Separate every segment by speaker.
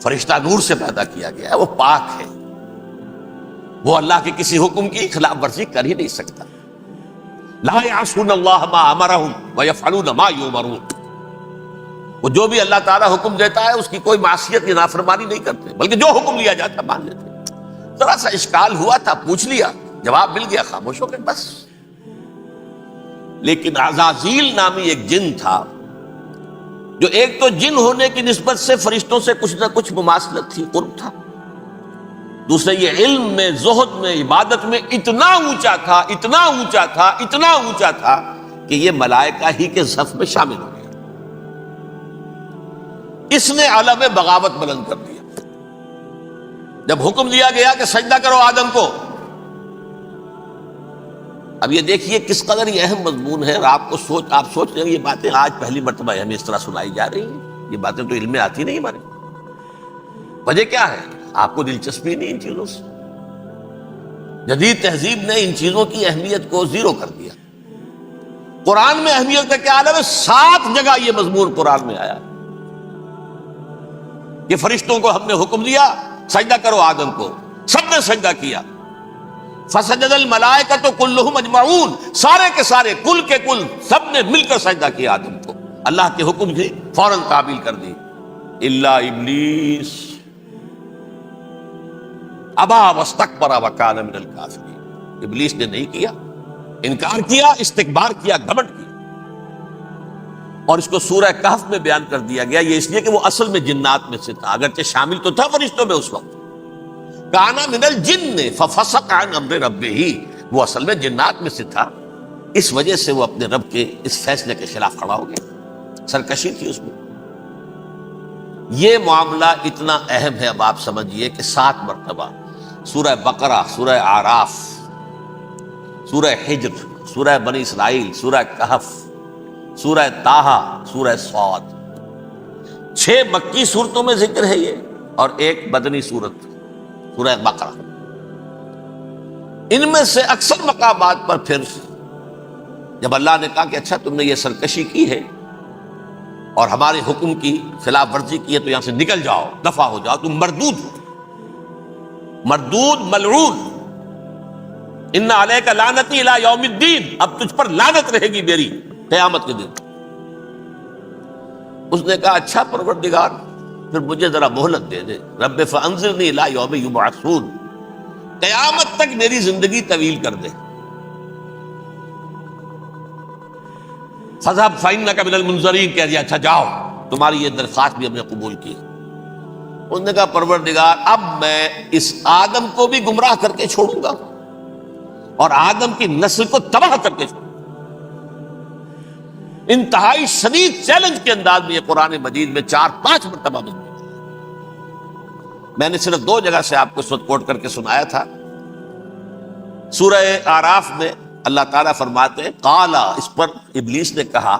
Speaker 1: فرشتہ نور سے پیدا کیا گیا ہے، وہ پاک ہے، وہ اللہ کے کسی حکم کی خلاف ورزی کر ہی نہیں سکتا۔ لا یعصون اللہ ما امرہم ویفعلون ما یؤمرون، وہ جو بھی اللہ تعالیٰ حکم دیتا ہے اس کی کوئی معصیت یا نافرمانی نہیں کرتے، بلکہ جو حکم لیا جاتا ہے مان لیتے۔ ذرا سا اشکال ہوا تھا، پوچھ لیا، جواب مل گیا، خاموش ہو گئے بس۔ لیکن عزازیل نامی ایک جن تھا، جو ایک تو جن ہونے کی نسبت سے فرشتوں سے کچھ نہ کچھ مماثلت تھی، قرب تھا، دوسرے یہ علم میں، زہد میں، عبادت میں اتنا اونچا تھا، اتنا اونچا تھا، اتنا اونچا تھا کہ یہ ملائکہ ہی کے صف میں شامل ہو گیا۔ اس نے علم بغاوت بلند کر دیا۔ جب حکم دیا گیا کہ سجدہ کرو آدم کو، اب یہ دیکھیے کس قدر یہ اہم مضمون ہے، اور آپ سوچ رہے ہیں یہ باتیں آج پہلی مرتبہ ہمیں اس طرح سنائی جا رہی ہیں، یہ باتیں تو علم میں آتی نہیں ہمارے۔ وجہ کیا ہے؟ آپ کو دلچسپی نہیں ان چیزوں سے۔ جدید تہذیب نے ان چیزوں کی اہمیت کو زیرو کر دیا۔ قرآن میں اہمیت کا کیا عالم ہے؟ 7 جگہ یہ مضمون قرآن میں آیا کہ فرشتوں کو ہم نے حکم دیا سجدہ کرو آدم کو، سب نے سجدہ کیا۔ فسجد الملائکۃ کلھم اجمعون، سارے کے سارے، کل کے کل، سب نے مل کر سجدہ کیا آدم کو، اللہ کے حکم کی فوراً تعمیل کر دی، الا ابلیس ابا واستکبر وکان من الکافرین، ابلیس نے نہیں کیا، انکار کیا، استکبار کیا، گھمنڈ کیا۔ اور اس کو سورہ کہف میں بیان کر دیا گیا، یہ اس لیے کہ وہ اصل میں جنات میں سے تھا، اگرچہ شامل تو تھا فرشتوں میں اس وقت، کانا من الجن ففسق عن امر ربہ، وہ اصل میں جنات میں سے تھا، اس وجہ سے وہ اپنے رب کے اس فیصلے کے خلاف کھڑا ہو گیا، سرکشی تھی اس میں۔ یہ معاملہ اتنا اہم ہے، اب آپ سمجھیے کہ 7 مرتبہ سورہ بقرہ، سورہ اعراف، سورہ حجر، سورہ بنی اسرائیل، سورہ کہف، سورہ طٰہٰ، سورہ صاد، 6 مکی صورتوں میں ذکر ہے یہ، اور ایک مدنی صورت سورہ بقرہ۔ ان میں سے اکثر مقامات پر پھر جب اللہ نے کہا کہ اچھا تم نے یہ سرکشی کی ہے اور ہمارے حکم کی خلاف ورزی کی ہے تو یہاں سے نکل جاؤ، دفع ہو جاؤ، تم مردود ہو، مردود، ملعون، ان علیک لعنتی الی یوم الدین، اب تجھ پر لعنت رہے گی میری قیامت کے دن۔ اس نے کہا اچھا پروردگار پھر مجھے ذرا مہلت دے دے، رب فانظرنی الی یوم یبعثون، قیامت تک میری زندگی طویل کر دے۔ فذهب فإنک من المنظرین، کہہ دیا اچھا جاؤ، تمہاری یہ درخواست بھی ہم نے قبول کی۔ اس نے کہا پروردگار اب میں اس آدم کو بھی گمراہ کر کے چھوڑوں گا اور آدم کی نسل کو تباہ کر کے چھوڑوں گا۔ انتہائی شدید چیلنج کے انداز میں یہ قرآن مجید میں 4-5 مرتبہ مضمون ہے۔ میں نے صرف 2 جگہ سے آپ کو اس وقت کوٹ کر کے سنایا تھا۔ سورہ اعراف میں اللہ تعالیٰ فرماتے ہیں قالا، اس پر ابلیس نے کہا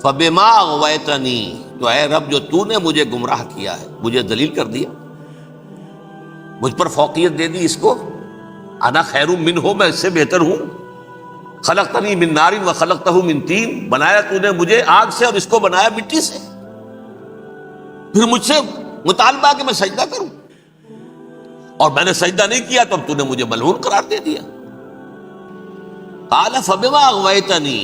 Speaker 1: فبما اغویتنی، تو اے رب جو تو نے مجھے گمراہ کیا ہے، مجھے ذلیل کر دیا، مجھ پر فوقیت دے دی، اس کو انا خیر منہ، میں اس سے بہتر ہوں، خلقتنی من نار وخلقتہ من طین، بنایا تو نے مجھے آگ سے اور اس کو بنایا مٹی سے، پھر مجھ سے مطالبہ کہ میں سجدہ کروں، اور میں نے سجدہ نہیں کیا تو اب تو نے مجھے ملعون قرار دے دیا۔ قال فبما اغویتنی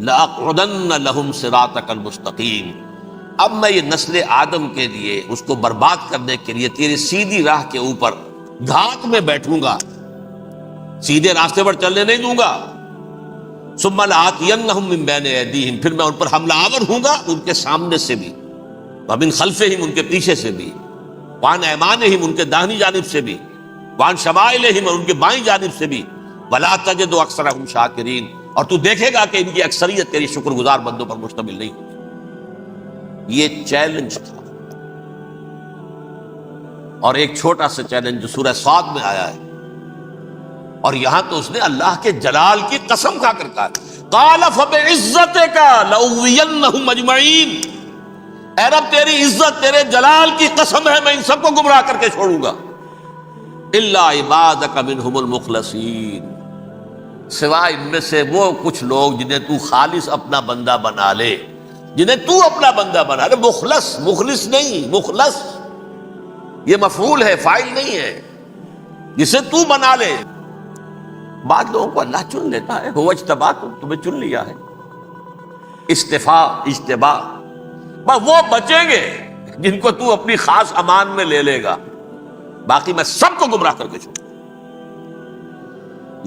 Speaker 1: لأقعدن لهم صراطک المستقیم، اب میں یہ نسل آدم کے لیے، اس کو برباد کرنے کے لیے تیری سیدھی راہ کے اوپر گھات میں بیٹھوں گا، سیدھے راستے پر چلنے نہیں دوں گا۔ ثم لآتینہم من بین ایدیہم، پھر میں ان پر حملہ آور ہوں گا، ان کے سامنے سے بھی، ومن خلفہم، ان کے پیچھے سے بھی، وعن ایمانہم، ان کے داہنی جانب سے بھی، وعن شمائلہم، اور ان کے بائیں جانب سے بھی، ولا تجد اکثرہم شاکرین، اور تو دیکھے گا کہ ان کی اکثریت تیری شکر گزار بندوں پر مشتمل نہیں ہوگی۔ یہ چیلنج تھا۔ اور ایک چھوٹا سا چیلنج جو سورہ صاد میں آیا ہے، اور یہاں تو اس نے اللہ کے جلال کی قسم کھا کر کہا قال فبعزتک لأغوینہم اجمعین، اے رب تیری عزت، تیرے جلال کی قسم ہے میں ان سب کو گمراہ کر کے چھوڑوں گا، الا عبادک منہم المخلصین، سوائے ان میں سے وہ کچھ لوگ جنہیں تو خالص اپنا بندہ بنا لے، جنہیں تو اپنا بندہ بنا لے، مخلص، مخلص نہیں، مخلص، یہ مفعول ہے، فاعل نہیں ہے، جسے تو بنا لے۔ بعض لوگوں کو اللہ چن لیتا ہے، هو اجتباکم، تمہیں چن لیا ہے۔ استفاء، اجتباء، بس وہ بچیں گے جن کو تو اپنی خاص امان میں لے لے گا، باقی میں سب کو گمراہ کر کے چھوڑوں۔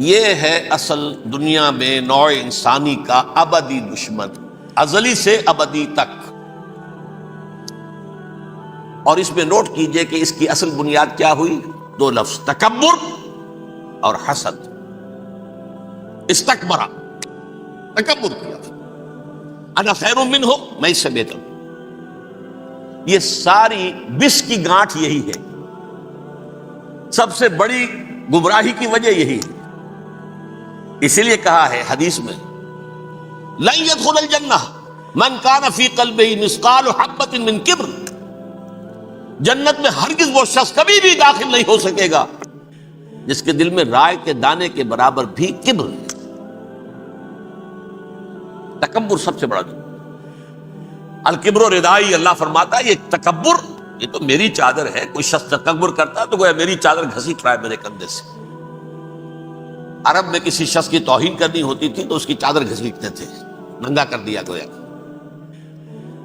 Speaker 1: یہ ہے اصل دنیا میں نوع انسانی کا ابدی دشمن، ازلی سے ابدی تک۔ اور اس میں نوٹ کیجئے کہ اس کی اصل بنیاد کیا ہوئی؟ دو لفظ، تکبر اور حسد۔ استکبرا، تکبر کیا، انا خیر منہ، میں اس سے بہتر ہوں۔ یہ ساری بس کی گانٹھ یہی ہے، سب سے بڑی گمراہی کی وجہ یہی ہے۔ اسی لیے کہا ہے حدیث میں، لن يدخل الجنہ من کان فی قلبہ مثقال حبۃ من کبر، جنت میں ہرگز وہ شخص کبھی بھی داخل نہیں ہو سکے گا جس کے دل میں رائے کے دانے کے برابر بھی کبر۔ تکبر سب سے بڑا جو الکبر و ردائی، اللہ فرماتا ہے یہ تکبر، یہ تو میری چادر ہے۔ کوئی شخص تکبر کرتا ہے تو گویا میری چادر گھسیٹ رہا ہے میرے کندھے سے۔ عرب میں کسی شخص کی توہین کرنی ہوتی تھی تو اس کی چادر گھسیٹتے تھے، ننگا کر دیا گویا۔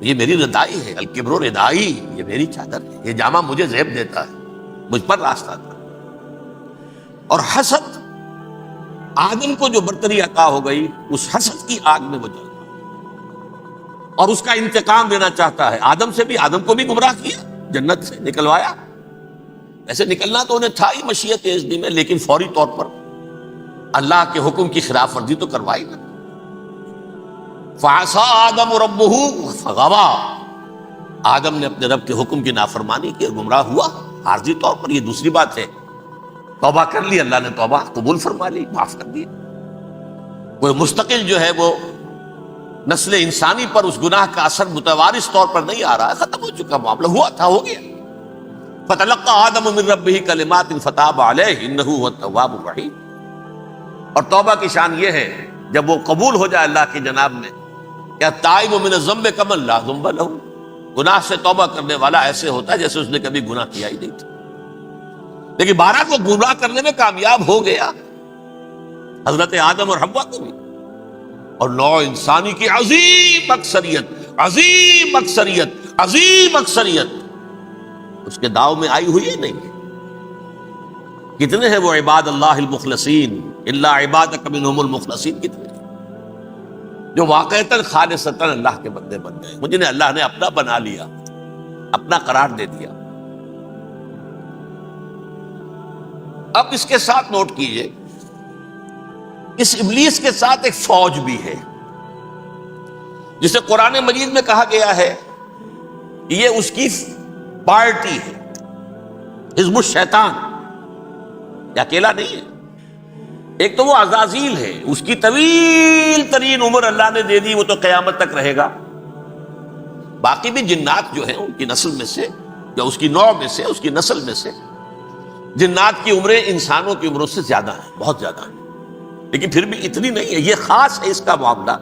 Speaker 1: یہ میری ردائی ہے، الکبر و ردائی، یہ میری چادر ہے، یہ جامہ مجھے زیب دیتا ہے، مجھ پر راستہ تھا۔ اور حسد، آدم کو جو برتری عطا ہو گئی، اس حسد کی آگ میں وہ جل اور اس کا انتقام لینا چاہتا ہے۔ آدم سے بھی، آدم کو بھی گمراہ کیا، جنت سے نکلوایا۔ ایسے نکلنا تو انہیں تھا ہی مشیت اذنی میں، لیکن فوری طور پر اللہ کے حکم کی خلاف ورزی تو کروائی نا۔ فعصى آدم ربہ فغوى، آدم نے اپنے رب کے حکم کی نافرمانی کی اور گمراہ ہوا عارضی طور پر۔ یہ دوسری بات ہے، توبہ کر لی، اللہ نے توبہ قبول فرما لی، معاف کر دیا۔ وہ مستقل جو ہے وہ نسل انسانی پر اس گناہ کا اثر متوارث طور پر نہیں آ رہا ہے، ختم ہو چکا معاملہ، ہوا تھا ہو گیا۔ فتلقى آدم من ربہ کلمات فتاب علیہ انہ هو التواب الرحیم۔ اور توبہ کی شان یہ ہے جب وہ قبول ہو جائے اللہ کی جناب میں، کیا تائب من الذنب کمن لا ذنب لہ، گناہ سے توبہ کرنے والا ایسے ہوتا ہے جیسے اس نے کبھی گناہ کیا ہی نہیں تھا۔ لیکن بارہ کو گمراہ کرنے میں کامیاب ہو گیا، حضرت آدم اور حوا کو بھی، اور نوع انسانی کی عظیم اکثریت، عظیم اکثریت، عظیم اکثریت اس کے داؤ میں آئی ہوئی ہے نہیں۔ کتنے ہیں وہ عباد اللہ المخلصین، الا عبادک منہم المخلصین، کتنے جو واقعتاً خالصتاً اللہ کے بندے بن گئے، مجھے اللہ نے اپنا بنا لیا، اپنا قرار دے دیا۔ اب اس کے ساتھ نوٹ کیجئے، اس ابلیس کے ساتھ ایک فوج بھی ہے جسے قرآن مجید میں کہا گیا ہے یہ اس کی پارٹی ہے، حزب الشیطان، یہ اکیلا نہیں ہے۔ ایک تو وہ عزازیل ہے، اس کی طویل ترین عمر اللہ نے دے دی، وہ تو قیامت تک رہے گا۔ باقی بھی جنات جو ہیں ان کی نسل میں سے، یا اس کی نوع میں سے، اس کی نسل میں سے، جنات کی عمریں انسانوں کی عمروں سے زیادہ ہیں، بہت زیادہ ہیں، لیکن پھر بھی اتنی نہیں ہے۔ یہ خاص ہے اس کا معاملہ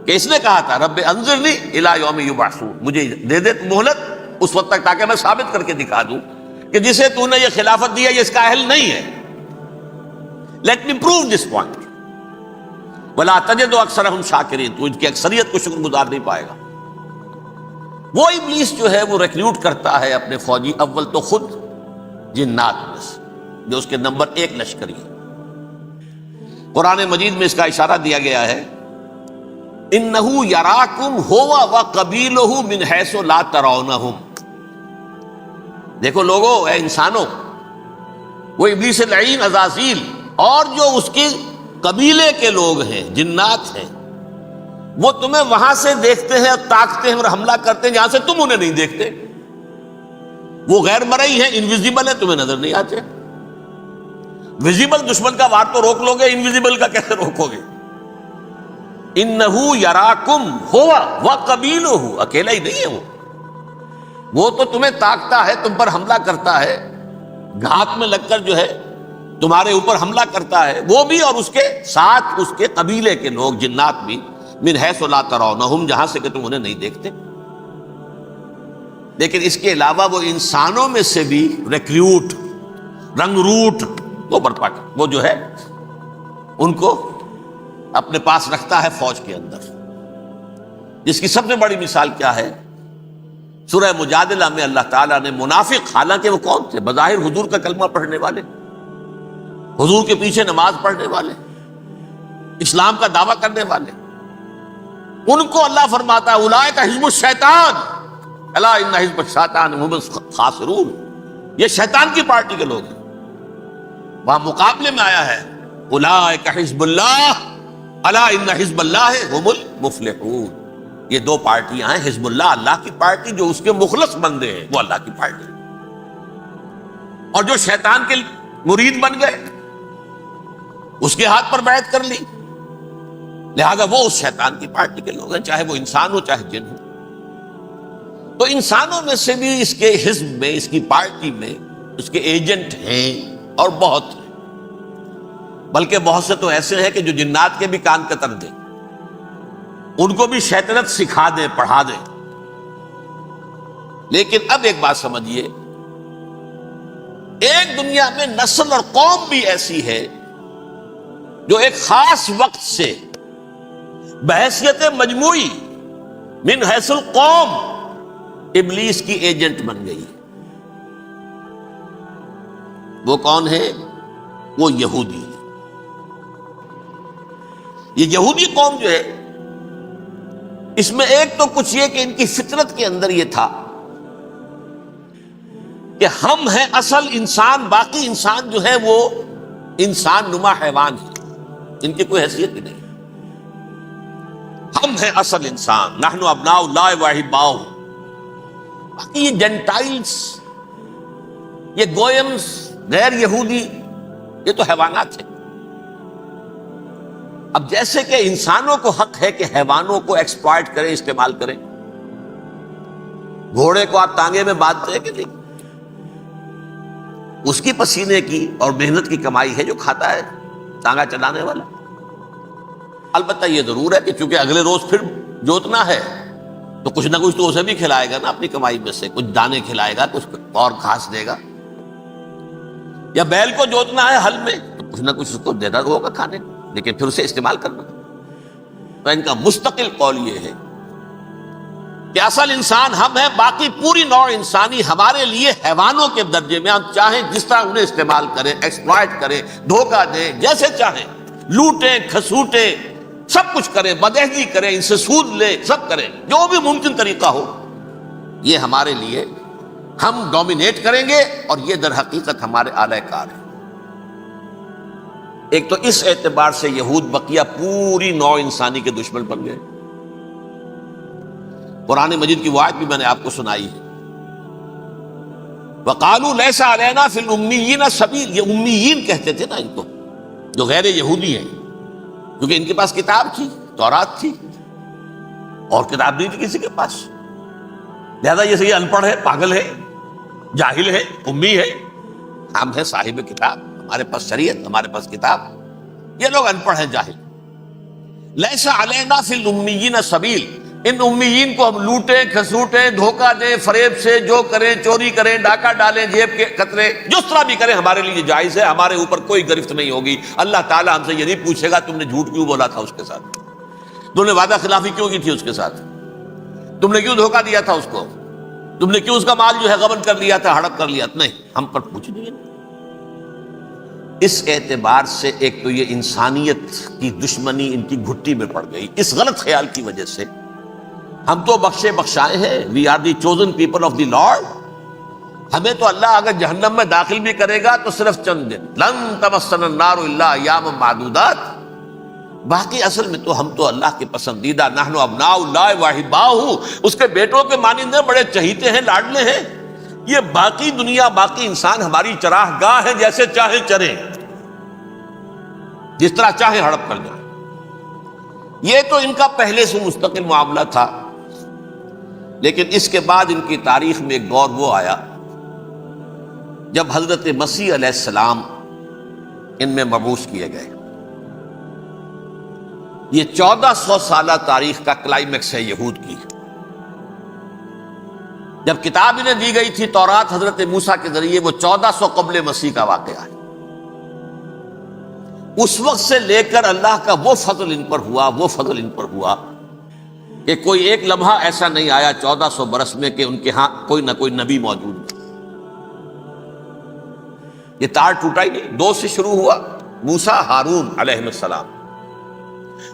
Speaker 1: کہ اس نے کہا تھا رب انظرنی الی یوم یبعثون، مجھے دے دے مہلت اس وقت تک تاکہ میں ثابت کر کے دکھا دوں کہ جسے تو نے یہ خلافت دیا یہ اس کا اہل نہیں ہے۔ Let me prove this point ولا تجد اکثرهم شاکرین، تو ان کی اکثریت کو شکر گزار نہیں پائے گا۔ وہ ابلیس جو ہے وہ ریکروٹ کرتا ہے اپنے فوجی، اول تو خود جنات میں سے جو اس کے نمبر 1 لشکری ہے۔ قرآن مجید میں اس کا اشارہ دیا گیا ہے، انہو یراکم ہوا وقبیلہ من حیث لا ترونہم۔ دیکھو لوگو، اے انسانوں، وہ ابلیس لعین عزازیل اور جو اس کے قبیلے کے لوگ ہیں، جنات ہیں، وہ تمہیں وہاں سے دیکھتے ہیں اور تاکتے ہیں اور حملہ کرتے ہیں جہاں سے تم انہیں نہیں دیکھتے۔ وہ غیر مرئی ہیں، انویزیبل ہیں، تمہیں نظر نہیں آتے۔ ویزیبل دشمن کا وار تو روک لو گے، انویزیبل کا کیسے روکو گے؟ انہو یراکم ہوا وقبیلہ، اکیلا ہی نہیں ہے وہ تو تمہیں تاکتا ہے، تم پر حملہ کرتا ہے، گھات میں لگ کر جو ہے تمہارے اوپر حملہ کرتا ہے، وہ بھی اور اس کے ساتھ اس کے قبیلے کے لوگ جنات بھی، من حیث لا ترونہم، جہاں سے کہ تم انہیں نہیں دیکھتے۔ لیکن اس کے علاوہ وہ انسانوں میں سے بھی ریکریوٹ، رنگ روٹ وہ برپا وہ جو ہے ان کو اپنے پاس رکھتا ہے فوج کے اندر، جس کی سب سے بڑی مثال کیا ہے؟ سورہ مجادلہ میں اللہ تعالیٰ نے منافق، حالانکہ وہ کون تھے؟ بظاہر حضور کا کلمہ پڑھنے والے، حضور کے پیچھے نماز پڑھنے والے، اسلام کا دعویٰ کرنے والے، ان کو اللہ فرماتا ہے اولئک حزب الشیطان الا ان حزب الشیطان هم الخاسرون، یہ شیطان کی پارٹی کے لوگ ہیں۔ وہاں مقابلے میں آیا ہے اولئک حزب اللہ الا ان حزب اللہ هم المفلحون، یہ دو پارٹیاں ہیں، حزب اللہ اللہ کی پارٹی جو اس کے مخلص بندے ہیں وہ اللہ کی پارٹی، اور جو شیطان کے مرید بن گئے اس کے ہاتھ پر بیعت کر لی، لہذا وہ اس شیطان کی پارٹی کے لوگ ہیں، چاہے وہ انسان ہو چاہے جن ہو۔ تو انسانوں میں سے بھی اس کے حزب میں، اس کی پارٹی میں اس کے ایجنٹ ہیں اور بہت ہیں، بلکہ بہت سے تو ایسے ہیں کہ جو جنات کے بھی کان کتر دیں، ان کو بھی شیطنت سکھا دیں، پڑھا دیں۔ لیکن اب ایک بات سمجھیے، ایک دنیا میں نسل اور قوم بھی ایسی ہے جو ایک خاص وقت سے بحیثیت مجموعی من حیث القوم ابلیس کی ایجنٹ بن گئی۔ وہ کون ہے؟ وہ یہودی۔ یہ یہودی قوم جو ہے، اس میں ایک تو کچھ یہ کہ ان کی فطرت کے اندر یہ تھا کہ ہم ہیں اصل انسان، باقی انسان جو ہے وہ انسان نما حیوان ہے، ان کی کوئی حیثیت ہی نہیں، ہم ہیں اصل انسان، نحن ابناء اللہ واحباؤہ۔ باقی یہ جینٹائلز، یہ گوئمز، غیر یہودی، یہ تو حیوانات ہیں۔ اب جیسے کہ انسانوں کو حق ہے کہ حیوانوں کو ایکسپلائٹ کریں، استعمال کریں، گھوڑے کو آپ ٹانگے میں باندھتے ہیں کہ نہیں؟ اس کی پسینے کی اور محنت کی کمائی ہے جو کھاتا ہے ٹانگا چلانے والا۔ البتہ یہ ضرور ہے کہ چونکہ اگلے روز پھر جوتنا ہے تو کچھ نہ کچھ تو اسے بھی کھلائے گا نا، اپنی کمائی میں سے کچھ دانے کھلائے گا، کچھ اور گھاس دے گا، یا بیل کو جوتنا ہے ہل میں تو کچھ نہ کچھ اس کو دینا ہوگا کھانے، لیکن پھر اسے استعمال کرنا۔ تو ان کا مستقل قول یہ ہے کہ اصل انسان ہم ہیں، باقی پوری نوع انسانی ہمارے لیے حیوانوں کے درجے میں، ہم چاہیں جس طرح انہیں استعمال کریں، ایکسپلائٹ کریں، دھوکہ دیں، جیسے چاہیں لوٹیں کھسوٹیں، سب کچھ کریں، بدہضی کریں، ان سے سود لیں، سب کریں، جو بھی ممکن طریقہ ہو، یہ ہمارے لیے ہم ڈومینیٹ کریں گے، اور یہ در حقیقت ہمارے اعلی کار ہیں۔ ایک تو اس اعتبار سے یہود بقیہ پوری نوع انسانی کے دشمن بن گئے۔ قرآن مجید کی وہ آیت بھی میں نے آپ کو سنائی ہے، وَقَالُوا لَيْسَ عَلَيْنَا فِي الْأُمِّيِّينَ سَبِيلٌ، یہ امیین کہتے تھے نا ان کو، جو غیر یہودی ہیں، کیونکہ ان کے پاس کتاب تھی، تورات تھی، اور کتاب نہیں تھی کسی کے پاس، لہذا یہ ان پڑھ ہے، پاگل ہے، جاہل ہے، امی ہے، ہم ہیں صاحب کتاب، ہمارے پاس شریعت، ہمارے پاس کتاب، یہ لوگ ان پڑھ ہیں، جاہل۔ لیس علینا فی الامیین سبیل، ان امیین کو ہم لوٹیں کھسوٹیں، دھوکہ دیں، فریب سے جو کریں، چوری کریں، ڈاکہ ڈالیں، جیب کے قطرے، جس طرح بھی کریں ہمارے لیے جائز ہے، ہمارے اوپر کوئی گرفت نہیں ہوگی۔ اللہ تعالیٰ ہم سے یہ نہیں پوچھے گا تم نے جھوٹ کیوں بولا تھا اس کے ساتھ، تم نے وعدہ خلافی کیوں کی تھی اس کے ساتھ، تم نے کیوں دھوکہ دیا تھا اس کو، تم نے کیوں اس کا مال جو ہے غبن کر لیا تھا، ہڑپ کر لیا تھا، نہیں، ہم پر پوچھ نہیں ہے۔ اس اعتبار سے ایک تو یہ انسانیت کی دشمنی ان کی گھٹی میں پڑ گئی، اس غلط خیال کی وجہ سے ہم تو بخشے بخشائے ہیں، we are the chosen people of the Lord, ہمیں تو اللہ اگر جہنم میں داخل بھی کرے گا تو صرف چند دن، لن تمسنا النار الا ایاما معدودات، باقی اصل میں تو ہم تو اللہ کے پسندیدہ، نحن ابناء اللہ واحباؤہ، اس کے بیٹوں کے مانند ہیں، بڑے چہیتے ہیں، لاڈلے ہیں۔ یہ باقی دنیا، باقی انسان ہماری چراہ گاہ ہے، جیسے چاہیں چریں، جس طرح چاہیں ہڑپ کر جائیں۔ یہ تو ان کا پہلے سے مستقل معاملہ تھا، لیکن اس کے بعد ان کی تاریخ میں ایک دور وہ آیا جب حضرت مسیح علیہ السلام ان میں مبعوث کیے گئے۔ یہ 1400 سالہ تاریخ کا کلائمیکس ہے یہود کی۔ جب کتاب انہیں دی گئی تھی تورات حضرت موسیٰ کے ذریعے، وہ 1400 قبل مسیح کا واقعہ ہے۔ اس وقت سے لے کر اللہ کا وہ فضل ان پر ہوا کہ کوئی ایک لمحہ ایسا نہیں آیا 1400 برس میں کہ ان کے ہاں کوئی نہ کوئی نبی موجود نہیں۔ یہ تار ٹوٹا ہی نہیں، 2 سے شروع ہوا، موسیٰ ہارون علیہ السلام،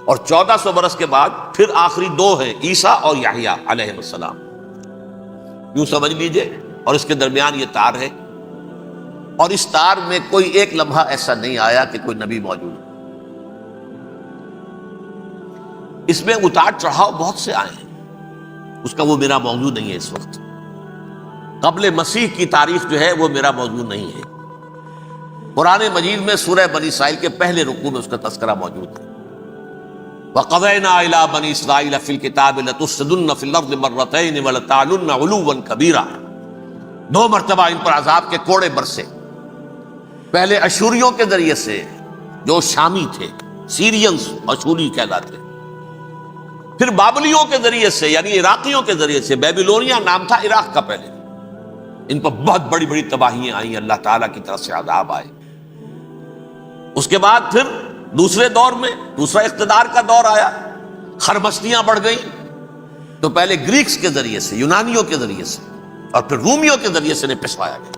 Speaker 1: اور 1400 برس کے بعد پھر آخری 2 ہیں، عیسیٰ اور یحییٰ علیہ السلام، یوں سمجھ لیجئے، اور اس کے درمیان یہ تار ہے، اور اس تار میں کوئی ایک لمحہ ایسا نہیں آیا کہ کوئی نبی موجود ہے۔ اس میں اتار چڑھاؤ بہت سے آئے ہیں، اس کا وہ میرا موضوع نہیں ہے اس وقت۔ قبل مسیح کی تاریخ جو ہے وہ میرا موضوع نہیں ہے۔ قرآن مجید میں سورہ بنی اسرائیل کے پہلے رکوع میں اس کا تذکرہ موجود ہے۔ وَقَضَيْنَا إِلَىٰ بَنِي إِسْرَائِيلَ فِي الْكِتَابِ لَتُفْسِدُنَّ فِي الْأَرْضِ مَرَّتَيْنِ وَلَتَعْلُنَّ عُلُوًّا كَبِيرًا، 2 مرتبہ ان پر عذاب کے کوڑے برسے، پہلے اشوریوں کے ذریعے سے جو شامی تھے، سیرینز اشوری کہلاتے، پھر بابلیوں کے ذریعے سے یعنی عراقیوں کے ذریعے سے، بیبیلونیا نام تھا عراق کا پہلے، ان پر بہت بڑی بڑی تباہیاں آئیں، اللہ تعالیٰ کی طرف سے عذاب آئے۔ اس کے بعد پھر دوسرے دور میں دوسرا اقتدار کا دور آیا، خربستیاں بڑھ گئیں، تو پہلے گریکس کے ذریعے سے، یونانیوں کے ذریعے سے، اور پھر رومیوں کے ذریعے سے پسوایا گیا۔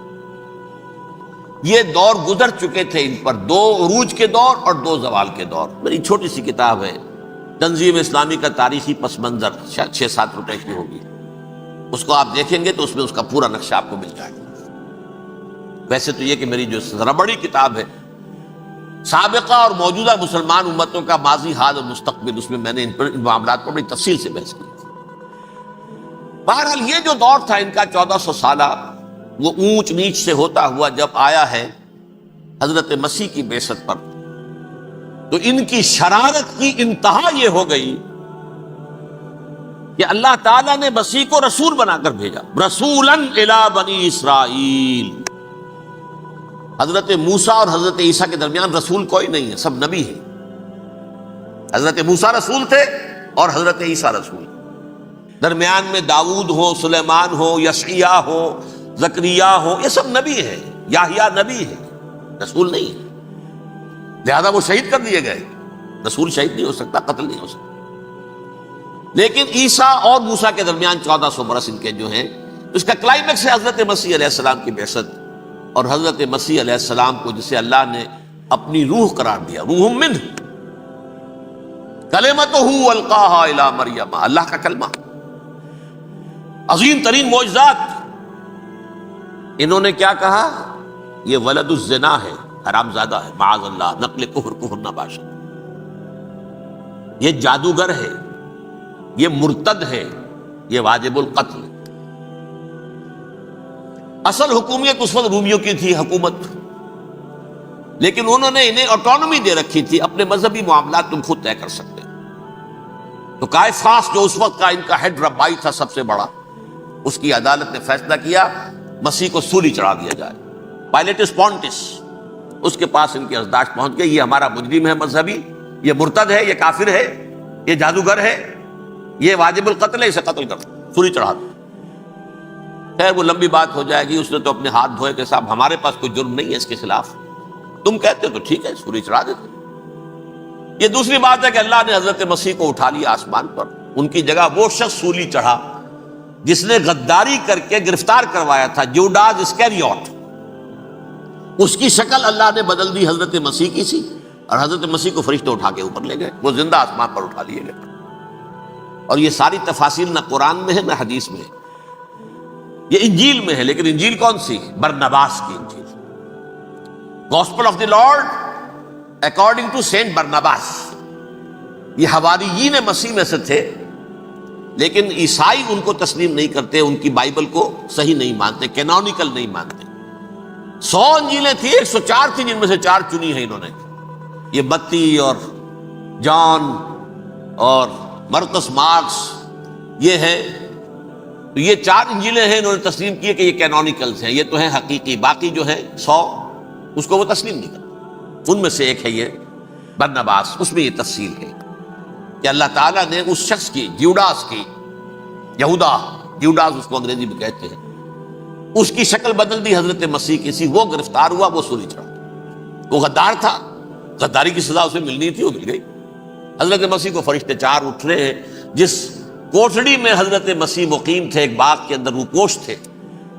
Speaker 1: یہ دور گزر چکے تھے ان پر، 2 عروج کے دور اور 2 زوال کے دور۔ میری چھوٹی سی کتاب ہے تنظیم اسلامی کا تاریخی پس منظر، شاید 6-7 روپے کی ہوگی، اس کو آپ دیکھیں گے تو اس میں اس کا پورا نقشہ آپ کو مل جائے گا۔ ویسے تو یہ کہ میری جو ذرا بڑی کتاب ہے سابقہ اور موجودہ مسلمان امتوں کا ماضی، حال اور مستقبل، اس میں میں نے ان معاملات پر بڑی تفصیل سے بحث کی۔ بہرحال یہ جو دور تھا ان کا 1400 سالہ، وہ اونچ نیچ سے ہوتا ہوا جب آیا ہے حضرت مسیح کی بعثت پر، تو ان کی شرارت کی انتہا یہ ہو گئی کہ اللہ تعالیٰ نے مسیح کو رسول بنا کر بھیجا، رسولاً الی بنی اسرائیل۔ حضرت موسیٰ اور حضرت عیسیٰ کے درمیان رسول کوئی نہیں ہے، سب نبی ہیں۔ حضرت موسیٰ رسول تھے اور حضرت عیسیٰ رسول، درمیان میں داؤد ہو، سلیمان ہو، یشعیاء ہو، زکریا ہو، یہ سب نبی ہیں، یحییٰ نبی ہے، رسول نہیں ہے۔ لہذا وہ شہید کر دیے گئے، رسول شہید نہیں ہو سکتا، قتل نہیں ہو سکتا۔ لیکن عیسیٰ اور موسیٰ کے درمیان 1400 برس ان کے جو ہیں، اس کا کلائمیکس ہے حضرت مسیح علیہ السلام کی بعثت، اور حضرت مسیح علیہ السلام کو جسے اللہ نے اپنی روح قرار دیا، روح منہ، کلمتہ القاہا الی مریم، اللہ کا کلمہ، عظیم ترین معجزات۔ انہوں نے کیا کہا؟ یہ ولد الزنا ہے، حرام زادہ ہے، معاذ اللہ، نقل کفر نباشد، یہ جادوگر ہے، یہ مرتد ہے، یہ واجب القتل۔ اصل حکومت اس وقت رومیوں کی تھی حکومت، لیکن انہوں نے انہیں آٹونومی دے رکھی تھی، اپنے مذہبی معاملات تم خود طے کر سکتے۔ تو قائفاس جو اس وقت کا ان کا ہیڈ ربائی تھا سب سے بڑا، اس کی عدالت نے فیصلہ کیا مسیح کو سولی چڑھا دیا جائے۔ پائلیٹس پونٹس، اس کے پاس ان کی ازداشت پہنچ گئی، یہ ہمارا مجرم ہے مذہبی، یہ مرتد ہے، یہ کافر ہے، یہ جادوگر ہے، یہ واجب القتل ہے، اسے قتل کر دو، سولی چڑھا دو۔ خیر وہ لمبی بات ہو جائے گی، اس نے تو اپنے ہاتھ دھوئے کہ صاحب ہمارے پاس کوئی جرم نہیں ہے اس کے خلاف، تم کہتے ہو تو ٹھیک ہے، سولی چڑھا دیتے۔ یہ دوسری بات ہے کہ اللہ نے حضرت مسیح کو اٹھا لیا آسمان پر، ان کی جگہ وہ شخص سولی چڑھا جس نے غداری کر کے گرفتار کروایا تھا، جوڈاس اسکیریوٹ، اس کی شکل اللہ نے بدل دی حضرت مسیح کی سی، اور حضرت مسیح کو فرشتے اٹھا کے اوپر لے گئے، وہ زندہ آسمان پر اٹھا لیے گئے۔ اور یہ ساری تفاصیل نہ قرآن میں ہے نہ حدیث میں ہے، یہ انجیل میں ہے، لیکن انجیل کون سی؟ برنباس کی انجیل، gospel of the Lord according to Saint Barnabas. یہ حواریین مسیح میں سے تھے، لیکن عیسائی ان کو تسلیم نہیں کرتے، ان کی بائبل کو صحیح نہیں مانتے، کینونیکل نہیں مانتے۔ 100 انجیلیں تھیں، 104 تھیں، جن میں سے 4 چنی ہیں انہوں نے، یہ متی اور جان اور مرقس مارکس، یہ ہے، تو یہ 4 انجیلیں ہیں، انہوں نے تسلیم کیے کہ یہ کینونیکلز ہیں، یہ تو ہیں حقیقی، باقی جو ہے 100 اس کو وہ تسلیم نہیں کرتے۔ ان میں سے ایک ہے یہ برنباس، اس میں یہ تفصیل ہے کہ اللہ تعالیٰ نے اس شخص کی، جیوڈاس کی، یہودا جیوڈاس اس کو انگریزی میں کہتے ہیں، اس کی شکل بدل دی حضرت مسیح کی سی، وہ گرفتار ہوا، وہ سولی چڑھا۔ وہ غدار تھا، غداری کی سزا اسے ملنی تھی، وہ مل گئی۔ حضرت مسیح کو فرشتے چار اٹھ رہے ہیں، جس کوٹڑی میں حضرت مسیح مقیم تھے، ایک باغ کے اندر روپوش تھے،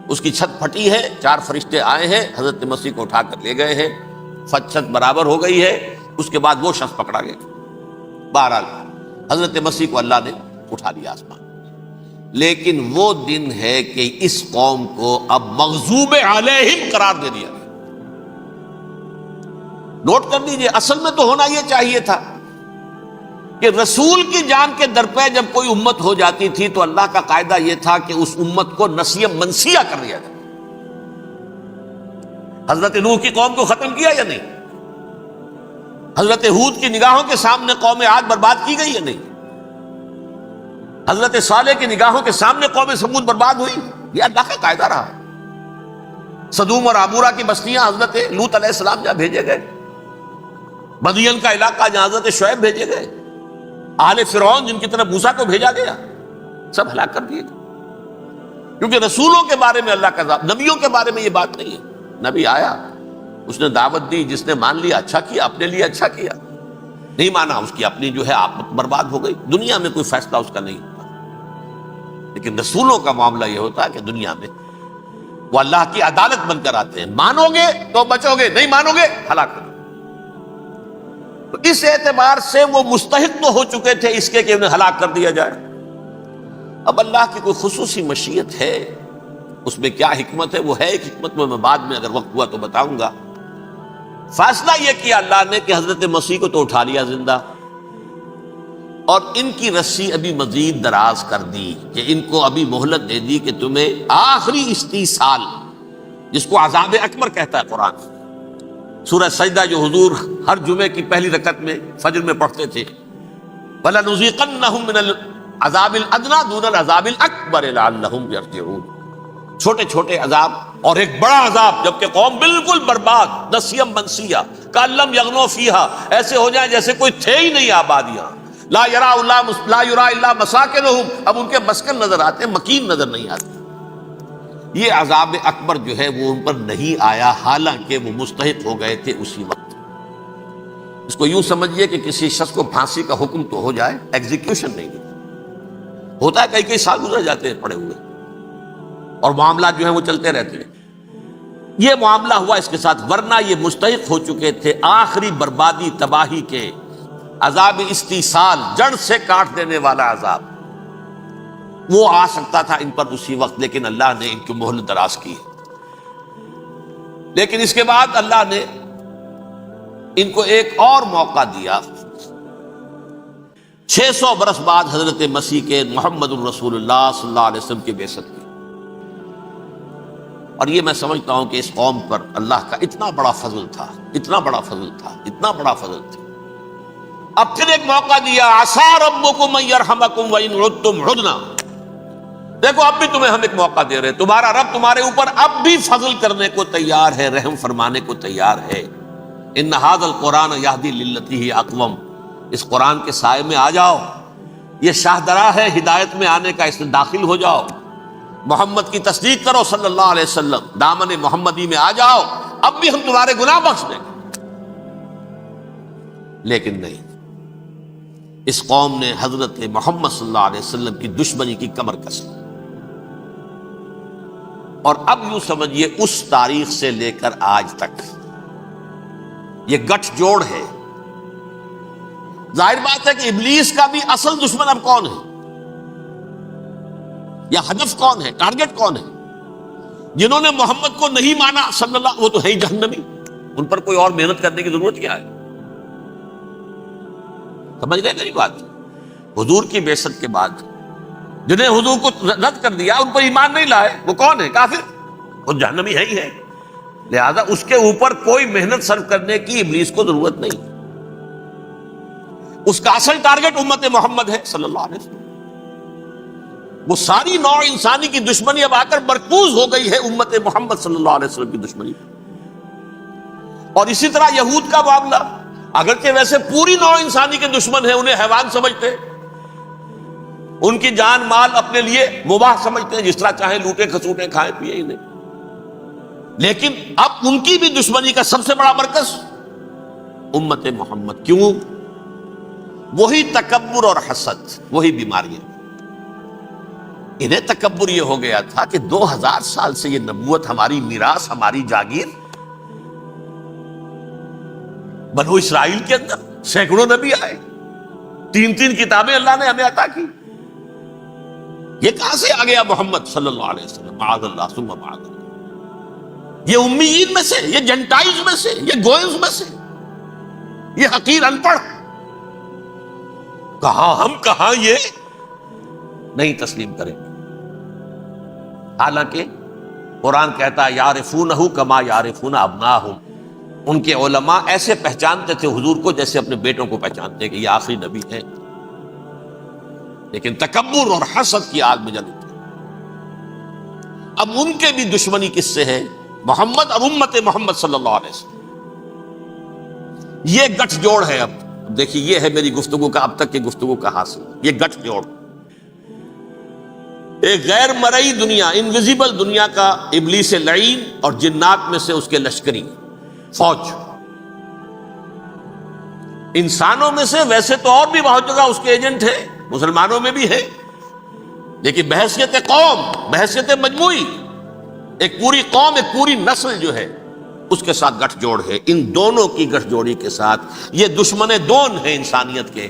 Speaker 1: اس کی چھت پھٹی ہے، چار فرشتے آئے ہیں، حضرت مسیح کو اٹھا کر لے گئے ہیں، چھت برابر ہو گئی ہے۔ اس کے بعد وہ شخص پکڑا گیا۔ بہرحال حضرت مسیح کو اللہ نے اٹھا لیا آسمان۔ لیکن وہ دن ہے کہ اس قوم کو اب مغضوب علیہم قرار دے دیا گیا۔ نوٹ کر لیجئے، اصل میں تو ہونا یہ چاہیے تھا کہ رسول کی جان کے درپے جب کوئی امت ہو جاتی تھی تو اللہ کا قاعدہ یہ تھا کہ اس امت کو نسیہ منسیہ کر دیا جائے۔ حضرت نوح کی قوم کو ختم کیا یا نہیں؟ حضرت ہود کی نگاہوں کے سامنے قوم عاد برباد کی گئی یا نہیں؟ حضرت صالح کی نگاہوں کے سامنے قوم سمود برباد ہوئی؟ یہ اللہ کا قاعدہ رہا۔ سدوم اور عمورہ کی بستیاں حضرت لوط علیہ السلام جہاں بھیجے گئے، مدین کا علاقہ جہاں حضرت شعیب بھیجے گئے، آل فرعون جن کی طرف موسیٰ کو بھیجا گیا، سب ہلاک کر دیے گئے۔ کیونکہ رسولوں کے بارے میں اللہ کا ذات، نبیوں کے بارے میں یہ بات نہیں ہے۔ نبی آیا، اس نے دعوت دی، جس نے مان لیا اچھا کیا، اپنے لیے اچھا کیا، نہیں مانا اس کی اپنی جو ہے آپ برباد ہو گئی۔ دنیا میں کوئی فیصلہ اس کا نہیں ہوتا، لیکن رسولوں کا معاملہ یہ ہوتا ہے کہ دنیا میں وہ اللہ کی عدالت بن کر آتے ہیں، مانو گے تو بچو گے، نہیں مانو گے ہلاک کر دو۔ تو اس اعتبار سے وہ مستحق تو ہو چکے تھے اس کے کہ انہیں ہلاک کر دیا جائے۔ اب اللہ کی کوئی خصوصی مشیت ہے، اس میں کیا حکمت ہے، وہ ہے ایک حکمت، میں بعد میں اگر وقت ہوا تو بتاؤں گا۔ فیصلہ یہ کیا اللہ نے کہ حضرت مسیح کو تو اٹھا لیا زندہ، اور ان کی رسی ابھی مزید دراز کر دی، کہ ان کو ابھی مہلت دے دی کہ تمہیں آخری استیصال، جس کو عذاب اکبر کہتا ہے قرآن، سورہ سجدہ جو حضور ہر جمعے کی پہلی رکعت میں فجر میں پڑھتے تھے، وَلَنُذِيقَنَّهُم مِّنَ الْعَذَابِ الْأَدْنَىٰ دُونَ الْعَذَابِ الْأَكْبَرِ لَعَلَّهُمْ يَرْجِعُونَ۔ چھوٹے چھوٹے عذاب اور ایک بڑا عذاب، جبکہ قوم بالکل برباد، نسیہ منسیہ، کأن لم یغنوا فیہا، ایسے ہو جائیں جیسے کوئی تھے ہی نہیں آبادیاں، لا یرا الا مساکنہم، اب ان کے مسکن نظر آتے ہیں، مکین نظر نہیں آتے۔ یہ عذاب اکبر جو ہے وہ ان پر نہیں آیا، حالانکہ وہ مستحق ہو گئے تھے اسی وقت۔ اس کو یوں سمجھیے کہ کسی شخص کو پھانسی کا حکم تو ہو جائے، ایگزیکیوشن نہیں ہوتا ہے، کئی سال گزر جاتے ہیں پڑے ہوئے، اور معاملات جو ہیں وہ چلتے رہتے ہیں۔ یہ معاملہ ہوا اس کے ساتھ، ورنہ یہ مستحق ہو چکے تھے آخری بربادی تباہی کے، عذاب استیصال، جڑ سے کاٹ دینے والا عذاب، وہ آ سکتا تھا ان پر اسی وقت، لیکن اللہ نے ان کی مہلت دراز کی۔ لیکن اس کے بعد اللہ نے ان کو ایک اور موقع دیا، 600 برس بعد حضرت مسیح کے، محمد الرسول اللہ صلی اللہ علیہ وسلم کی بعثت کی۔ اور یہ میں سمجھتا ہوں کہ اس قوم پر اللہ کا اتنا بڑا فضل تھا، اتنا بڑا فضل تھا، اتنا بڑا فضل تھا۔ اب پھر ایک موقع دیا، عسیٰ ربکم ان یرحمکم وان عدتم عدنا، دیکھو اب بھی تمہیں ہم ایک موقع دے رہے ہیں، تمہارا رب تمہارے اوپر اب بھی فضل کرنے کو تیار ہے، رحم فرمانے کو تیار ہے۔ ان ھذا القرآن یہدی للتی ہی اقوم، اس قرآن کے سائے میں آ جاؤ، یہ شاہدرا ہے ہدایت میں آنے کا، اس میں داخل ہو جاؤ، محمد کی تصدیق کرو صلی اللہ علیہ وسلم، دامن محمدی میں آ جاؤ، اب بھی ہم تمہارے گناہ بخش دیں گے۔ لیکن نہیں، اس قوم نے حضرت محمد صلی اللہ علیہ وسلم کی دشمنی کی کمر کسی، اور اب یوں سمجھیے اس تاریخ سے لے کر آج تک یہ گٹھ جوڑ ہے۔ ظاہر بات ہے کہ ابلیس کا بھی اصل دشمن اب کون ہے، یا ہدف کون ہے، ٹارگٹ کون ہے؟ جنہوں نے محمد کو نہیں مانا صلی اللہ، وہ تو ہے ہی جہنمی، ان پر کوئی اور محنت کرنے کی ضرورت کیا ہے؟ سمجھ رہے میری بات؟ حضور کی بعثت کے بعد جنہیں حضور کو رد کر دیا، ان پر ایمان نہیں لائے، وہ کون ہے؟ کافر، وہ جہنمی ہے ہی ہے۔ لہذا اس کے اوپر کوئی محنت صرف کرنے کی ابلیس کو ضرورت نہیں، اس کا اصل ٹارگٹ امت محمد ہے صلی اللہ علیہ وسلم۔ وہ ساری نوع انسانی کی دشمنی اب آ کر مرکوز ہو گئی ہے امت محمد صلی اللہ علیہ وسلم کی دشمنی۔ اور اسی طرح یہود کا معاملہ، اگرچہ ویسے پوری نوع انسانی کے دشمن ہیں، انہیں حیوان سمجھتے، ان کی جان مال اپنے لیے مباح سمجھتے ہیں، جس طرح چاہیں لوٹے کھسوٹے کھائیں پیے ہی نہیں. لیکن اب ان کی بھی دشمنی کا سب سے بڑا مرکز امت محمد. کیوں؟ وہی تکبر اور حسد، وہی بیماریاں. انہیں تکبر یہ ہو گیا تھا کہ 2000 سال سے یہ نبوت ہماری میراث، ہماری جاگیر. بنو اسرائیل کے اندر سینکڑوں نبی آئے، 3 کتابیں اللہ نے ہمیں عطا کی. یہ کہاں سے آ گیا محمد صلی اللہ علیہ وسلم؟ معاذ اللہ ثم معاذ اللہ. یہ امیین میں سے، یہ جنٹائز میں سے، یہ گوئنز میں سے، یہ حقیر ان پڑھ. کہاں ہم، کہاں یہ نہیں تسلیم کریں گے. حالانکہ قرآن کہتا ہے یعرفونہ کما یعرفون ابناہم. ان کے علماء ایسے پہچانتے تھے حضور کو جیسے اپنے بیٹوں کو پہچانتے کہ یہ آخری نبی ہے. لیکن تکبر اور حسد کی آگ میں جل اٹھے. اب ان کے بھی دشمنی کس سے ہے؟ محمد اور امت محمد صلی اللہ علیہ وسلم. یہ گٹھ جوڑ ہے. اب دیکھیے، یہ ہے میری گفتگو کا اب تک کی گفتگو کا حاصل. یہ گٹھ جوڑ ایک غیر مرئی دنیا، انویزیبل دنیا کا ابلیس لعین اور جنات میں سے اس کے لشکری فوج. انسانوں میں سے ویسے تو اور بھی بہت جگہ اس کے ایجنٹ ہے، مسلمانوں میں بھی ہے، لیکن بحیثیت قوم، بحیثیت مجموعی، ایک پوری قوم، ایک پوری نسل جو ہے اس کے ساتھ گٹھ جوڑ ہے. ان دونوں کی گٹھ جوڑی کے ساتھ یہ دشمن دون ہیں انسانیت کے.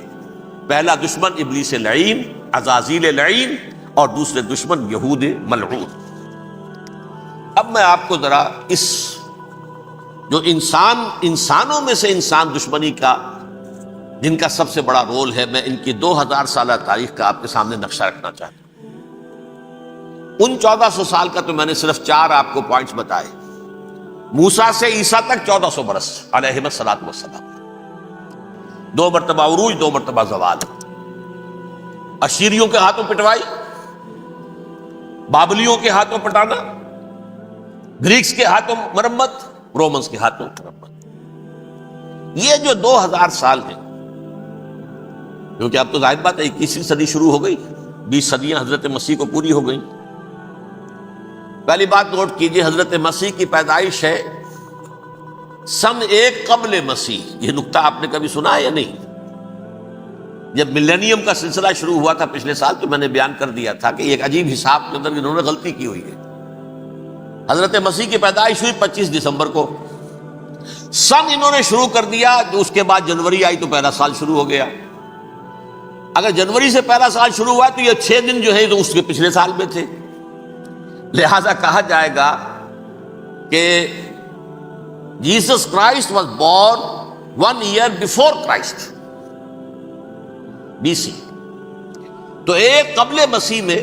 Speaker 1: پہلا دشمن ابلیس لعین، عزازیل لعین، اور دوسرے دشمن یہود ملعون. اب میں آپ کو ذرا اس جو انسانوں میں سے انسان دشمنی کا جن کا سب سے بڑا رول ہے، میں ان کی 2000 سالہ تاریخ کا آپ کے سامنے نقشہ رکھنا چاہتا ہوں. ان 1400 سال کا تو میں نے صرف 4 آپ کو پوائنٹس بتائے. موسیٰ سے عیسیٰ تک 1400 برس علیہ الصلوۃ والسلام. 2 مرتبہ عروج، 2 مرتبہ زوال. اشیریوں کے ہاتھوں پٹوائی، بابلیوں کے ہاتھوں پٹانا، گریکس کے ہاتھوں مرمت، رومنس کے ہاتھوں مرمت. یہ جو 2000 سال ہیں، کیونکہ اب تو ظاہر بات ہے 21ویں صدی شروع ہو گئی، 20 صدیاں حضرت مسیح کو پوری ہو گئیں. پہلی بات نوٹ کیجئے، حضرت مسیح کی پیدائش ہے سن 1 قبل مسیح. یہ نکتہ آپ نے کبھی سنا ہے یا نہیں؟ جب ملینیم کا سلسلہ شروع ہوا تھا پچھلے سال تو میں نے بیان کر دیا تھا کہ ایک عجیب حساب کے اندر انہوں نے غلطی کی ہوئی ہے. حضرت مسیح کی پیدائش ہوئی 25 دسمبر کو. سن انہوں نے شروع کر دیا، جو اس کے بعد جنوری آئی تو پہلا سال شروع ہو گیا. اگر جنوری سے پہلا سال شروع ہوا تو یہ 6 دن جو ہے تو اس کے پچھلے سال میں تھے. لہذا کہا جائے گا کہ Jesus Christ was born 1 year before Christ BC. تو 1 قبل مسیح میں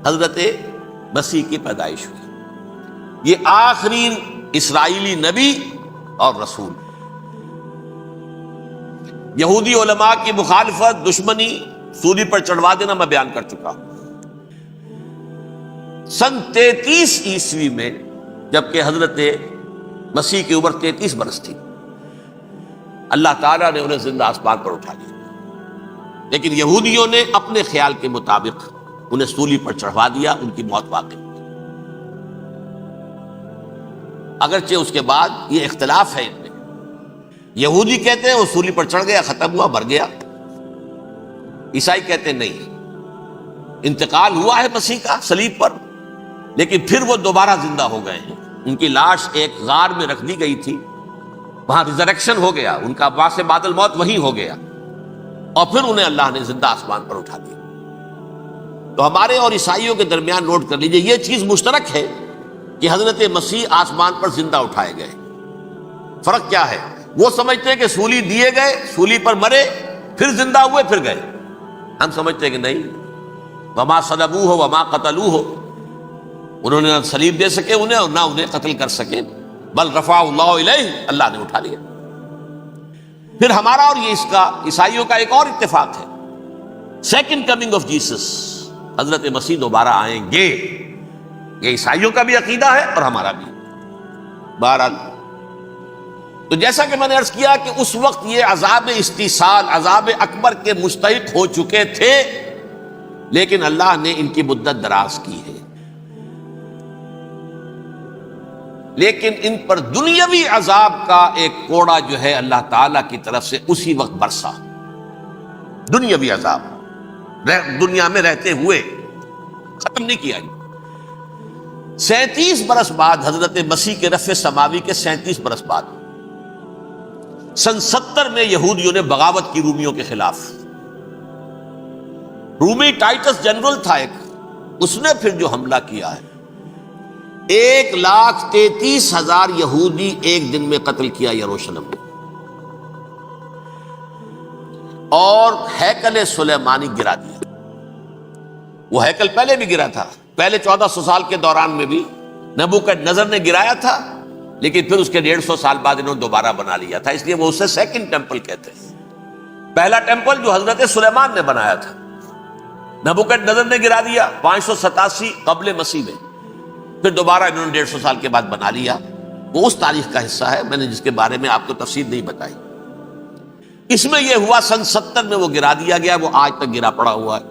Speaker 1: حضرت مسیح کی پیدائش ہوئی. یہ آخری اسرائیلی نبی اور رسول. یہودی علماء کی مخالفت، دشمنی، سولی پر چڑھوا دینا میں بیان کر چکا ہوں. سن 33 عیسوی میں جبکہ حضرت مسیح کی عمر 33 برس تھی، اللہ تعالیٰ نے انہیں زندہ آسمان پر اٹھا لیا. لیکن یہودیوں نے اپنے خیال کے مطابق انہیں سولی پر چڑھوا دیا، ان کی موت واقع ہوئی. اگرچہ اس کے بعد یہ اختلاف ہے ان میں. یہودی کہتے ہیں وہ سولی پر چڑھ گیا، ختم ہوا، مر گیا. عیسائی کہتے ہیں نہیں، انتقال ہوا ہے مسیح کا صلیب پر، لیکن پھر وہ دوبارہ زندہ ہو گئے ہیں. ان کی لاش ایک غار میں رکھ دی گئی تھی، وہاں ریزریکشن ہو گیا، ان کا باعث بعد الموت وہیں ہو گیا، اور پھر انہیں اللہ نے زندہ آسمان پر اٹھا دیا. تو ہمارے اور عیسائیوں کے درمیان نوٹ کر لیجئے، یہ چیز مشترک ہے کہ حضرت مسیح آسمان پر زندہ اٹھائے گئے. فرق کیا ہے؟ وہ سمجھتے ہیں کہ سولی دیے گئے، سولی پر مرے، پھر زندہ ہوئے، پھر گئے. ہم سمجھتے ہیں کہ نہیں، وما صلبوہ وما قتلوہ، انہوں نے نہ صلیب دے سکے انہیں اور نہ انہیں قتل کر سکے، بل رفع اللہ الیہ، اللہ نے اٹھا لیا. پھر ہمارا اور یہ اس کا عیسائیوں کا ایک اور اتفاق ہے، سیکنڈ کمنگ آف جیسس، حضرت مسیح دوبارہ آئیں گے. یہ عیسائیوں کا بھی عقیدہ ہے اور ہمارا بھی. بہرحال تو جیسا کہ میں نے عرض کیا کہ اس وقت یہ عذاب استیصال، عذاب اکبر کے مستحق ہو چکے تھے. لیکن اللہ نے ان کی مدت دراز کی ہے، لیکن ان پر دنیاوی عذاب کا ایک کوڑا جو ہے اللہ تعالی کی طرف سے اسی وقت برسا، دنیاوی عذاب دنیا میں رہتے ہوئے ختم نہیں کیا گیا۔ 37 برس بعد حضرت مسیح کے رفع سماوی کے 37 برس بعد سن 70 میں یہودیوں نے بغاوت کی رومیوں کے خلاف۔ رومی ٹائٹس جنرل تھا ایک، اس نے پھر جو حملہ کیا ہے 1,33,000 یہودی ایک دن میں قتل کیا یروشلم میں، اور ہیکل سلیمانی گرا دیا۔ وہ ہیکل پہلے بھی گرا تھا، پہلے 1400 سال کے دوران میں بھی نبوکدنضر نے گرایا تھا، لیکن پھر اس کے 150 سال بعد انہوں نے دوبارہ بنا لیا تھا، اس لیے وہ اسے سیکنڈ ٹیمپل کہتے ہیں۔ پہلا ٹیمپل جو حضرت سلیمان نے بنایا تھا نبوکدنضر نے گرا دیا 587 قبل مسیح میں، پھر دوبارہ انہوں نے 150 سال کے بعد بنا لیا۔ وہ اس تاریخ کا حصہ ہے، میں نے جس کے بارے میں آپ کو تفصیل نہیں بتائی۔ اس میں یہ ہوا سن 70 میں وہ گرا دیا گیا، وہ آج تک گرا پڑا ہوا ہے۔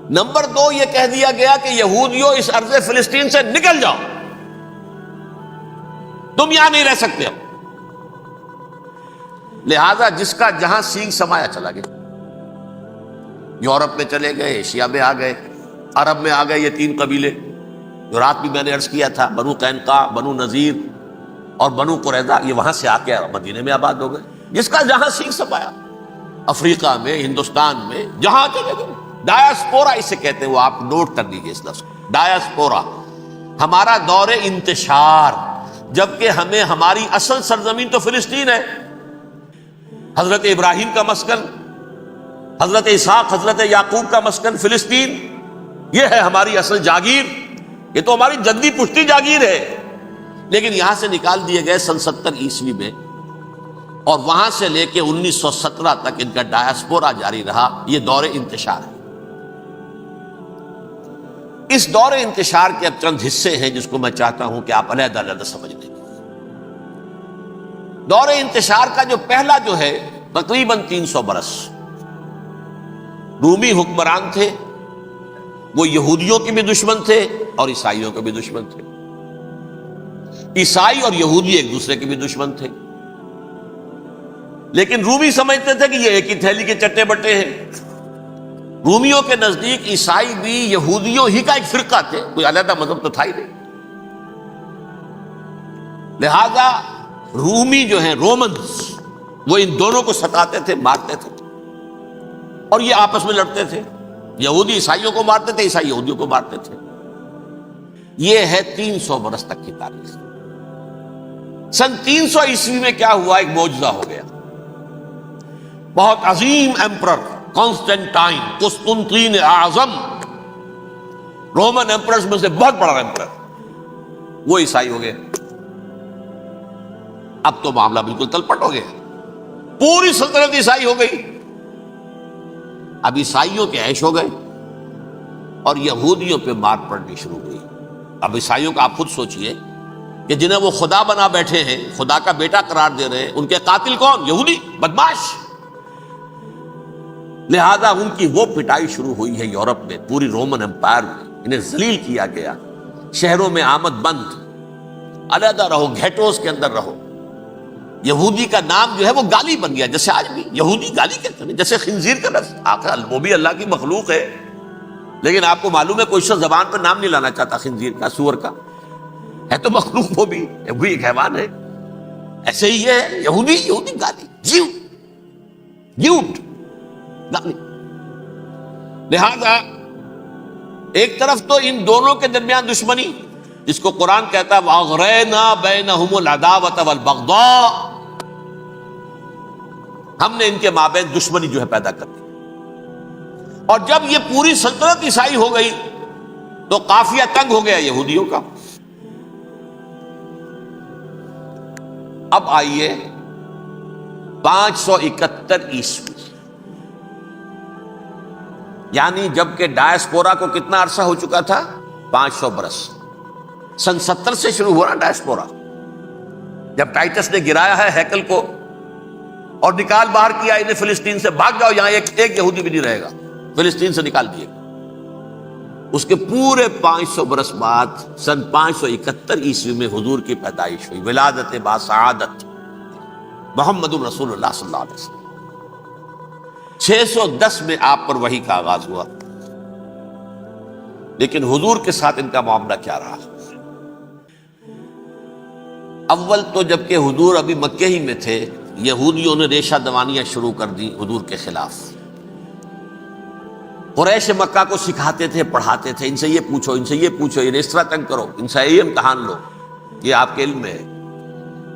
Speaker 1: نمبر 2 یہ کہہ دیا گیا کہ یہودیوں اس ارض فلسطین سے نکل جاؤ، تم یہاں نہیں رہ سکتے ہو۔ لہذا جس کا جہاں سینگ سمایا چلا گیا، یورپ میں چلے گئے، ایشیا میں آ گئے، عرب میں آ گئے یہ 3 قبیلے جو رات بھی میں نے عرض کیا تھا، بنو قینقاع، بنو نذیر اور بنو قریظہ، یہ وہاں سے آ کے مدینے میں آباد ہو گئے۔ جس کا جہاں سینگ سمایا، افریقہ میں، ہندوستان میں، جہاں چلے گئے۔ ڈایاسپورا اسے کہتے ہیں، وہ آپ نوٹ کر لیجیے اس لفظ کو، ڈایاسپورا، ہمارا دور انتشار، جبکہ ہمیں ہماری اصل سرزمین تو فلسطین ہے، حضرت ابراہیم کا مسکن، حضرت اسحاق حضرت یعقوب کا مسکن فلسطین، یہ ہے ہماری اصل جاگیر، یہ تو ہماری جدی پشتی جاگیر ہے، لیکن یہاں سے نکال دیے گئے سن 70 عیسوی میں، اور وہاں سے لے کے 1917 تک ان کا ڈایاسپورا جاری رہا۔ یہ دور انتشار ہے۔ اس دور انتشار کے اب چند حصے ہیں جس کو میں چاہتا ہوں کہ آپ علیحدہ علیحدہ سمجھ لیں۔ دور انتشار کا جو پہلا جو ہے تقریباً 300 برس رومی حکمران تھے، وہ یہودیوں کے بھی دشمن تھے اور عیسائیوں کے بھی دشمن تھے۔ عیسائی اور یہودی ایک دوسرے کے بھی دشمن تھے، لیکن رومی سمجھتے تھے کہ یہ ایک ہی تھیلی کے چٹے بٹے ہیں۔ رومیوں کے نزدیک عیسائی بھی یہودیوں ہی کا ایک فرقہ تھے، کوئی علیحدہ مذہب تو تھا ہی نہیں۔ لہذا رومی جو ہیں رومنز، وہ ان دونوں کو ستاتے تھے، مارتے تھے، اور یہ آپس میں لڑتے تھے۔ یہودی عیسائیوں کو مارتے تھے، عیسائی یہودیوں کو مارتے تھے۔ یہ ہے 300 برس تک کی تاریخ۔ سن 300 عیسوی میں کیا ہوا؟ ایک معجزہ ہو گیا۔ بہت عظیم ایمپرر کانسٹینٹائن، قسطنطین اعظم، رومن ایمپررز میں سے بہت بڑا ایمپرر، وہ عیسائی ہو گئے۔ اب تو معاملہ بالکل تلپٹ ہو گیا، پوری سلطنت عیسائی ہو گئی۔ اب عیسائیوں کے عیش ہو گئے اور یہودیوں پہ مار پڑنی شروع ہوئی۔ اب عیسائیوں کا آپ خود سوچئے کہ جنہیں وہ خدا بنا بیٹھے ہیں، خدا کا بیٹا قرار دے رہے ہیں، ان کے قاتل کون؟ یہودی، بدماش۔ لہذا ان کی وہ پٹائی شروع ہوئی ہے یورپ میں، پوری رومن امپائر میں انہیں ذلیل کیا گیا۔ شہروں میں آمد بند، علیحدہ رہو، گھیٹوز کے اندر رہو۔ یہودی کا نام جو ہے وہ گالی بن گیا، جیسے آج بھی یہودی گالی کہتے ہیں، جیسے خنزیر کا لفظ، آخر وہ بھی اللہ کی مخلوق ہے، لیکن آپ کو معلوم ہے کوئی شخص زبان پہ نام نہیں لانا چاہتا خنزیر کا، سور کا، ہے تو مخلوق وہ بھی ایک حیوان ہے۔ ایسے ہی یہ ہے یہودی، یہودی گالی، جیوٹ گالی۔ لہذا ایک طرف تو ان دونوں کے درمیان دشمنی، جس کو قرآن کہتا ہے وَأَغْرَيْنَا بَيْنَهُمُ الْعَدَاوَةَ وَالْبَغْضَاءَ، ہم نے ان کے مابین دشمنی جو ہے پیدا کر دی۔ اور جب یہ پوری سلطنت عیسائی ہو گئی تو قافیہ تنگ ہو گیا یہودیوں کا۔ اب آئیے 571 عیسوی، یعنی جب کہ ڈایاسپورا کو کتنا عرصہ ہو چکا تھا؟ 500 برس۔ سن 70 سے شروع ہوا نا ڈایاسپورا، جب ٹائٹس نے گرایا ہے ہیکل کو اور نکال باہر کیا انہیں فلسطین سے، بھاگ جاؤ یہاں ایک یہودی بھی نہیں رہے گا۔ فلسطین سے نکال دیے گئے۔ اس کے پورے 500 برس بعد سن 571 عیسوی میں حضور کی پیدائش ہوئی، ولادت با سعادت محمد الرسول اللہ صلی اللہ علیہ وسلم۔ 610 میں آپ پر وحی کا آغاز ہوا، لیکن حضور کے ساتھ ان کا معاملہ کیا رہا؟ اول تو جبکہ حضور ابھی مکے ہی میں تھے، یہودیوں نے ریشہ دوانیاں شروع کر دی حضور کے خلاف۔ قریش مکہ کو سکھاتے تھے، پڑھاتے تھے، ان سے یہ پوچھو، ان سے یہ پوچھو، یہ اس طرح تنگ کرو، ان سے یہ امتحان لو، یہ آپ کے علم میں ہے۔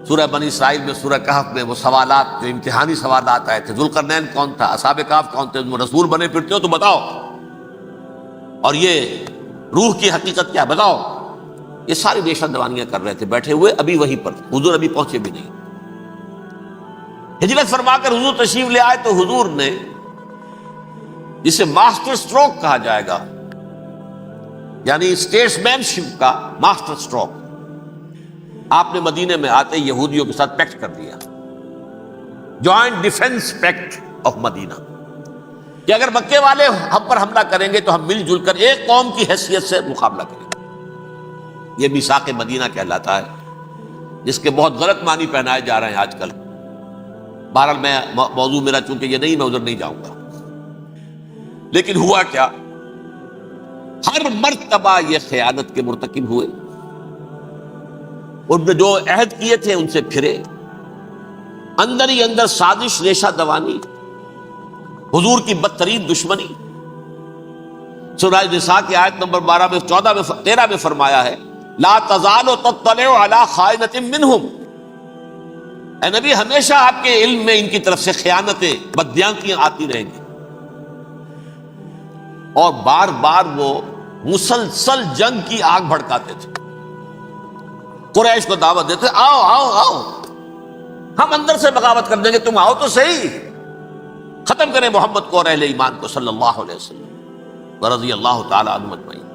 Speaker 1: سورہ بنی اسرائیل میں، سورہ کہف میں وہ سوالات، جو امتحانی سوالات آئے تھے، ذوالقرنین کون تھا، اصحاب کہف کون تھے، تم رسول بنے پھرتے ہو تو بتاؤ، اور یہ روح کی حقیقت کیا بتاؤ۔ یہ ساری ریشہ دوانیاں کر رہے تھے بیٹھے ہوئے، ابھی وہیں پر، حضور ابھی پہنچے بھی نہیں۔ ہجرت فرما کر حضور تشریف لے آئے تو حضور نے، جسے ماسٹر سٹروک کہا جائے گا، یعنی اسٹیٹس مین شپ کا ماسٹر سٹروک، آپ نے مدینے میں آتے یہودیوں کے ساتھ پیکٹ کر دیا، جوائنٹ ڈیفنس پیکٹ آف مدینہ، کہ اگر مکے والے ہم پر حملہ کریں گے تو ہم مل جل کر ایک قوم کی حیثیت سے مقابلہ کریں گے۔ یہ میثاق مدینہ کہلاتا ہے، جس کے بہت غلط معنی پہنائے جا رہے ہیں آج کل۔ بہرحال میں موضوع میرا چونکہ یہ نہیں، میں ادھر نہیں جاؤں گا۔ لیکن ہوا کیا؟ ہر مرتبہ یہ خیانت کے مرتکب ہوئے، ان نے جو عہد کیے تھے ان سے پھرے، اندر ہی اندر سازش، ریشہ دوانی، حضور کی بدترین دشمنی۔ سورہ نساء کی آیت نمبر 12 میں، 14 میں، 13 میں فرمایا ہے، لا تزال تطلع علی خائنۃ منہم، اے نبی ہمیشہ آپ کے علم میں ان کی طرف سے خیانتیں، بددیانتیاں آتی رہیں گی، اور بار بار وہ مسلسل جنگ کی آگ بھڑکاتے تھے، قریش کو دعوت دیتے، آؤ آؤ آؤ، ہم اندر سے بغاوت کر دیں گے، تم آؤ تو صحیح، ختم کریں محمد کو اور اہل ایمان کو صلی اللہ علیہ وسلم ورضی اللہ تعالی عنہم اجمعین۔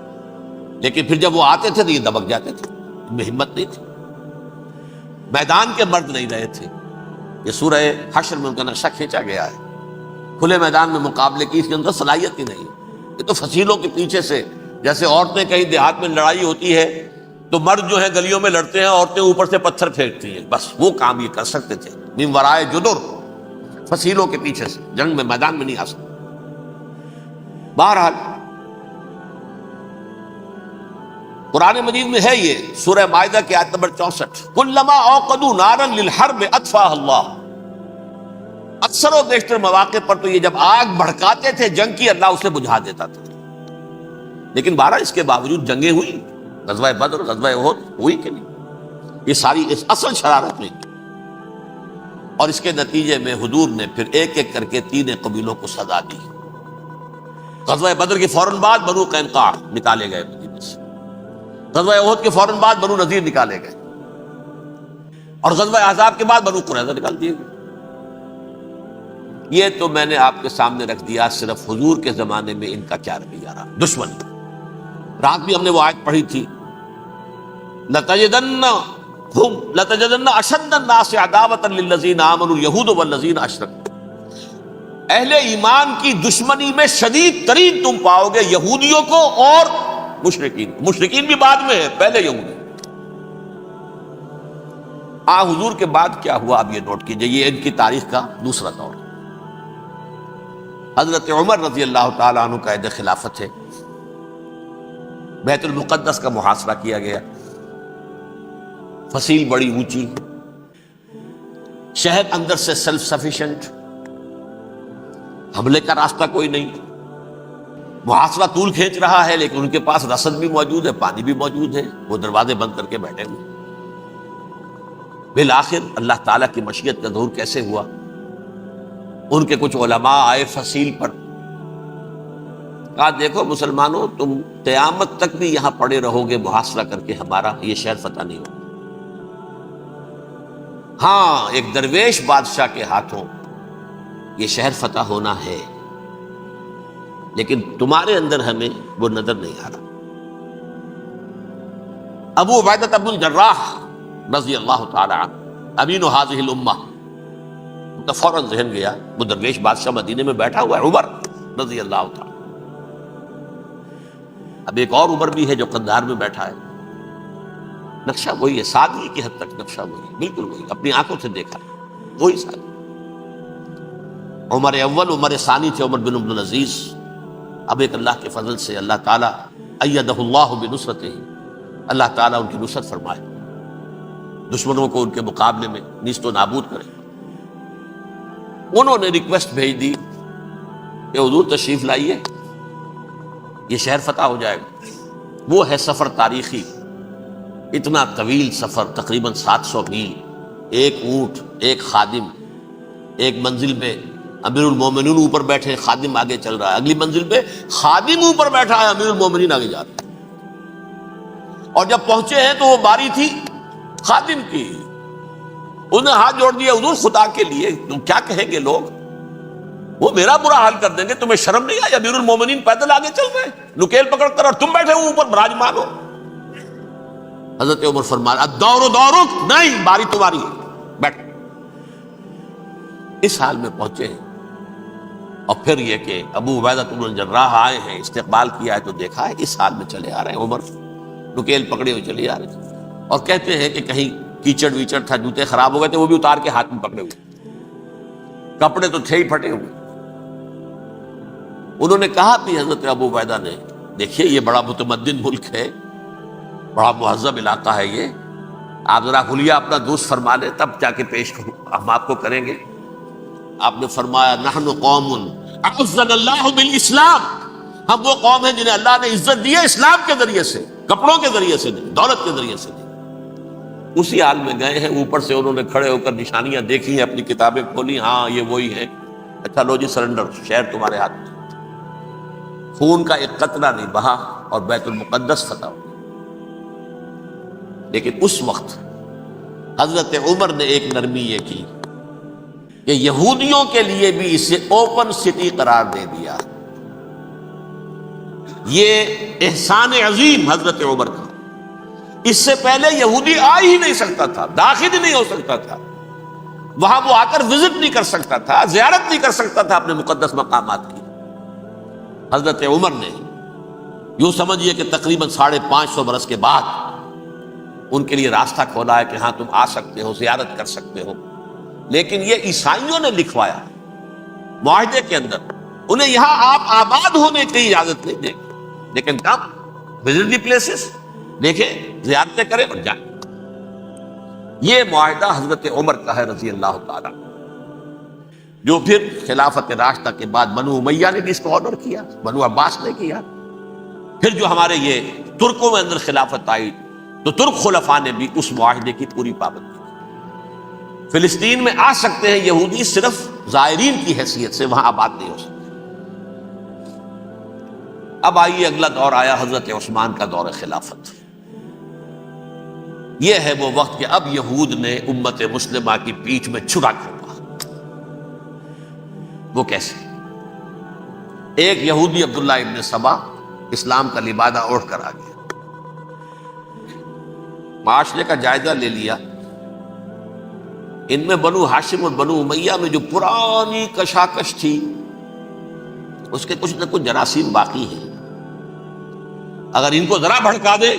Speaker 1: لیکن پھر جب وہ آتے تھے تو یہ دبک جاتے تھے، ان میں ہمت نہیں تھی، میدان کے مرد نہیں رہے تھے۔ یہ سورہ حشر میں ان کا نقشہ کھینچا گیا ہے، کھلے میدان میں مقابلے کی اس کے اندر صلاحیت ہی نہیں۔ یہ تو فصیلوں کے پیچھے سے، جیسے عورتیں کہیں دیہات میں لڑائی ہوتی ہے تو مرد جو ہے گلیوں میں لڑتے ہیں، عورتیں اوپر سے پتھر پھینکتی ہیں، بس وہ کام یہ کر سکتے تھے، من ورائے جدر، فصیلوں کے پیچھے سے، جنگ میں میدان میں نہیں آ سکتے۔ بہرحال قرآن مجید میں ہے یہ، سورہ مائدہ کی آیت نمبر 64، کلما اوقدوا نارا للحرب اطفاها اللہ، اکثر و بیشتر مواقع پر تو یہ جب آگ بھڑکاتے تھے جنگ کی، اللہ اسے بجھا دیتا تھا۔ لیکن بہرحال اس کے باوجود جنگیں ہوئی، غزوہ بدر، غزوہ احد ہوئی کہ نہیں؟ یہ ساری اس اصل شرارت میں، اور اس کے نتیجے میں حضور نے پھر ایک ایک کر کے 3 قبیلوں کو سزا دی۔ غزوہ بدر کے فوراً بعد بنو قینقاع نکالے گئے مدینے سے، غزوہ احد کے فوراً بعد بنو نذیر نکالے گئے، اور غزوہ احزاب کے بعد بنو قریظہ نکال دیے گئے۔ یہ تو میں نے آپ کے سامنے رکھ دیا صرف حضور کے زمانے میں ان کا کیا رویہ رہا، دشمن۔ رات بھی ہم نے وہ آیت پڑھی تھی، لَتَجِدَنَّ أَشَدَّ النَّاسِ عَدَاوَةً لِلَّذِينَ آمَنُوا الْيَهُودُ وَالَّذِينَ أَشْرَكُوا، اہل ایمان کی دشمنی میں شدید ترین تم پاؤ گے یہودیوں کو اور مشرکین، مشرکین بھی بعد میں ہے، پہلے یہودی۔ حضور کے بعد کیا ہوا اب یہ نوٹ کیجئے، یہ ان کی تاریخ کا دوسرا دور۔ حضرت عمر رضی اللہ تعالیٰ عنہ قائد خلافت ہے، بیت المقدس کا محاصرہ کیا گیا، فصیل بڑی اونچی، شہر اندر سے سیلف سفیشینٹ، حملے کا راستہ کوئی نہیں، محاصرہ طول کھینچ رہا ہے، لیکن ان کے پاس رسد بھی موجود ہے، پانی بھی موجود ہے، وہ دروازے بند کر کے بیٹھے ہوئے۔ بالآخر اللہ تعالیٰ کی مشیت کا ظہور کیسے ہوا؟ ان کے کچھ علماء آئے فصیل پر، کہا دیکھو مسلمانوں، تم قیامت تک بھی یہاں پڑے رہو گے محاصرہ کر کے، ہمارا یہ شہر فتح نہیں ہوگا۔ ہاں ایک درویش بادشاہ کے ہاتھوں یہ شہر فتح ہونا ہے، لیکن تمہارے اندر ہمیں وہ نظر نہیں آ رہا۔ ابو عبیدہ بن الجراح رضی اللہ تعالی عنہ، امین هذه الامہ، ان کا فوراً ذہن گیا، وہ درویش بادشاہ مدینے میں بیٹھا ہوا ہے، عمر رضی اللہ تعالی، اب ایک اور عمر بھی ہے جو قندھار میں بیٹھا ہے، نقشہ وہی ہے، سادگی کی حد تک نقشہ وہی ہے، بالکل وہی، اپنی آنکھوں سے دیکھا وہی سادگی۔ عمر اول عمر ثانی تھے عمر بن عبد العزیز، اب ایک اللہ کے فضل سے اللہ تعالیٰ ایدہ اللہ بنصرتہ، اللہ تعالیٰ ان کی نصرت فرمائے، دشمنوں کو ان کے مقابلے میں نیست و نابود کرے۔ انہوں نے ریکویسٹ بھیج دی کہ حضور تشریف لائیے، یہ شہر فتح ہو جائے گا۔ وہ ہے سفر تاریخی، اتنا طویل سفر، تقریباً 700 میل، ایک اونٹ، ایک خادم، ایک منزل پہ امیر المومنین اوپر بیٹھے، خادم آگے چل رہا ہے، اگلی منزل پہ خادم اوپر بیٹھا ہے، امیر المومنین آگے جا رہے ہیں۔ اور جب پہنچے ہیں تو وہ باری تھی خادم کی، انہوں نے ہاتھ جوڑ دیا، حضور خدا کے لیے تم کیا کہیں گے لوگ، وہ میرا برا حال کر دیں گے، تمہیں شرم نہیں آئی؟ امیر المومنین پیدل آگے چل رہے ہیں نکیل پکڑ کر، اور تم بیٹھے ہو اوپر براجمان ہو۔ حضرت عمر فرمایا الدور دورک، نہیں باری تمہاری ہے، بیٹھ۔ اس حال میں پہنچے ہیں، اور پھر یہ کہ ابو عبیدہ بن الجراح آئے ہیں، استقبال کیا ہے تو دیکھا ہے، اس حال میں چلے آ رہے ہیں عمر، نکیل پکڑے ہوئے چلے آ رہے ہیں، اور کہتے ہیں کہ کہیں کیچڑ ویچڑ تھا، جوتے خراب ہو گئے تھے، وہ بھی اتار کے ہاتھ میں پکڑے ہوئے، کپڑے تو تھے ہی پھٹے ہوئے۔ انہوں نے کہا بھی حضرت ابو عبیدہ نے، دیکھیے یہ بڑا متمدن ملک ہے، بڑا مہذب علاقہ ہے یہ، آپ ذرا حلیہ اپنا دوست فرما لیں تب جا کے پیش ہم آپ کو کریں گے۔ آپ نے فرمایا نحن قوم اعزنا اللہ بالاسلام، ہم وہ قوم ہیں جنہیں اللہ نے عزت دی ہے اسلام کے ذریعے سے، کپڑوں کے ذریعے سے نہیں، دولت کے ذریعے سے نہیں۔ اسی حال میں گئے ہیں، اوپر سے انہوں نے کھڑے ہو کر نشانیاں دیکھی ہیں، اپنی کتابیں کھولی، ہاں یہ وہی ہے، اچھا لو جی سرنڈر، شہر تمہارے ہاتھ میں۔ خون کا ایک قطرہ نہیں بہا اور بیت المقدس فتح ہو۔ لیکن اس وقت حضرت عمر نے ایک نرمی یہ کی کہ یہودیوں کے لیے بھی اسے اوپن سٹی قرار دے دیا۔ یہ احسان عظیم حضرت عمر کا، اس سے پہلے یہودی آ ہی نہیں سکتا تھا، داخل ہی نہیں ہو سکتا تھا، وہاں وہ آ کر وزٹ نہیں کر سکتا تھا، زیارت نہیں کر سکتا تھا اپنے مقدس مقامات کی۔ حضرت عمر نے یوں سمجھیے کہ تقریباً 550 برس کے بعد ان کے لیے راستہ کھولا ہے کہ ہاں تم آ سکتے ہو، زیارت کر سکتے ہو۔ لیکن یہ عیسائیوں نے لکھوایا معاہدے کے اندر، انہیں یہاں آپ آباد ہونے کی اجازت نہیں دیں گے، لیکن کم وزٹ دی پلیسز، دیکھیں زیارتیں کریں اور جائیں۔ یہ معاہدہ حضرت عمر کا ہے رضی اللہ تعالیٰ، جو پھر خلافت راشدہ کے بعد بنو امیہ نے بھی اس کو آنر کیا، بنو عباس نے کیا، پھر جو ہمارے یہ ترکوں میں اندر خلافت آئی تو ترک خلفاء نے بھی اس معاہدے کی پوری پابندی کی۔ فلسطین میں آ سکتے ہیں یہودی، صرف زائرین کی حیثیت سے، وہاں آباد نہیں ہو سکتے۔ اب آئیے اگلا دور آیا حضرت عثمان کا دور خلافت۔ یہ ہے وہ وقت کہ اب یہود نے امت مسلمہ کی پیٹھ میں چھرا کھینچا۔ وہ کیسے؟ ایک یہودی عبداللہ ابن سبا اسلام کا لبادہ اوڑھ کر آ گیا، معاشرے کا جائزہ لے لیا، ان میں بنو ہاشم اور بنو امیہ میں جو پرانی کشاکش تھی اس کے کچھ نہ کچھ جراثیم باقی ہیں، اگر ان کو ذرا بھڑکا دے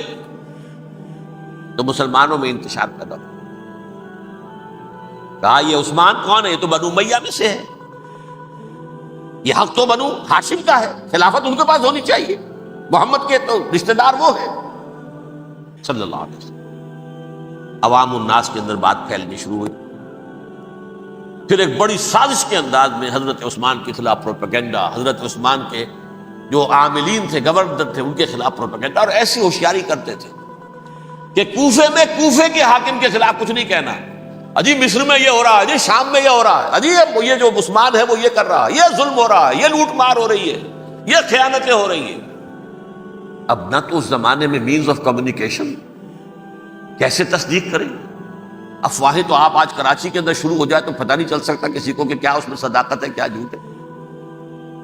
Speaker 1: تو مسلمانوں میں انتشار پیدا ہو۔ کہا یہ عثمان کون ہے؟ یہ تو بنو امیہ میں سے ہے، یہ حق تو بنو ہاشم کا ہے، خلافت ان کے پاس ہونی چاہیے، محمد کے تو رشتہ دار وہ ہے صلی اللہ علیہ وسلم۔ عوام الناس کے اندر بات پھیلنی شروع ہوئی، پھر ایک بڑی سازش کے انداز میں حضرت عثمان کے خلاف پروپیگنڈا، حضرت عثمان کے جو عاملین تھے، گورنر تھے، ان کے خلاف پروپیگنڈا، اور ایسی ہوشیاری کرتے تھے کہ کوفے میں کوفے کے حاکم کے خلاف کچھ نہیں کہنا، اجی مصر میں یہ ہو رہا ہے، اجی شام میں یہ ہو رہا ہے، اجی یہ جو عثمان ہے وہ یہ کر رہا ہے، یہ ظلم ہو رہا ہے، یہ لوٹ مار ہو رہی ہے، یہ خیانتیں ہو رہی ہیں۔ اب نہ تو اس زمانے میں مینز آف کمیونیکیشن، کیسے تصدیق کریں؟ افواہیں تو آپ آج کراچی کے اندر شروع ہو جائے تو پتہ نہیں چل سکتا کسی کو کہ کیا اس میں صداقت ہے کیا جھوٹ ہے،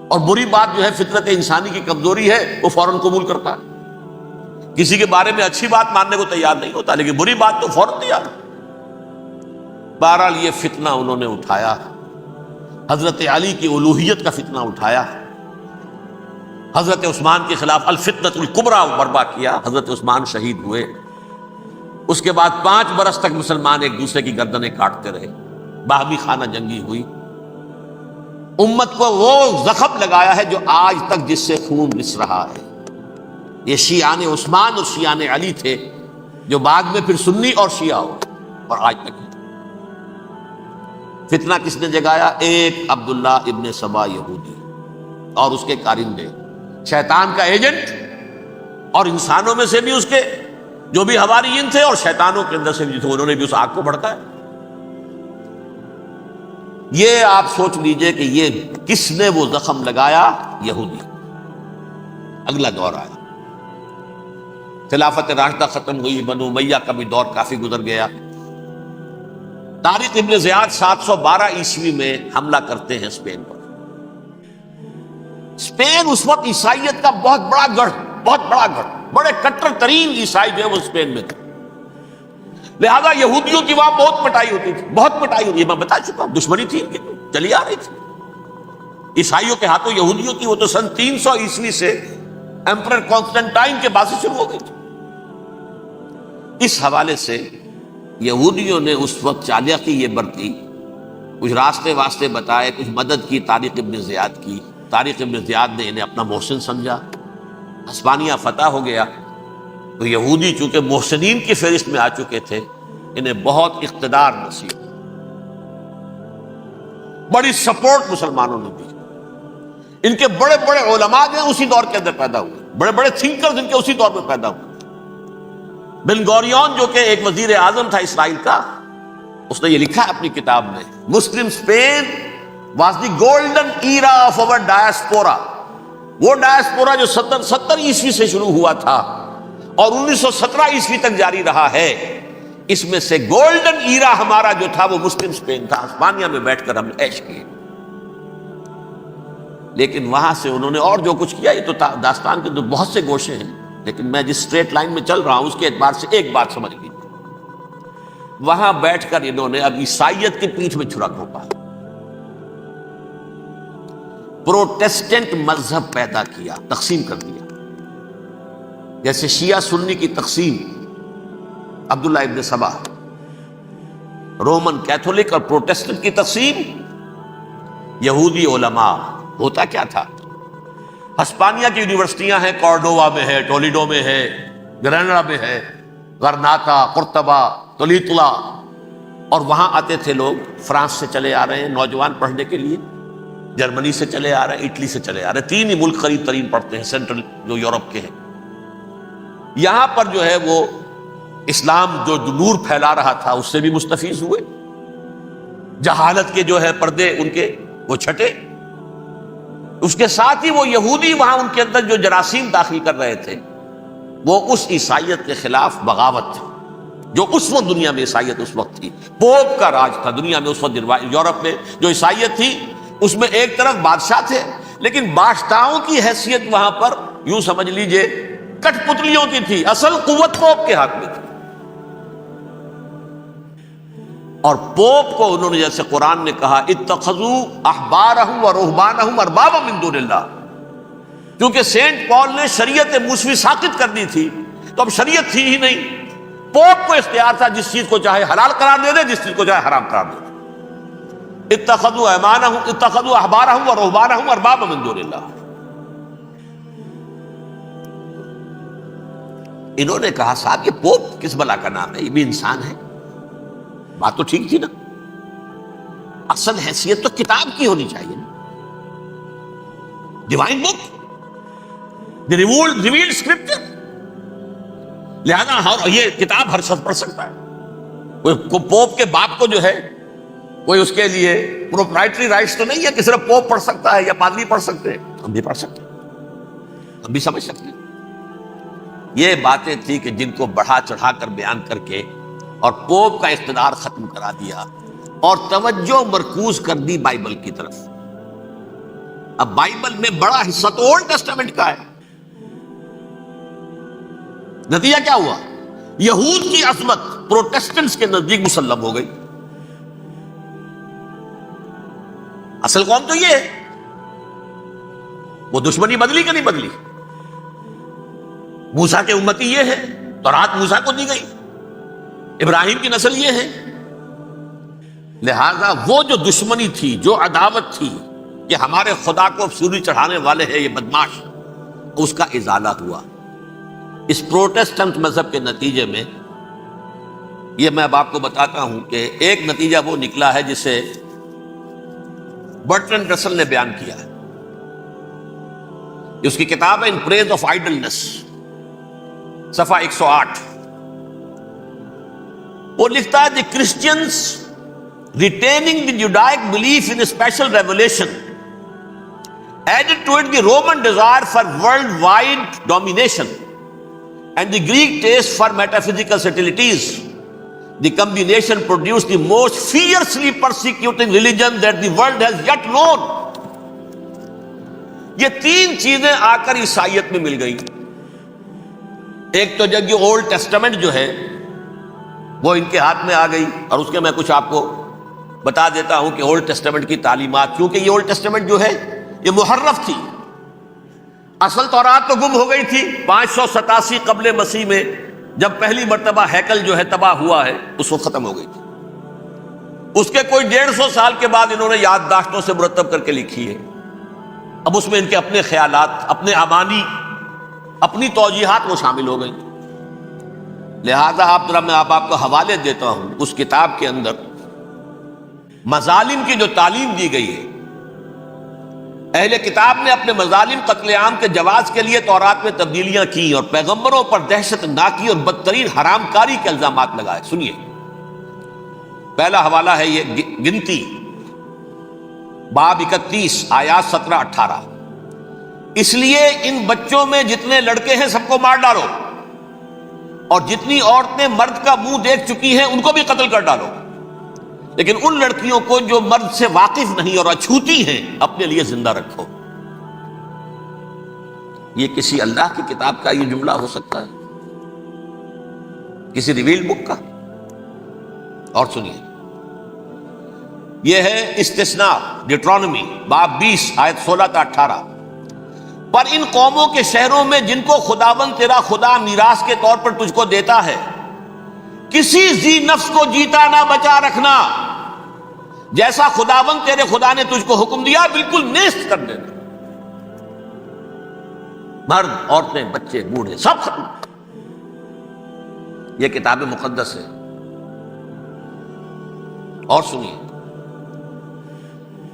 Speaker 1: اور بری بات جو ہے فطرت انسانی کی کمزوری ہے وہ فوراً قبول کرتا ہے، کسی کے بارے میں اچھی بات ماننے کو تیار نہیں ہوتا لیکن بری بات تو فوراً تیار۔ بہرحال یہ فتنہ انہوں نے اٹھایا، حضرت علی کی الوہیت کا فتنہ اٹھایا، حضرت عثمان کے خلاف الفتنۃ الکبریٰ برپا کیا، حضرت عثمان شہید ہوئے۔ اس کے بعد 5 برس تک مسلمان ایک دوسرے کی گردنیں کاٹتے رہے، باہمی خانہ جنگی ہوئی۔ امت کو وہ زخم لگایا ہے جو آج تک جس سے خون رس رہا ہے۔ یہ شیعان عثمان اور شیعان علی تھے، جو بعد میں پھر سنی اور شیعہ ہو، اور آج تک فتنہ کس نے جگایا؟ ایک عبداللہ ابن سبا یہودی اور اس کے کارندے، شیطان کا ایجنٹ، اور انسانوں میں سے بھی اس کے جو بھی حواریین تھے اور شیطانوں کے اندر سے بھی تھے، انہوں نے بھی اس آگ کو بھڑکایا۔ یہ آپ سوچ لیجئے کہ یہ کس نے وہ زخم لگایا؟ یہودی۔ اگلا دور آیا، خلافت راشدہ ختم ہوئی، بنو امیہ کا بھی دور کافی گزر گیا۔ طارق ابن زیاد 712 عیسوی میں حملہ کرتے ہیں اسپین پر۔ اسپین اس وقت عیسائیت کا بہت بڑا گڑھ، بڑے کٹر ترین عیسائی جو ہے وہ اسپین میں تھے، لہذا یہودیوں کی وہاں بہت پٹائی ہوتی تھی، بہت پٹائی ہوتی ہے، میں بتا چکا ہوں، دشمنی تھی ان کی چلی آ رہی تھی عیسائیوں کے ہاتھوں یہودیوں کی۔ وہ تو سن 300 عیسوی سے ایمپرر کانسٹنٹائن کے بعد سے شروع ہو گئی تھی۔ اس حوالے سے یہودیوں نے اس وقت چالاکی یہ برتی، کچھ راستے واسطے بتائے، کچھ مدد کی طارق ابن زیاد کی۔ طارق ابن زیاد نے انہیں اپنا محسن سمجھا، ہسپانیہ فتح ہو گیا تو یہودی چونکہ محسنین کی فہرست میں آ چکے تھے، انہیں بہت اقتدار نصیب، بڑی سپورٹ مسلمانوں نے دی۔ ان کے بڑے بڑے علماء جو اسی دور کے اندر پیدا ہوئے، بڑے بڑے تھنکرز ان کے اسی دور میں پیدا ہوئے۔ بن گوریون جو کہ ایک وزیر اعظم تھا اسرائیل کا، اس نے یہ لکھا ہے اپنی کتاب میں، مسلم Spain was the golden era of our diaspora. وہ ڈائسپورا جو 70 عیسوی سے شروع ہوا تھا اور 1917 عیسوی تک جاری رہا ہے، اس میں سے گولڈن ایرا ہمارا جو تھا وہ مسلم اسپین تھا۔ ہسپانیہ میں بیٹھ کر ہم نے عیش کیے، لیکن وہاں سے انہوں نے اور جو کچھ کیا، یہ تو داستان کے تو بہت سے گوشے ہیں، لیکن میں جس اسٹریٹ لائن میں چل رہا ہوں اس کے اعتبار سے ایک بات سمجھ لیجیے، وہاں بیٹھ کر انہوں نے اب عیسائیت کی پیٹھ میں چھرا گھونپا، پروٹیسٹنٹ مذہب پیدا کیا، تقسیم کر دیا، جیسے شیعہ سنی کی تقسیم، عبداللہ ابن سبا، رومن کیتھولک اور پروٹیسٹنٹ کی تقسیم، یہودی علماء۔ ہوتا کیا تھا؟ ہسپانیہ کی یونیورسٹیاں ہیں، کارڈووا میں ہے، ٹولیڈو میں ہے، گریناڈا میں ہے، غرناطہ، قرطبہ، تولیتلا، اور وہاں آتے تھے لوگ، فرانس سے چلے آ رہے ہیں نوجوان پڑھنے کے لیے، جرمنی سے چلے آ رہے ہیں، اٹلی سے چلے آ رہے ہیں، 3 ہی ملک قریب ترین پڑھتے ہیں سینٹرل جو یورپ کے ہیں۔ یہاں پر جو ہے وہ اسلام جو نور پھیلا رہا تھا اس سے بھی مستفیض ہوئے، جہالت کے جو ہے پردے ان کے وہ چھٹے، اس کے ساتھ ہی وہ یہودی وہاں ان کے اندر جو جراثیم داخل کر رہے تھے وہ اس عیسائیت کے خلاف بغاوت تھی، جو اس وقت دنیا میں عیسائیت اس وقت تھی، پوپ کا راج تھا دنیا میں اس وقت۔ یورپ میں جو عیسائیت تھی اس میں ایک طرف بادشاہ تھے، لیکن بادشاہوں کی حیثیت وہاں پر یوں سمجھ لیجئے کٹ پتلیوں کی تھی، اصل قوت پوپ کے ہاتھ میں تھی۔ اور پوپ کو انہوں نے جیسے قرآن نے کہا اتخذوا احبارهم ورهبانهم اربابا من دون اللہ، کیونکہ سینٹ پال نے شریعت موسوی ساقط کر دی تھی تو اب شریعت تھی ہی نہیں، پوپ کو اختیار تھا جس چیز کو چاہے حلال قرار دے دے، جس چیز کو چاہے حرام قرار دے دے۔ اتخذوا احبارهم ورهبانهم اربابا من دون اللہ۔ انہوں نے کہا صاحب یہ پوپ کس بلا کا نام ہے، یہ بھی انسان ہے۔ بات تو ٹھیک تھی نا، اصل حیثیت تو کتاب کی ہونی چاہیے نا، ڈیوائن بک، دی ریویلڈ اسکرپچر، لہذا یہ کتاب ہر شخص پڑھ سکتا ہے۔ کوئی پوپ کے باپ کو جو ہے کوئی اس کے لیے پروپرائٹری رائٹس تو نہیں ہے کہ صرف پوپ پڑھ سکتا ہے یا پادری پڑھ سکتے ہیں، ہم بھی پڑھ سکتے ہیں، ہم بھی سمجھ سکتے ہیں۔ یہ باتیں تھی کہ جن کو بڑھا چڑھا کر بیان کر کے اور پوپ کا اقتدار ختم کرا دیا اور توجہ مرکوز کر دی بائبل کی طرف۔ اب بائبل میں بڑا حصہ تو اولڈ ٹیسٹامنٹ کا ہے۔ نتیجہ کیا ہوا؟ یہود کی عظمت پروٹیسٹنٹس کے نزدیک مسلم ہو گئی۔ اصل قوم تو یہ ہے، وہ دشمنی بدلی کہ نہیں بدلی؟ موسیٰ کے امتی یہ ہے، تورات موسیٰ کو دی گئی، ابراہیم کی نسل یہ ہے۔ لہذا وہ جو دشمنی تھی، جو عداوت تھی کہ ہمارے خدا کو سولی چڑھانے والے ہیں یہ بدماش، اس کا ازالہ ہوا۔ اس پروٹسٹنٹ مذہب کے نتیجے میں یہ میں اب آپ کو بتاتا ہوں کہ ایک نتیجہ وہ نکلا ہے جسے برٹرنڈ رسل نے بیان کیا ہے، اس کی کتاب ہے ان پریز آف آئیڈلنس، صفحہ 108۔ وہ لکھتا ہے دی Christians retaining the Judaic belief in a special revelation added to it the Roman desire for worldwide domination and the Greek taste for metaphysical subtleties. The combination produced the most fiercely persecuting religion that the world has yet known. یہ تین چیزیں آ کر عیسائیت میں مل گئی۔ ایک تو جب یہ اولڈ ٹیسٹمنٹ جو ہے وہ ان کے ہاتھ میں آ گئی، اور اس کے میں کچھ آپ کو بتا دیتا ہوں کہ اولڈ ٹیسٹمنٹ کی تعلیمات، کیونکہ یہ اولڈ ٹیسٹمنٹ جو ہے یہ محرف تھی، اصل تورات تو گم ہو گئی تھی 587 قبل مسیح میں، جب پہلی مرتبہ ہیکل جو ہے تباہ ہوا ہے، اس وقت ختم ہو گئی تھی۔ اس کے کوئی 150 سال کے بعد انہوں نے یادداشتوں سے مرتب کر کے لکھی ہے۔ اب اس میں ان کے اپنے خیالات، اپنے امانی، اپنی توجیحات وہ شامل ہو گئی۔ لہذا میں آپ کو حوالے دیتا ہوں اس کتاب کے اندر مظالم کی جو تعلیم دی گئی ہے۔ اہل کتاب نے اپنے مظالم قتل عام کے جواز کے لیے تورات میں تبدیلیاں کی اور پیغمبروں پر دہشت ناکی اور بدترین حرام کاری کے الزامات لگائے۔ سنیے، پہلا حوالہ ہے یہ گنتی باب 31 آیات 17-18۔ اس لیے ان بچوں میں جتنے لڑکے ہیں سب کو مار ڈالو، اور جتنی عورتیں مرد کا منہ دیکھ چکی ہیں ان کو بھی قتل کر ڈالو، لیکن ان لڑکیوں کو جو مرد سے واقف نہیں اور اچھوتی ہیں اپنے لیے زندہ رکھو۔ یہ کسی اللہ کی کتاب کا یہ جملہ ہو سکتا ہے؟ کسی ریویل بک کا؟ اور سنیے، یہ ہے استثناء ڈیٹرانومی باب 20 آیت 16-18۔ پر ان قوموں کے شہروں میں جن کو خداوند تیرا خدا میراث کے طور پر تجھ کو دیتا ہے، کسی ذی نفس کو جیتا نہ بچا رکھنا، جیسا خداوند تیرے خدا نے تجھ کو حکم دیا بالکل نیست کر دینا۔ مرد، عورتیں، بچے، بوڑھے سب ختم۔ یہ کتاب مقدس ہے۔ اور سنیے،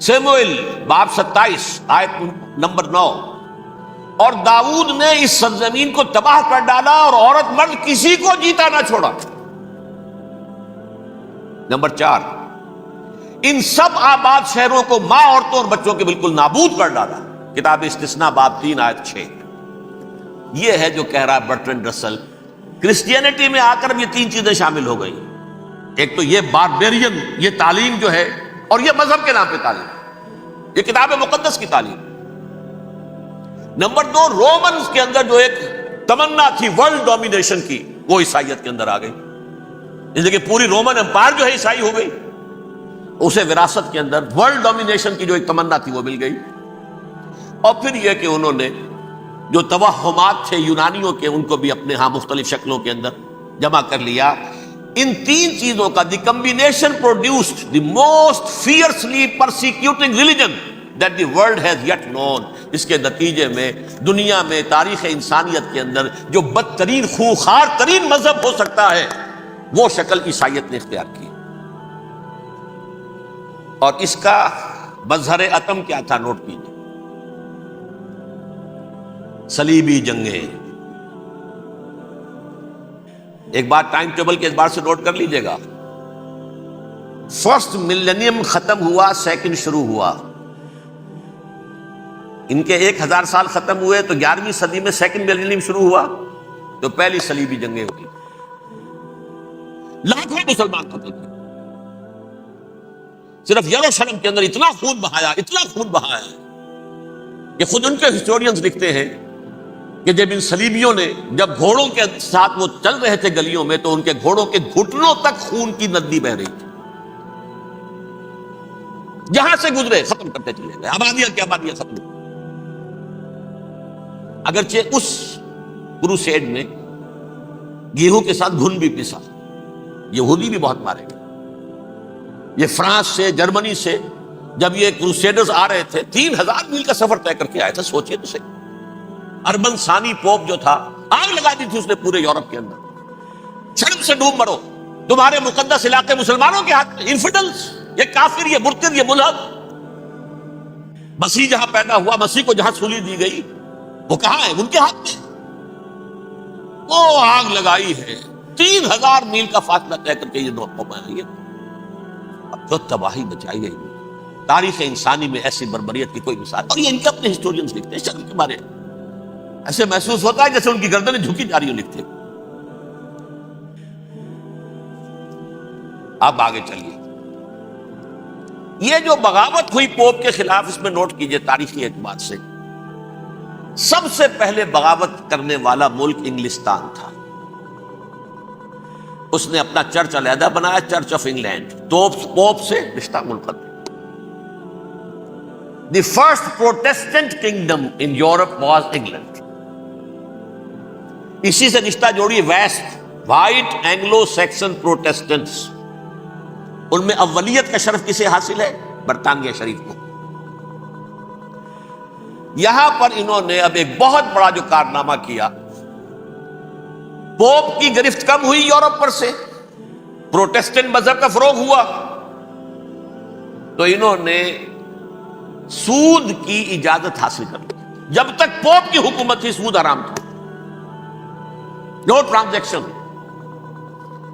Speaker 1: سیموئیل باب 27 آیت نمبر 9۔ اور داؤد نے اس سرزمین کو تباہ کر ڈالا اور عورت مرد کسی کو جیتا نہ چھوڑا۔ نمبر 4، ان سب آباد شہروں کو ماں، عورتوں اور بچوں کے بالکل نابود کر ڈالا۔ کتاب استثناء باب 3 آیت 6۔ یہ ہے جو کہہ رہا ہے برٹرنڈ رسل، کرسچینٹی میں آ کر یہ تین چیزیں شامل ہو گئی۔ ایک تو یہ باربیرین، یہ تعلیم جو ہے، اور یہ مذہب کے نام پہ تعلیم، یہ کتاب مقدس کی تعلیم۔ نمبر 2، رومنز کے اندر جو ایک تمنا تھی ورلڈ ڈومینیشن کی، وہ عیسائیت کے اندر آ گئی۔ اس لیے کہ پوری رومن امپائر جو ہے عیسائی ہو گئی، اسے وراثت کے اندر ورلڈ ڈومینیشن کی جو ایک تمنا تھی وہ مل گئی۔ اور پھر یہ کہ انہوں نے جو توہمات تھے یونانیوں کے، ان کو بھی اپنے ہاں مختلف شکلوں کے اندر جمع کر لیا۔ ان تین چیزوں کا the combination produced the most fiercely persecuting religion that the world has yet known. اس کے نتیجے میں دنیا میں تاریخ انسانیت کے اندر جو بدترین خوخار ترین مذہب ہو سکتا ہے وہ شکل عیسائیت نے اختیار کی۔ اور اس کا مظہر عتم کیا تھا؟ نوٹ کیجیے، صلیبی جنگیں۔ ایک بات ٹائم ٹیبل کے اعتبار سے نوٹ کر لیجئے گا، فرسٹ ملینیم ختم ہوا، سیکنڈ شروع ہوا۔ ان کے 1000 سال ختم ہوئے تو 11ویں صدی میں سیکنڈ ملینیم شروع ہوا، تو پہلی صلیبی جنگیں ہوئی، لاکھوں مسلمان قتل ہوئے۔ صرف یروشلم کے اندر اتنا خون بہایا ہے کہ خود ان کے ہسٹورینز لکھتے ہیں کہ جب ان صلیبیوں نے جب گھوڑوں کے ساتھ وہ چل رہے تھے گلیوں میں، تو ان کے گھوڑوں کے گھٹنوں تک خون کی ندی بہ رہی تھی۔ جہاں سے گزرے ختم کرتے چلے گئے، آبادیاں کی آبادیاں ختم۔ اگرچہ اس کروسیڈ میں گیہوں کے ساتھ گھن بھی پسا، یہودی بھی بہت مارے گئے۔ یہ فرانس سے، جرمنی سے جب یہ کروسیڈرز آ رہے تھے 3000 میل کا سفر طے کر کے آئے تھے، سوچئے تو صحیح۔ اربن ثانی پوپ جو تھا، آگ لگا دی تھی اس نے پورے یورپ کے اندر، شرم سے ڈوب مرو، تمہارے مقدس علاقے مسلمانوں کے ہاتھ میں، انفیڈلز، یہ کافر، یہ مرتد، یہ ملحد۔ مسیح جہاں پیدا ہوا، مسیح کو جہاں سولی دی گئی، وہ کہاں ہے؟ ان کے ہاتھ میں۔ وہ آگ لگائی ہے، 3000 میل کا فاصلہ طے کر کے یہ دو قومیں آئی ہیں۔ اب جو تباہی بچائی گئی، تاریخ انسانی میں ایسی بربریت کی کوئی مثال، اور یہ ان کے اپنے ہسٹورینز لکھتے ہیں شرم کے بارے، ایسے محسوس ہوتا ہے جیسے ان کی گردنیں جھکی جا رہی ہوں لکھتے۔ اب آگے چلیے، یہ جو بغاوت ہوئی پوپ کے خلاف، اس میں نوٹ کیجئے تاریخی اعتبار سے سب سے پہلے بغاوت کرنے والا ملک انگلستان تھا۔ اس نے اپنا چرچ علیحدہ بنایا، چرچ آف انگلینڈ، پوپ سے رشتہ منقطع۔ The first Protestant kingdom in Europe was England. اسی سے رشتہ جوڑی west, white Anglo Saxon Protestants, ان میں اولیت کا شرف کسے حاصل ہے؟ برطانیہ شریف کو۔ یہاں پر انہوں نے اب ایک بہت بڑا جو کارنامہ کیا، پوپ کی گرفت کم ہوئی یورپ پر سے، پروٹیسٹنٹ مذہب کا فروغ ہوا، تو انہوں نے سود کی اجازت حاصل کر لی۔ جب تک پوپ کی حکومت تھی سود حرام تھا، نو ٹرانزیکشن،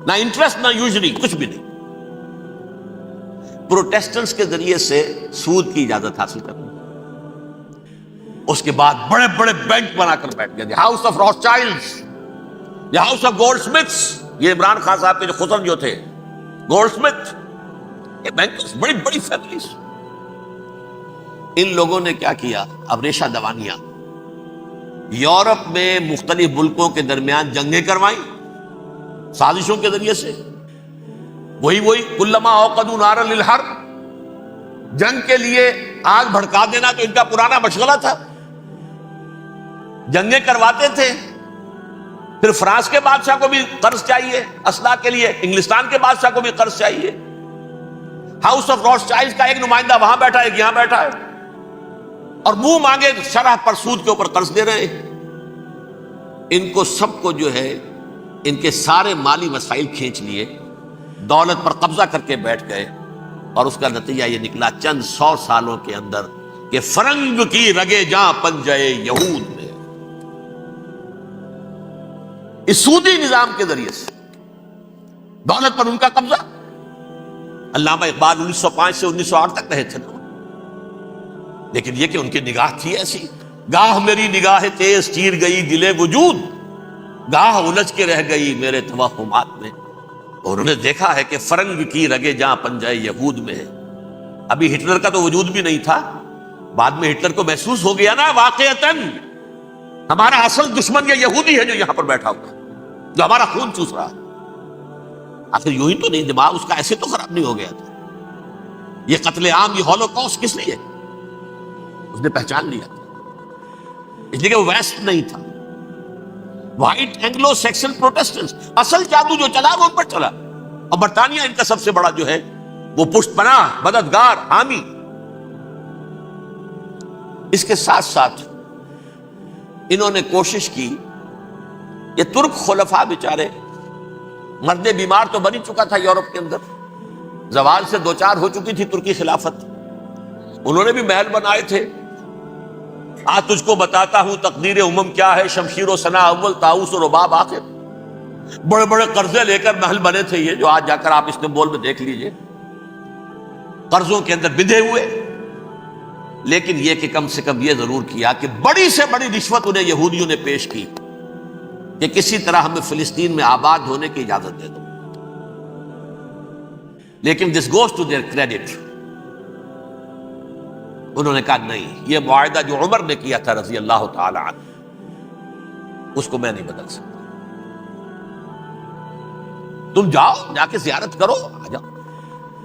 Speaker 1: نہ انٹرسٹ نہ یوزری، کچھ بھی نہیں۔ پروٹیسٹنٹس کے ذریعے سے سود کی اجازت حاصل کر لی۔ اس کے بعد بڑے بڑے بینک بنا کر بیٹھ گئے، ہاؤس آف روتھ چائلڈز، یہ ہاؤس آف گولڈ سمتھس، یہ عمران خان صاحب کے جو خزن جو تھے گولڈ سمتھ، یہ بینکرز، بڑی بڑی فیملیز۔ ان لوگوں نے کیا کیا؟ اب ریشہ دوانیاں، یورپ میں مختلف ملکوں کے درمیان جنگیں کروائیں سازشوں کے ذریعے سے، وہی کلما اوقدوا نارا للحرب، جنگ کے لیے آگ بھڑکا دینا تو ان کا پرانا مشغلہ تھا، جنگیں کرواتے تھے۔ پھر فرانس کے بادشاہ کو بھی قرض چاہیے اسلحہ کے لیے، انگلستان کے بادشاہ کو بھی قرض چاہیے، ہاؤس آف روتھ چائلڈز کا ایک نمائندہ وہاں بیٹھا ہے، ایک یہاں بیٹھا ہے، اور منہ مانگے شرح پر سود کے اوپر قرض دے رہے ہیں۔ ان کو سب کو جو ہے ان کے سارے مالی وسائل کھینچ لیے، دولت پر قبضہ کر کے بیٹھ گئے، اور اس کا نتیجہ یہ نکلا چند 100 سالوں کے اندر کہ فرنگ کی رگے جاں پنجے یہود میں، اس سودی نظام کے ذریعے سے دولت پر ان کا قبضہ۔ علامہ اقبال 1905 سے 1908 تک رہے تھے نا، لیکن یہ کہ ان کی نگاہ تھی ایسی، گاہ میری نگاہ تیز چیر گئی دل وجود، گاہ الجھ کے رہ گئی میرے توہمات میں، اور انہوں نے دیکھا ہے کہ فرنگ کی رگے جہاں پنجے یہود میں ہے۔ ابھی ہٹلر کا تو وجود بھی نہیں تھا، بعد میں ہٹلر کو محسوس ہو گیا نا واقعتاً ہمارا اصل دشمن یہ یہودی ہے جو یہاں پر بیٹھا ہوا، جو ہمارا خون چوس رہا ہے۔ آخر یوں ہی تو نہیں، دماغ اس کا ایسے تو خراب نہیں ہو گیا تھا۔ یہ قتل عام، یہ ہولوکاسٹ کس لیے؟ اس نے پہچان لیا تھا، اس لیے کہ وہ ویسٹ نہیں تھا، وائٹ اینگلو سیکسن پروٹیسٹنٹس، اصل جادو جو چلا وہ ان پر چلا، اور برطانیہ ان کا سب سے بڑا جو ہے وہ پشت پناہ، مددگار، حامی۔ اس کے ساتھ ساتھ انہوں نے کوشش کی، یہ ترک خلفاء بیچارے، مرد بیمار تو بن ہی چکا تھا یورپ کے اندر، زوال سے دوچار ہو چکی تھی ترکی خلافت، انہوں نے بھی محل بنائے تھے، آج تجھ کو بتاتا ہوں تقدیر امم کیا ہے، شمشیر و ثنا اول، طاؤس و رباب آخر، بڑے بڑے قرضے لے کر محل بنے تھے یہ، جو آج جا کر آپ استنبول میں دیکھ لیجئے، قرضوں کے اندر بندھے ہوئے۔ لیکن یہ کہ کم سے کم یہ ضرور کیا کہ بڑی سے بڑی رشوت انہیں یہودیوں نے پیش کی کہ کسی طرح ہمیں فلسطین میں آباد ہونے کی اجازت دے دو، لیکن this goes to their credit, انہوں نے کہا نہیں، یہ معاہدہ جو عمر نے کیا تھا رضی اللہ تعالی عنہ، اس کو میں نہیں بدل سکتا، تم جاؤ، جا کے زیارت کرو، آ جاؤ،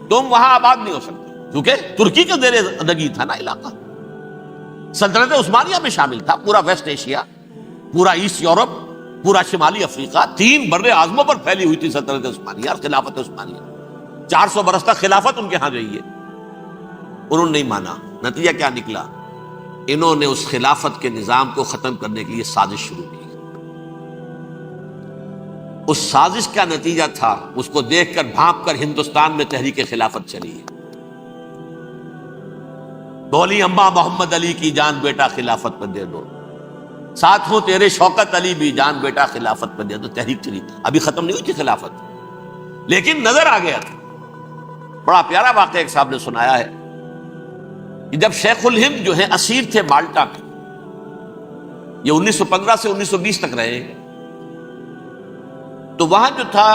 Speaker 1: تم وہاں آباد نہیں ہو سکتے، کیونکہ ترکی کے زیر ادگی تھا نا علاقہ، سلطنت عثمانیہ میں شامل تھا پورا ویسٹ ایشیا، پورا ایسٹ یورپ، پورا شمالی افریقہ، 3 بر اعظموں پر پھیلی ہوئی تھی سلطنت عثمانیہ اور خلافت عثمانیہ. 400 برس تک خلافت ان کے ہاں رہی ہے. انہوں نے نہیں مانا. نتیجہ کیا نکلا؟ انہوں نے اس خلافت کے نظام کو ختم کرنے کے لیے سازش شروع کی. اس سازش کا نتیجہ تھا، اس کو دیکھ کر بھانپ کر ہندوستان میں تحریک خلافت چلی ہے. بولی اماں محمد علی کی جان بیٹا خلافت پر دے دو، ساتھ ہوں تیرے شوکت علی بھی جان بیٹا خلافت پر دے دو. تحریک چلی. ابھی ختم نہیں ہوئی تھی خلافت، لیکن نظر آ گیا تھا. بڑا پیارا واقعہ ایک صاحب نے سنایا ہے کہ جب شیخ الہند جو ہیں اسیر تھے مالٹا میں، یہ 1915 سے 1920 تک رہے، تو وہاں جو تھا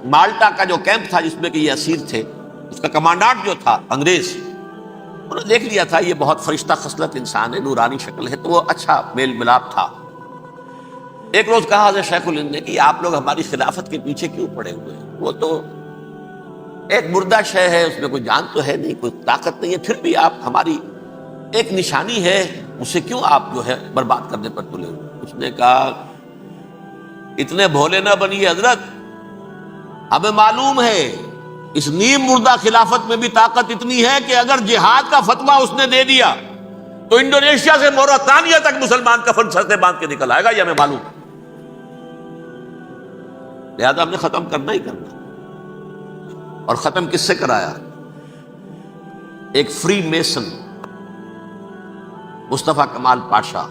Speaker 1: مالٹا کا جو کیمپ تھا جس میں کہ یہ اسیر تھے، اس کا کمانڈانٹ جو تھا انگریز، انہوں نے دیکھ لیا تھا یہ بہت فرشتہ خصلت انسان ہے، نورانی شکل ہے، تو وہ اچھا میل ملاپ تھا. ایک روز کہا حضرت شیخ الہند نے کہ آپ لوگ ہماری خلافت کے پیچھے کیوں پڑے ہوئے ہیں؟ وہ تو ایک مردہ شے ہے، اس میں کوئی جان تو ہے نہیں، کوئی طاقت نہیں ہے، پھر بھی آپ ہماری ایک نشانی ہے، اسے کیوں آپ جو ہے برباد کرنے پر تلے ہوئے؟ اس نے کہا اتنے بھولے نہ بنیے حضرت، ہمیں معلوم ہے اس نیم مردہ خلافت میں بھی طاقت اتنی ہے کہ اگر جہاد کا فتویٰ اس نے دے دیا تو انڈونیشیا سے موریتانیہ تک مسلمان کفن سر سے باندھ کے نکل آئے گا، یہ ہمیں معلوم ہے. لہذا ہم نے ختم کرنا ہی کرنا. اور ختم کس سے کرایا؟ ایک فری میسن مصطفیٰ کمال پاشا.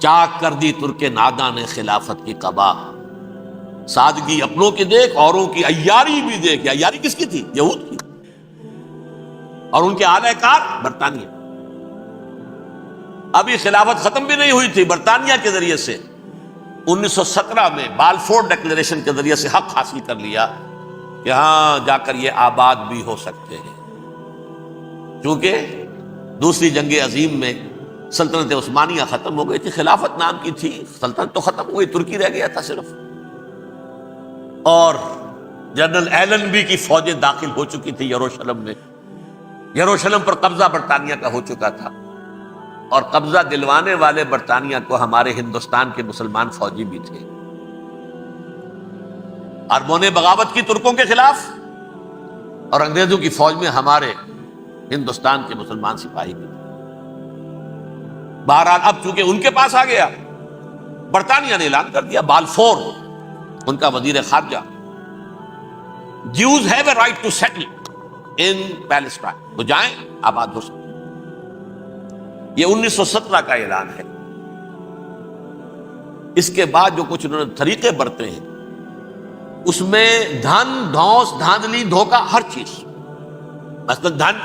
Speaker 1: چاک کر دی ترک ناداں نے خلافت کی قبا، سادگی اپنوں کی دیکھ اوروں کی عیاری بھی دیکھ. عیاری کس کی تھی؟ یہود کی، اور ان کے اعلی کار برطانیہ. ابھی خلافت ختم بھی نہیں ہوئی تھی، برطانیہ کے ذریعے سے 1917 میں بالفور ڈکلیریشن کے ذریعے سے حق حاصل کر لیا کہ ہاں جا کر یہ آباد بھی ہو سکتے ہیں. چونکہ دوسری جنگ عظیم میں سلطنت عثمانیہ ختم ہو گئی تھی، خلافت نام کی تھی، سلطنت تو ختم ہو گئی، ترکی رہ گیا تھا صرف. اور جنرل ایلنبی کی فوجیں داخل ہو چکی تھی یروشلم میں. یروشلم پر قبضہ برطانیہ کا ہو چکا تھا، اور قبضہ دلوانے والے برطانیہ کو ہمارے ہندوستان کے مسلمان فوجی بھی تھے. اربوں نے بغاوت کی ترکوں کے خلاف، اور انگریزوں کی فوج میں ہمارے ہندوستان کے مسلمان سپاہی بھی تھے. بہرحال اب چونکہ ان کے پاس آ گیا، برطانیہ نے اعلان کر دیا، بالفور ان کا وزیر خارجہ، Jews have a right to settle in Palestine، وہ جائیں آباد ہو سکتے. یہ 1917 کا اعلان ہے. اس کے بعد جو کچھ انہوں نے طریقے برتے ہیں، اس میں دھن دھوس دھاندلی دھوکہ ہر چیز. مثلا دھن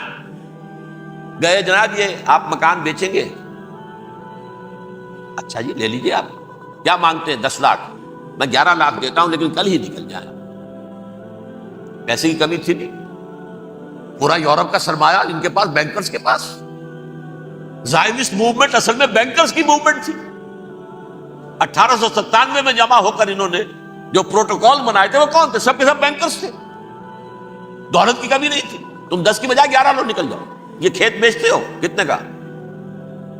Speaker 1: گئے، جناب یہ آپ مکان بیچیں گے؟ اچھا جی لے لیجیے. آپ کیا مانگتے ہیں؟ 10 لاکھ. میں 11 لاکھ دیتا ہوں، لیکن کل ہی نکل جائے. پیسے کی کمی تھی نہیں. پورا یورپ کا سرمایہ ان کے پاس، بینکرز کے پاس. زائنسٹ موومنٹ اصل میں بینکرز کی موومنٹ تھی. 1897 میں جمع ہو کر انہوں نے جو پروٹوکول بنائے تھے وہ کون تھے؟ سب کے سب بینکرز تھے. دولت کی کمی نہیں تھی. تم 10 کی بجائے 11 لوگ نکل جاؤ. یہ کھیت بیچتے ہو کتنے کا؟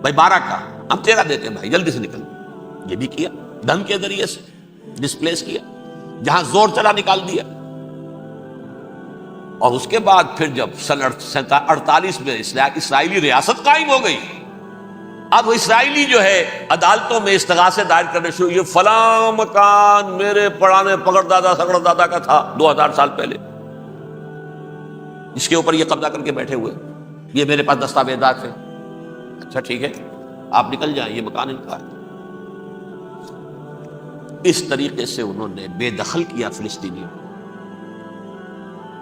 Speaker 1: بھائی 12 کا. ہم 13 دیتے ہیں بھائی، جلدی سے نکل. یہ بھی کیا، دھن کے ذریعے سے ڈسپلیس کیا، جہاں زور چلا نکال دیا. اور اس کے بعد پھر جب سن 48 میں اسرائیلی ریاست قائم ہو گئی، اب اسرائیلی جو ہے عدالتوں میں استغاثے دائر کرنے شروع. یہ فلاں مکان میرے پرانے پگڑ دادا سگڑ دادا کا تھا 2000 سال پہلے، اس کے اوپر یہ قبضہ کر کے بیٹھے ہوئے، یہ میرے پاس دستاویزات ہیں. اچھا ٹھیک ہے آپ نکل جائیں، یہ مکان ان کا ہے. اس طریقے سے انہوں نے بے دخل کیا فلسطینیوں،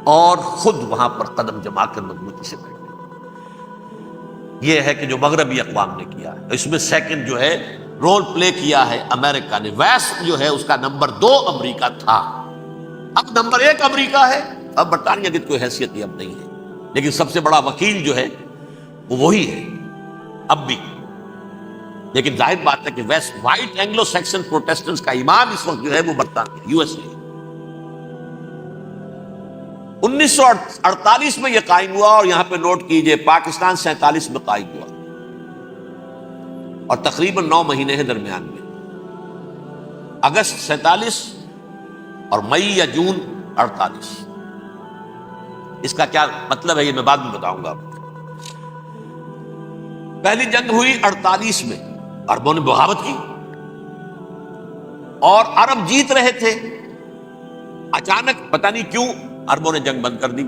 Speaker 1: اور خود وہاں پر قدم جما کر مضبوطی سے بیٹھے. یہ ہے کہ جو مغربی اقوام نے کیا ہے. اس میں سیکنڈ جو ہے رول پلے کیا ہے امریکہ نے. ویسٹ جو ہے اس کا نمبر 2 امریکہ تھا، اب نمبر 1 امریکہ ہے. اب برطانیہ کی کوئی حیثیت اب نہیں ہے، لیکن سب سے بڑا وکیل جو ہے وہ وہی ہے اب بھی. لیکن ظاہر بات ہے کہ west white Anglo Saxon Protestants کا امام اس وقت جو ہے وہ برطانیہ، یو ایس اے. 1948 میں یہ قائم ہوا، اور یہاں پہ نوٹ کیجئے پاکستان 47 میں قائم ہوا. اور تقریباً 9 مہینے ہیں درمیان میں، اگست 47 اور مئی یا جون 48۔ اس کا کیا مطلب ہے یہ میں بعد میں بتاؤں گا۔ پہلی جنگ ہوئی 48 میں، عربوں نے بغاوت کی اور عرب جیت رہے تھے، اچانک پتہ نہیں کیوں عربوں نے جنگ بند کر دی۔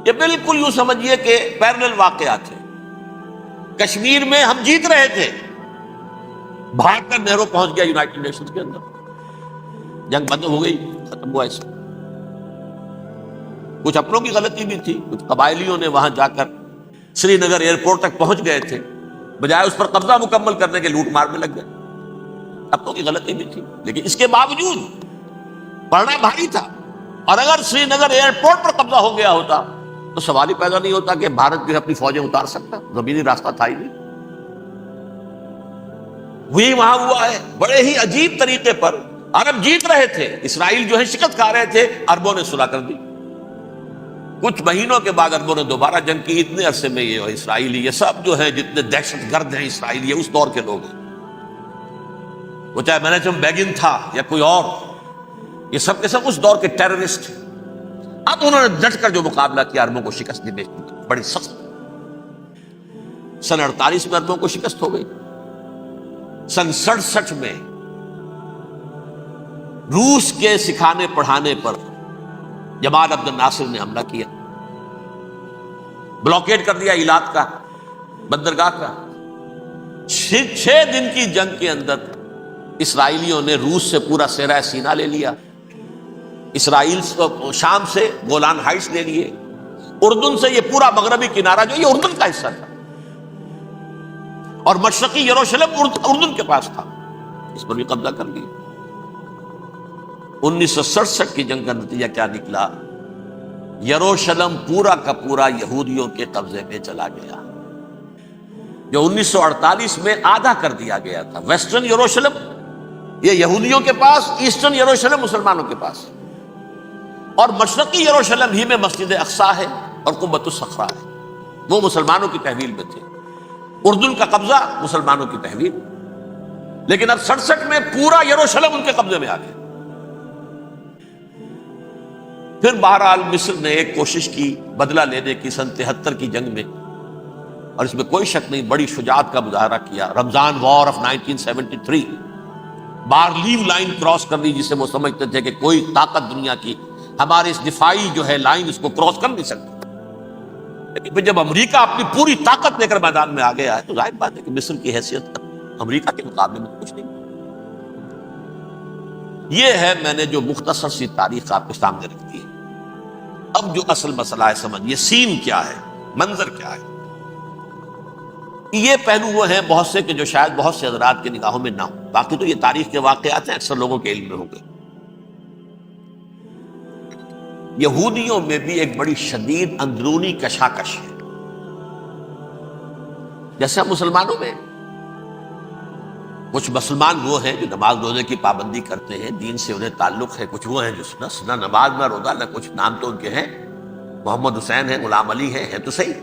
Speaker 1: یہ بالکل یوں سمجھیے کہ پیرلل واقعات ہیں۔ کشمیر میں ہم جیت رہے تھے، بھاگ کر نہرو پہنچ گیا یونائٹڈ نیشنز کے اندر، جنگ بند ہو گئی، ختم ہوا۔ اس کچھ اپنوں کی غلطی بھی تھی، کچھ قبائلیوں نے وہاں جا کر سری نگر ایئرپورٹ تک پہنچ گئے تھے، بجائے اس پر قبضہ مکمل کرنے کے لوٹ مار میں لگ گئے، اپنوں کی غلطی بھی تھی، لیکن اس کے باوجود پڑنا بھاری تھا۔ اور اگر سری نگر ایئرپورٹ پر قبضہ ہو گیا ہوتا تو سوال ہی پیدا نہیں ہوتا کہ بھارت جو ہے اپنی فوجیں اتار سکتا، زمینی راستہ تھا ہی نہیں۔ وہی وہاں ہوا ہے، بڑے ہی عجیب طریقے پر عرب جیت رہے تھے، اسرائیل جو ہے شکست کھا رہے تھے، عربوں نے صلح کر دی۔ کچھ مہینوں کے بعد عربوں نے دوبارہ جنگ کی۔ اتنے عرصے میں یہ اسرائیلی، یہ سب جو ہیں جتنے دہشت گرد ہیں اسرائیلی، یہ اس دور کے لوگ ہیں، وہ چاہے مینیجم بیگن تھا یا کوئی اور، یہ سب کے سب اس دور کے ٹیررسٹ۔ اب انہوں نے ڈٹ کر جو مقابلہ کیا، عربوں کو شکست دی، بڑی سخت۔ سن 48 میں عربوں کو شکست ہو گئی۔ سن 67 میں روس کے سکھانے پڑھانے پر جمال عبد الناصر نے حملہ کیا، بلاکیڈ کر دیا ایلات کا، بندرگاہ کا۔ 6 دن کی جنگ کے اندر اسرائیلیوں نے روس سے پورا صحرا سینا لے لیا، اسرائیل شام سے گولان ہائٹس لے لیے، اردن سے یہ پورا مغربی کنارہ جو یہ اردن کا حصہ تھا، اور مشرقی یروشلم اردن کے پاس تھا، اس پر بھی قبضہ کر لیا۔ 1967 کی جنگ کا نتیجہ کیا نکلا؟ یروشلم پورا کا پورا یہودیوں کے قبضے میں چلا گیا، جو 1948 میں آدھا کر دیا گیا تھا۔ ویسٹرن یروشلم یہ یہودیوں کے پاس، ایسٹرن یروشلم مسلمانوں کے پاس، اور مشرقی یروشلم ہی میں مسجد اقصی ہے اور قبۃ الصخرہ ہے، وہ مسلمانوں کی تحویل میں تھے۔ اردن کا قبضہ مسلمانوں کی تحویل، لیکن اب 67 میں پورا یروشلم ان کے قبضے میں آ گیا۔ پھر بہرحال مصر نے ایک کوشش کی بدلہ لینے کی سن 73 کی جنگ میں، اور اس میں کوئی شک نہیں بڑی شجاعت کا مظاہرہ کیا۔ رمضان وار آف 1973، بارلیو لائن کراس کر لی، جسے وہ سمجھتے تھے کہ کوئی طاقت دنیا کی ہمارے اس دفاعی جو ہے لائن اس کو کراس کر نہیں سکتی۔ لیکن پھر جب امریکہ اپنی پوری طاقت لے کر میدان میں آ گیا ہے تو ظاہر بات ہے کہ مصر کی حیثیت امریکہ کے مقابلے میں کچھ نہیں۔ یہ ہے میں نے جو مختصر سی تاریخ آپ کے سامنے رکھ دی ہے۔ اب جو اصل مسئلہ ہے سمجھیے، سین کیا ہے، منظر کیا ہے۔ یہ پہلو وہ ہیں بہت سے کہ جو شاید بہت سے حضرات کی نگاہوں میں نہ ہو، باقی تو یہ تاریخ کے واقعات ہیں، اکثر لوگوں کے علم میں ہوں گے۔ یہودیوں میں بھی ایک بڑی شدید اندرونی کشاکش ہے، جیسے ہم مسلمانوں میں کچھ مسلمان وہ ہیں جو نماز روزے کی پابندی کرتے ہیں، دین سے انہیں تعلق ہے، کچھ وہ ہیں جو نہ نماز نہ روزہ نہ کچھ، نام تو ان کے ہیں، محمد حسین ہیں، غلام علی ہیں تو صحیح،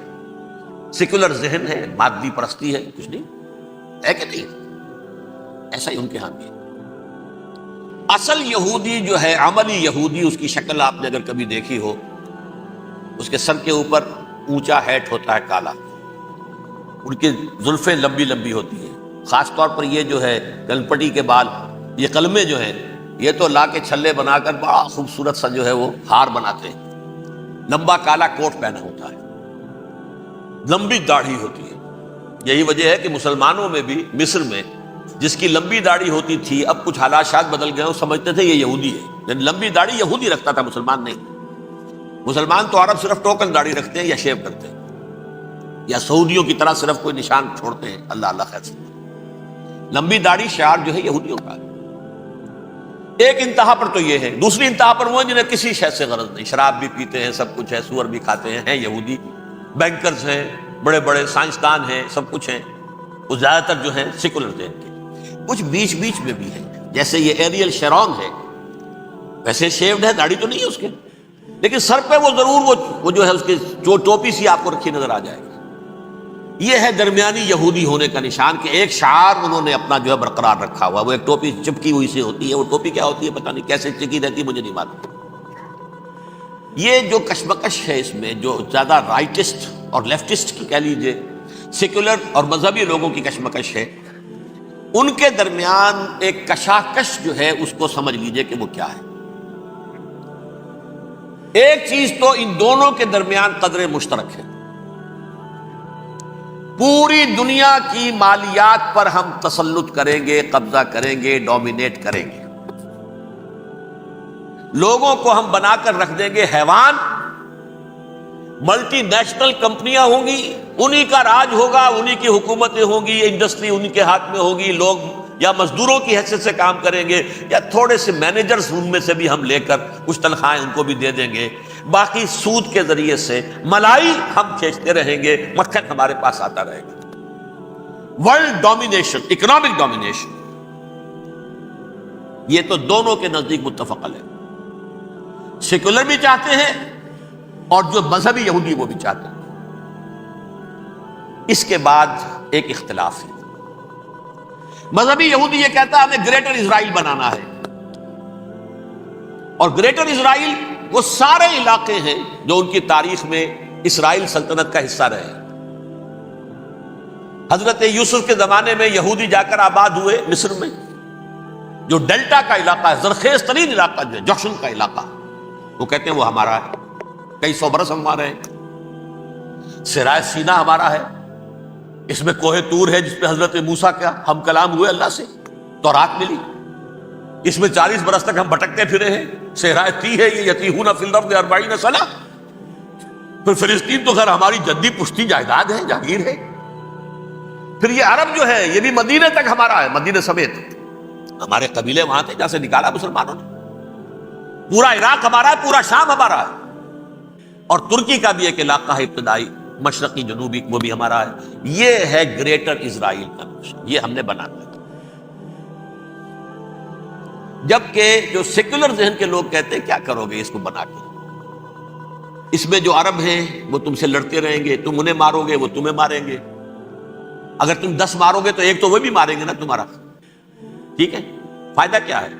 Speaker 1: سیکولر ذہن ہے، مادی پرستی ہے، کچھ نہیں ہے کہ نہیں، ایسا ہی ان کے ہاں بھی ہے۔ اصل یہودی جو ہے، عملی یہودی، اس کی شکل آپ نے اگر کبھی دیکھی ہو، اس کے سر کے اوپر اونچا ہیٹ ہوتا ہے کالا، ان کی زلفیں لمبی لمبی ہوتی ہیں، خاص طور پر یہ جو ہے گلپٹی کے بال، یہ قلمے جو ہیں یہ تو لا کے چھلے بنا کر بڑا خوبصورت سا جو ہے وہ ہار بناتے ہیں، لمبا کالا کوٹ پہنا ہوتا ہے، لمبی داڑھی ہوتی ہے۔ یہی وجہ ہے کہ مسلمانوں میں بھی مصر میں جس کی لمبی داڑھی ہوتی تھی، اب کچھ حالات بدل گئے، وہ سمجھتے تھے یہ یہودی ہے، یعنی لمبی داڑھی یہودی رکھتا تھا، مسلمان نہیں۔ مسلمان تو عرب صرف ٹوکن داڑھی رکھتے ہیں یا شیو کرتے ہیں، یا سعودیوں کی طرح صرف کوئی نشان چھوڑتے ہیں، اللہ اللہ خیر سے۔ لمبی داڑھی شعار جو ہے یہودیوں کا ہے۔ ایک انتہا پر تو یہ ہے، دوسری انتہا پر وہ ہیں جنہیں کسی شے سے غرض نہیں، شراب بھی پیتے ہیں، سب کچھ ہے، سور بھی کھاتے ہیں یہودی، بینکرز ہیں، بڑے بڑے سائنسدان ہیں، سب کچھ ہیں، وہ زیادہ تر جو ہیں سیکولر ذہن کے۔ کچھ بیچ بیچ میں بھی ہیں، جیسے یہ ایریل شیرون ہے، ویسے شیوڈ ہے، داڑھی تو نہیں ہے اس کے، لیکن سر پہ وہ ضرور وہ جو ہے اس کی جو ٹوپی سی آپ کو رکھی نظر آ جائے گی، یہ ہے درمیانی یہودی ہونے کا نشان کہ ایک شعار انہوں نے اپنا جو ہے برقرار رکھا ہوا. وہ ایک ٹوپی چپکی ہوئی سے ہوتی ہے, وہ ٹوپی کیا ہوتی ہے پتہ نہیں, کیسے چکی رہتی ہے مجھے نہیں معلوم. یہ جو کشمکش ہے اس میں, جو زیادہ رائٹسٹ اور لیفٹسٹ کی کہہ لیجیے, سیکولر اور مذہبی لوگوں کی کشمکش ہے, ان کے درمیان ایک کشاکش جو ہے اس کو سمجھ لیجیے کہ وہ کیا ہے. ایک چیز تو ان دونوں کے درمیان قدر مشترک ہے. پوری دنیا کی مالیات پر ہم تسلط کریں گے, قبضہ کریں گے, ڈومینیٹ کریں گے. لوگوں کو ہم بنا کر رکھ دیں گے حیوان. ملٹی نیشنل کمپنیاں ہوں گی, انہی کا راج ہوگا, انہی کی حکومتیں ہوں گی, انڈسٹری انہی کے ہاتھ میں ہوگی. لوگ یا مزدوروں کی حیثیت سے کام کریں گے, یا تھوڑے سے مینیجرز ان میں سے بھی ہم لے کر کچھ تنخواہیں ان کو بھی دے دیں گے. باقی سود کے ذریعے سے ملائی ہم کھینچتے رہیں گے, مکھن ہمارے پاس آتا رہے گا. ورلڈ ڈومینیشن, اکنامک ڈومینیشن, یہ تو دونوں کے نزدیک متفق ہے. سیکولر بھی چاہتے ہیں اور جو مذہبی یہودی وہ بھی چاہتے ہیں. اس کے بعد ایک اختلاف ہے. مذہبی یہودی یہ کہتا ہے ہمیں گریٹر اسرائیل بنانا ہے, اور گریٹر اسرائیل وہ سارے علاقے ہیں جو ان کی تاریخ میں اسرائیل سلطنت کا حصہ رہے. حضرت یوسف کے زمانے میں یہودی جا کر آباد ہوئے مصر میں. جو ڈیلٹا کا علاقہ ہے, زرخیز ترین علاقہ جو ہے, جوشن کا علاقہ, وہ کہتے ہیں وہ ہمارا ہے, کئی سو برس ہمارے ہیں. صحرائے سینا ہمارا ہے, اس میں کوہ طور ہے جس پہ حضرت موسیٰ کا ہم کلام ہوئے اللہ سے, تورات ملی. اس میں 40 برس تک ہم بھٹکتے پھرے ہیں. صحرائے تی ہے یہ, یتیہون فی الارض 40 سنہ. پھر فلسطین تو خیر ہماری جدی پشتی جائیداد ہے, جاگیر ہے. پھر یہ عرب جو ہے یہ بھی مدینے تک ہمارا ہے, مدینے سمیت. ہمارے قبیلے وہاں تھے جہاں سے نکالا مسلمانوں نے. پورا عراق ہمارا ہے, پورا شام ہمارا ہے, اور ترکی کا بھی ایک علاقہ ہے ابتدائی مشرقی جنوبی, وہ بھی ہمارا ہے. یہ ہے گریٹر اسرائیل کا نقشہ, یہ ہم نے بنانا ہے. جبکہ جو سیکولر ذہن کے لوگ کہتے ہیں کیا کرو گے اس کو بنا کے, اس میں جو عرب ہیں وہ تم سے لڑتے رہیں گے, تم انہیں مارو گے وہ تمہیں ماریں گے. اگر تم 10 مارو گے تو ایک تو وہ بھی ماریں گے نا تمہارا. ٹھیک ہے, فائدہ کیا ہے؟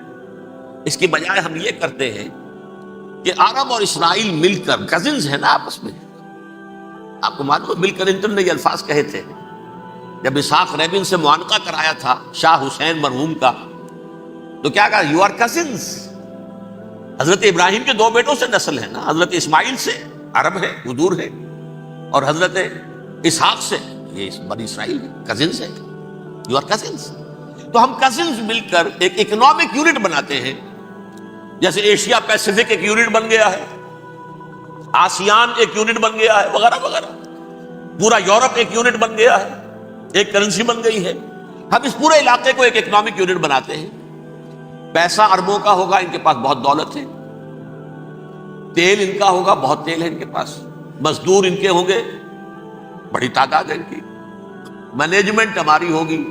Speaker 1: اس کی بجائے ہم یہ کرتے ہیں کہ عرب اور اسرائیل مل کر, کزنز ہیں نا آپس میں. آپ کو معلوم ہے بل کلنٹن نے یہ الفاظ کہے تھے جب اسحاق ریبن سے معانقہ کرایا تھا شاہ حسین مرحوم کا, تو کیا کہا؟ You are cousins. حضرت ابراہیم کے 2 بیٹوں سے نسل ہے نا, حضرت اسماعیل سے عرب ہے, حضور ہے, اور حضرت اسحاق سے یہ بنی اسرائیل ہے, کزنز ہے. You are cousins. تو ہم کزنز مل کر ایک اکنامک یونٹ بناتے ہیں. جیسے ایشیا پیسیفک ایک یونٹ بن گیا ہے, آسیان ایک یونٹ بن گیا ہے, وغیرہ وغیرہ. پورا یورپ ایک یونٹ بن گیا ہے, ایک کرنسی بن گئی ہے. ہم اس پورے علاقے کو ایک اکنامک یونٹ بناتے ہیں. پیسہ اربوں کا ہوگا, ان کے پاس بہت دولت ہے. تیل ان کا ہوگا, بہت تیل ہے ان کے پاس. مزدور ان کے ہوں گے, بڑی تعداد ہے ان کی. مینجمنٹ ہماری ہوگی,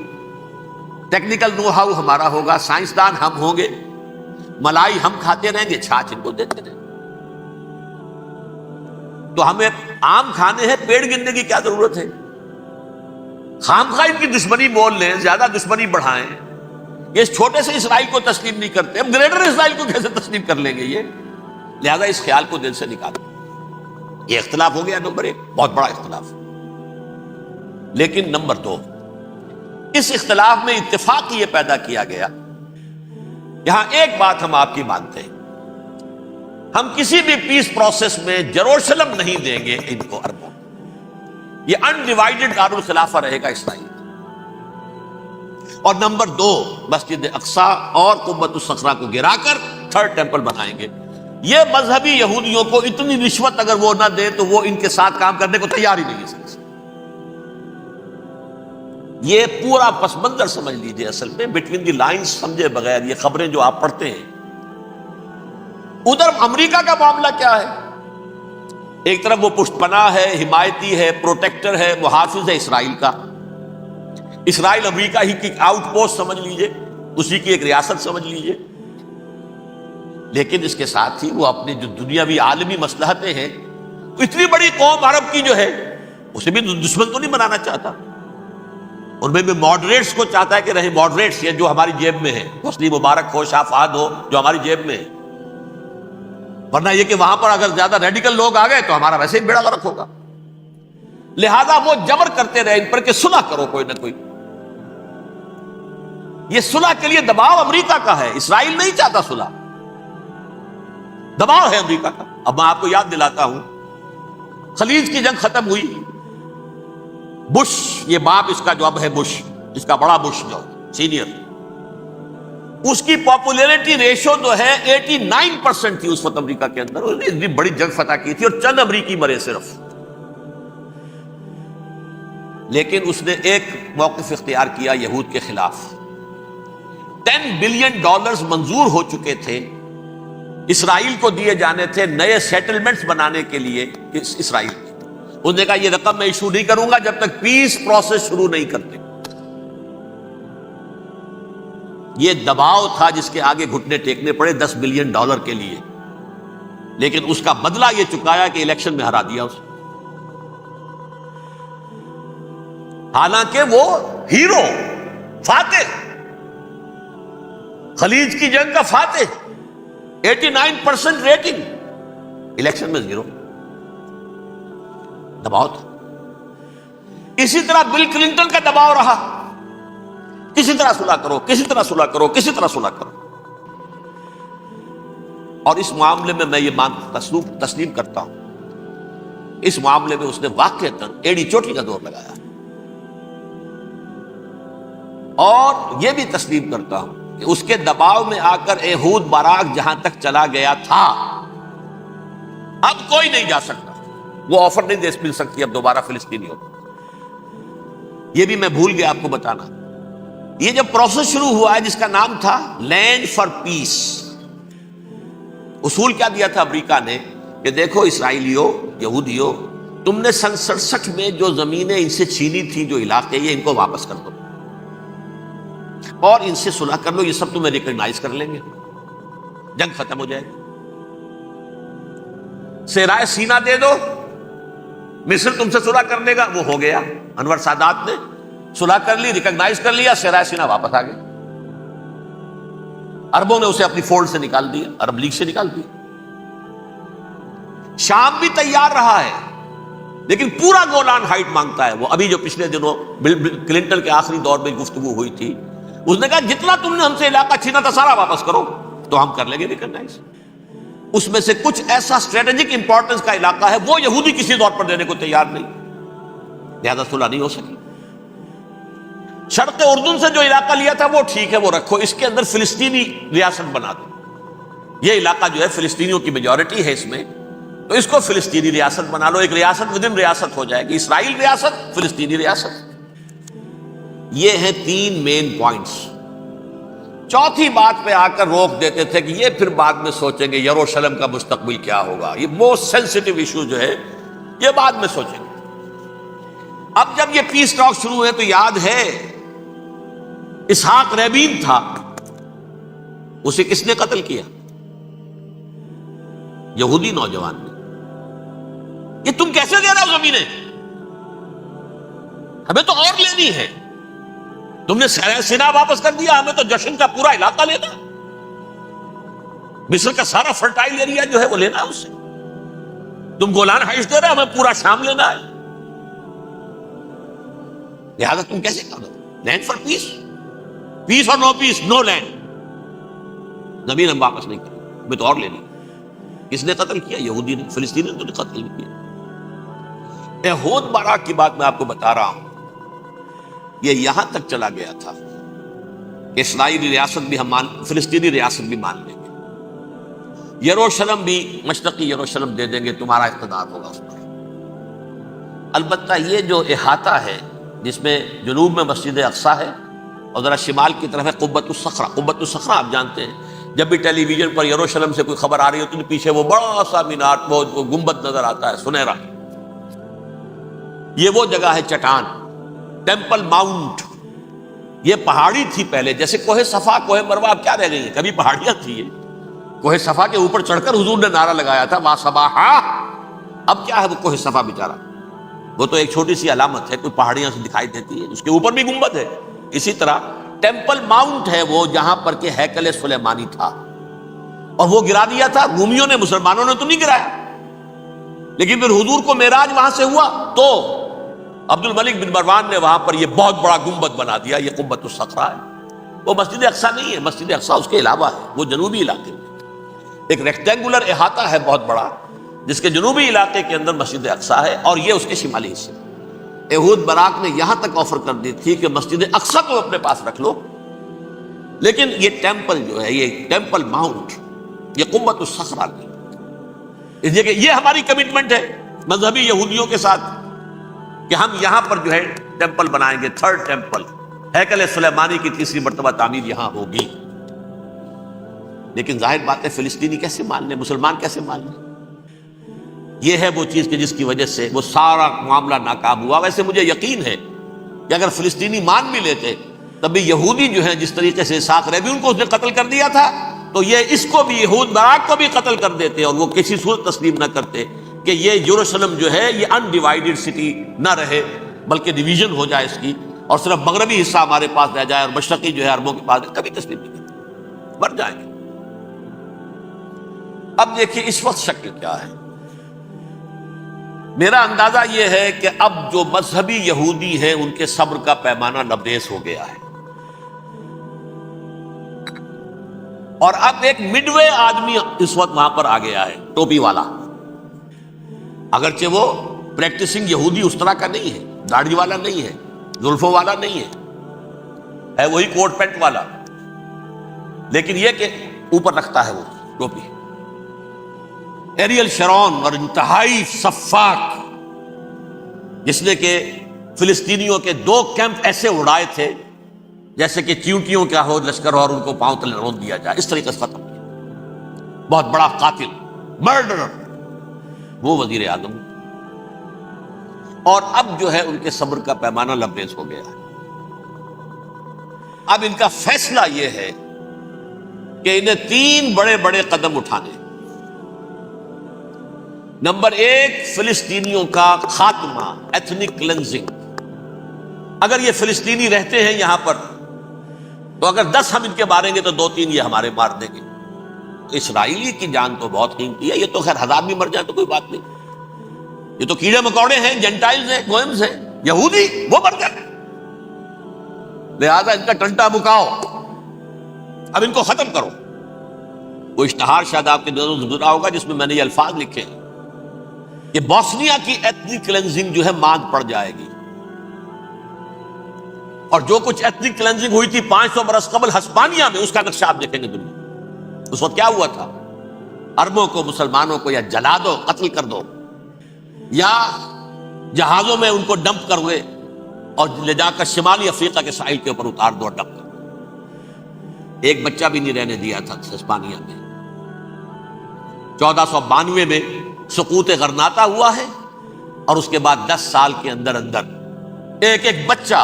Speaker 1: ٹیکنیکل نو ہاؤ ہمارا ہوگا, سائنسدان ہم ہوں گے. ملائی ہم کھاتے رہیں گے, چھاچ ان کو دیتے رہیں گے. تو ہمیں آم کھانے ہیں, پیڑ گننے کی کیا ضرورت ہے؟ خامخواہ ان کی دشمنی مول لیں, زیادہ دشمنی بڑھائیں. یہ اس چھوٹے سے اسرائیل کو تسلیم نہیں کرتے, ہم گریٹر اسرائیل کو کیسے تسلیم کر لیں گے یہ؟ لہذا اس خیال کو دل سے نکالیں. یہ اختلاف ہو گیا نمبر 1, بہت بڑا اختلاف. لیکن نمبر 2, اس اختلاف میں اتفاق یہ پیدا کیا گیا. یہاں ایک بات ہم آپ کی مانتے ہیں, ہم کسی بھی پیس پروسیس میں جروشلم نہیں دیں گے ان کو, عربوں. یہ انڈیوائیڈڈ دارالخلافہ رہے گا اسرائیل. اور نمبر 2, مسجد اقصی اور قبۃ الصخرہ کو گرا کر 3rd ٹیمپل بنائیں گے. یہ مذہبی یہودیوں کو اتنی رشوت اگر وہ نہ دے تو وہ ان کے ساتھ کام کرنے کو تیار ہی نہیں ہے. یہ پورا پس منظر سمجھ لیجئے. اصل میں بٹوین دی لائنز سمجھے بغیر یہ خبریں جو آپ پڑھتے ہیں. ادھر امریکہ کا معاملہ کیا ہے؟ ایک طرف وہ پشت پناہ ہے, حمایتی ہے, پروٹیکٹر ہے, محافظ ہے اسرائیل کا. اسرائیل امریکہ ہی کی آؤٹ پوسٹ سمجھ لیجئے, اسی کی ایک ریاست سمجھ لیجئے. لیکن اس کے ساتھ ہی وہ اپنی جو دنیاوی عالمی مصلحتیں ہیں, اتنی بڑی قوم عرب کی جو ہے اسے بھی دشمن تو نہیں بنانا چاہتا، ان میں بھی ماڈریٹس کو چاہتا ہے کہ رہے ماڈریٹس، یہ جو ہماری جیب میں ہے، حسنی مبارک ہو، شاہ فہد ہو، جو ہماری جیب میں ہے، ورنہ یہ کہ وہاں پر اگر زیادہ ریڈیکل لوگ آ گئے تو ہمارا ویسے ہی بیڑا غرق ہوگا۔ لہذا وہ جبر کرتے رہے ان پر کہ صلح کرو کوئی نہ کوئی۔ یہ صلح کے لیے دباؤ امریکہ کا ہے، اسرائیل نہیں چاہتا صلح، دباؤ ہے امریکہ کا۔ اب میں آپ کو یاد دلاتا ہوں، خلیج کی جنگ ختم ہوئی، بش، یہ باپ اس کا جو اب ہے بش، اس کا بڑا بش جو سینئر، اس کی پاپولیرٹی ریشو جو ہے 89% تھی اس وقت امریکہ کے اندر۔ اس نے اتنی بڑی جنگ فتح کی تھی اور چند امریکی مرے صرف، لیکن اس نے ایک موقف اختیار کیا یہود کے خلاف۔ $10 بلین منظور ہو چکے تھے، اسرائیل کو دیے جانے تھے نئے سیٹلمنٹس بنانے کے لیے اسرائیل کے۔ اس نے کہا یہ رقم میں ایشو نہیں کروں گا جب تک پیس پروسیس شروع نہیں کرتے۔ یہ دباؤ تھا جس کے آگے گھٹنے ٹیکنے پڑے $10 بلین کے لیے، لیکن اس کا بدلہ یہ چکایا کہ الیکشن میں ہرا دیا اسے۔ حالانکہ وہ ہیرو، فاتح، خلیج کی جنگ کا فاتح، 89% ریٹنگ، الیکشن میں 0۔ دباؤ تھا۔ اسی طرح بل کلنٹن کا دباؤ رہا، کسی طرح صلح کرو، کسی طرح صلح کرو، کسی طرح صلح کرو۔ اور اس معاملے میں یہ تسلیم کرتا ہوں، اس معاملے میں اس نے واقعتاً ایڑی چوٹی کا دور لگایا، اور یہ بھی تسلیم کرتا ہوں کہ اس کے دباؤ میں آ کر ایہود باراک جہاں تک چلا گیا تھا، اب کوئی نہیں جا سکتا، وہ آفر نہیں دے مل سکتی اب دوبارہ فلسطینیوں کو۔ یہ بھی میں بھول گیا آپ کو بتانا، یہ جب پروسیس شروع ہوا ہے جس کا نام تھا لینڈ فار پیس، اصول کیا دیا تھا امریکہ نے کہ دیکھو اسرائیلیوں، یہودیوں، تم نے سن 67 میں جو زمینیں ان سے چھینی تھی، جو علاقے، یہ ان کو واپس کر دو اور ان سے صلح کر لو، یہ سب تمہیں ریکگنائز کر لیں گے، جنگ ختم ہو جائے گی۔ صحرائے سینا دے دو، مصر تم سے صلح کر لے گا، وہ ہو گیا۔ انور سادات نے صلح کر لی، ریکگنائز کر لیا، صحرائے سینا واپس آ گیا۔ عربوں نے اسے اپنی فولڈ سے نکال دیا، عرب لیگ سے نکال دیا۔ شام بھی تیار رہا ہے، لیکن پورا گولان ہائٹ مانگتا ہے وہ۔ ابھی جو پچھلے دنوں بل کلنٹن کے آخری دور میں گفتگو ہوئی تھی، اس نے کہا جتنا تم نے ہم سے علاقہ چھینا تھا سارا واپس کرو تو ہم کر لیں گے ریکگنائز۔ اس میں سے کچھ ایسا اسٹریٹجک امپورٹنس کا علاقہ ہے وہ یہودی کسی طور پر دینے کو تیار نہیں، لہذا صلح نہیں ہو سکی۔ شرق اردن سے جو علاقہ لیا تھا وہ ٹھیک ہے، وہ رکھو، اس کے اندر فلسطینی ریاست بنا دو۔ یہ علاقہ جو ہے فلسطینیوں کی میجورٹی ہے اس میں، تو اس کو فلسطینی ریاست بنا لو، ایک ریاست ودن ریاست ہو جائے گی، اسرائیل ریاست، فلسطینی ریاست۔ یہ ہیں 3 مین پوائنٹس۔ چوتھی بات پہ آ کر روک دیتے تھے کہ یہ پھر بعد میں سوچیں گے یروشلم کا مستقبل کیا ہوگا، یہ موسٹ سینسٹیو ایشو جو ہے یہ بعد میں سوچیں گے۔ اب جب یہ پیس ٹاک شروع ہوئے تو یاد ہے اسحاق ریبین تھا، اسے کس نے قتل کیا؟ یہودی نوجوان نے۔ یہ تم کیسے دے رہے ہو زمینیں؟ ہمیں تو اور لینی ہے، تم نے سینا واپس کر دیا، ہمیں تو جشن کا پورا علاقہ لینا، مصر کا سارا فرٹائل ایریا جو ہے وہ لینا ہے اس سے، تم گولان ہائٹس دے رہے ہو، ہمیں پورا شام لینا ہے، لہذا تم کیسے کر دو لینڈ فار پیس، پیس اور نو پیس، نو لینڈ، زمین ہم واپس نہیں کریں، ہمیں تو اور لینی۔ کس نے قتل کیا؟ یہودی نے، فلسطینی نے تو قتل نہیں کیا۔ ایہود باراک کی بات میں آپ کو بتا رہا ہوں، یہ یہاں تک چلا گیا تھا کہ اسرائیلی ریاست بھی ہم فلسطینی ریاست بھی مان لیں گے، یروشلم بھی، مشرقی یروشلم دے دیں گے، تمہارا اقتدار ہوگا اس پر۔ البتہ یہ جو احاطہ ہے جس میں جنوب میں مسجد اقصیٰ ہے اور ذرا شمال کی طرف ہے قبۃ الصخرہ۔ قبۃ الصخرہ آپ جانتے ہیں، جب بھی ٹیلی ویژن پر یروشلم سے کوئی خبر آ رہی ہوتی ہے تو پیچھے وہ بڑا سا مینار، وہ گنبد نظر آتا ہے سنہرا۔ یہ وہ جگہ ہے چٹان، ٹیمپل ماؤنٹ۔ یہ پہاڑی تھی پہلے، جیسے کوہ صفا، کوہ مروہ اب کیا رہ گئی ہیں، کبھی پہاڑیاں تھی یہ۔ کوہ صفا کے اوپر چڑھ کر حضور نے نعرہ لگایا تھا وا صباحا، اب کیا ہے وہ کوہ صفا بیچارہ۔ وہ تو ایک چھوٹی سی علامت ہے، کوئی پہاڑیاں سے دکھائی دیتی ہے، اس کے اوپر بھی گنبد ہے۔ اسی طرح ٹیمپل ماؤنٹ ہے وہ، جہاں پر کہ ہیکل سلیمانی تھا، اور وہ گرا دیا تھا رومیوں نے، مسلمانوں نے تو نہیں گرایا۔ لیکن پھر حضور کو معراج وہاں سے ہوا تو عبد الملک بن مروان نے وہاں پر یہ بہت بڑا گنبد بنا دیا، یہ قبۃ الصخرہ ہے۔ وہ مسجد اقصی نہیں ہے، مسجد اقصی اس کے علاوہ ہے، وہ جنوبی علاقے میں ایک ریکٹینگولر احاطہ ہے بہت بڑا، جس کے جنوبی علاقے کے اندر مسجد اقصی ہے، اور یہ اس کے شمالی حصے۔ یہود براق نے یہاں تک آفر کر دی تھی کہ مسجد اقصی کو اپنے پاس رکھ لو، لیکن یہ ٹیمپل جو ہے، یہ ٹیمپل ماؤنٹ، یہ قبۃ الصخرہ کی، اس لیے کہ یہ ہماری کمٹمنٹ ہے مذہبی یہودیوں کے ساتھ کہ ہم یہاں پر جو ہے ٹیمپل بنائیں گے، تھرڈ ٹیمپل، ہیکل سلیمانی کی تیسری مرتبہ تعمیر یہاں ہوگی۔ لیکن ظاہر بات ہے فلسطینی کیسے مان لیں، مسلمان کیسے مان لیں؟ یہ ہے وہ چیز کہ جس کی وجہ سے وہ سارا معاملہ ناکام ہوا۔ ویسے مجھے یقین ہے کہ اگر فلسطینی مان بھی لیتے تب بھی یہودی جو ہیں جس طریقے سے اسحاق ربی ان کو اس نے قتل کر دیا تھا، تو یہ اس کو بھی، یہود براق کو بھی قتل کر دیتے، اور وہ کسی صورت تسلیم نہ کرتے کہ یہ یروشلم جو ہے یہ انڈیوائیڈڈ سٹی نہ رہے، بلکہ ڈویژن ہو جائے اس کی، اور صرف مغربی حصہ ہمارے پاس رہ جائے اور مشرقی جو ہے عربوں کے پاس، کبھی تسلیم نہیں کرتے، مر جائیں گے۔ اب دیکھیے اس وقت شکل کیا ہے۔ میرا اندازہ یہ ہے کہ اب جو مذہبی یہودی ہیں ان کے صبر کا پیمانہ لبریز ہو گیا ہے، اور اب ایک مڈ وے آدمی اس وقت وہاں پر آ گیا ہے، ٹوپی والا۔ اگرچہ وہ پریکٹسنگ یہودی اس طرح کا نہیں ہے، داڑھی والا نہیں ہے، زلفوں والا نہیں ہے وہی کوٹ پینٹ والا، لیکن یہ کہ اوپر رکھتا ہے وہ ٹوپی۔ ایریل شرون، اور انتہائی سفاک، جس نے کہ فلسطینیوں کے 2 کیمپ ایسے اڑائے تھے جیسے کہ چیونٹیوں کا ہو لشکر اور ان کو پاؤں تلے رون دیا جائے، اس طریقے سے ختم کیا۔ بہت بڑا قاتل، مرڈرر، وہ وزیر اعظم، اور اب جو ہے ان کے صبر کا پیمانہ لبریز ہو گیا ہے۔ اب ان کا فیصلہ یہ ہے کہ انہیں 3 بڑے بڑے قدم اٹھانے۔ نمبر 1، فلسطینیوں کا خاتمہ، ایتھنک کلینزنگ۔ اگر یہ فلسطینی رہتے ہیں یہاں پر تو اگر 10 ہم ان کے ماریں گے تو 2-3 یہ ہمارے مار دیں گے۔ اسرائیلی کی جان تو بہت قیمتی ہے، یہ تو خیر 1000 بھی مر جائے تو کوئی بات نہیں، یہ تو کیڑے مکوڑے ہیں، جنٹائلز ہیں، گوئمز ہیں، یہودی وہ مر جائے، لہذا ان کا ٹنٹا مکاؤ، اب ان کو ختم کرو۔ وہ اشتہار شاید آپ کے نظروں سے گزرا ہوگا جس میں میں نے یہ الفاظ لکھے ہیں کہ بوسنیا کی ایتھنک کلینزنگ جو ہے ماند پڑ جائے گی، اور جو کچھ ایتھنک کلینزنگ ہوئی تھی 500 برس قبل ہسپانیہ میں، اس کا نقشہ آپ دیکھیں گے دنیا۔ اس وقت کیا ہوا تھا؟ عربوں کو، مسلمانوں کو یا جلا دو، قتل کر دو، یا جہازوں میں ان کو ڈمپ کر ہوئے اور لے جا کر شمالی افریقہ کے ساحل کے اوپر اتار دو اور ڈمپ کر دو۔ ایک بچہ بھی نہیں رہنے دیا تھا ہسپانیہ میں۔ 1492 میں سقوط غرناطہ ہوا ہے، اور اس کے بعد 10 سال کے اندر اندر ایک ایک بچہ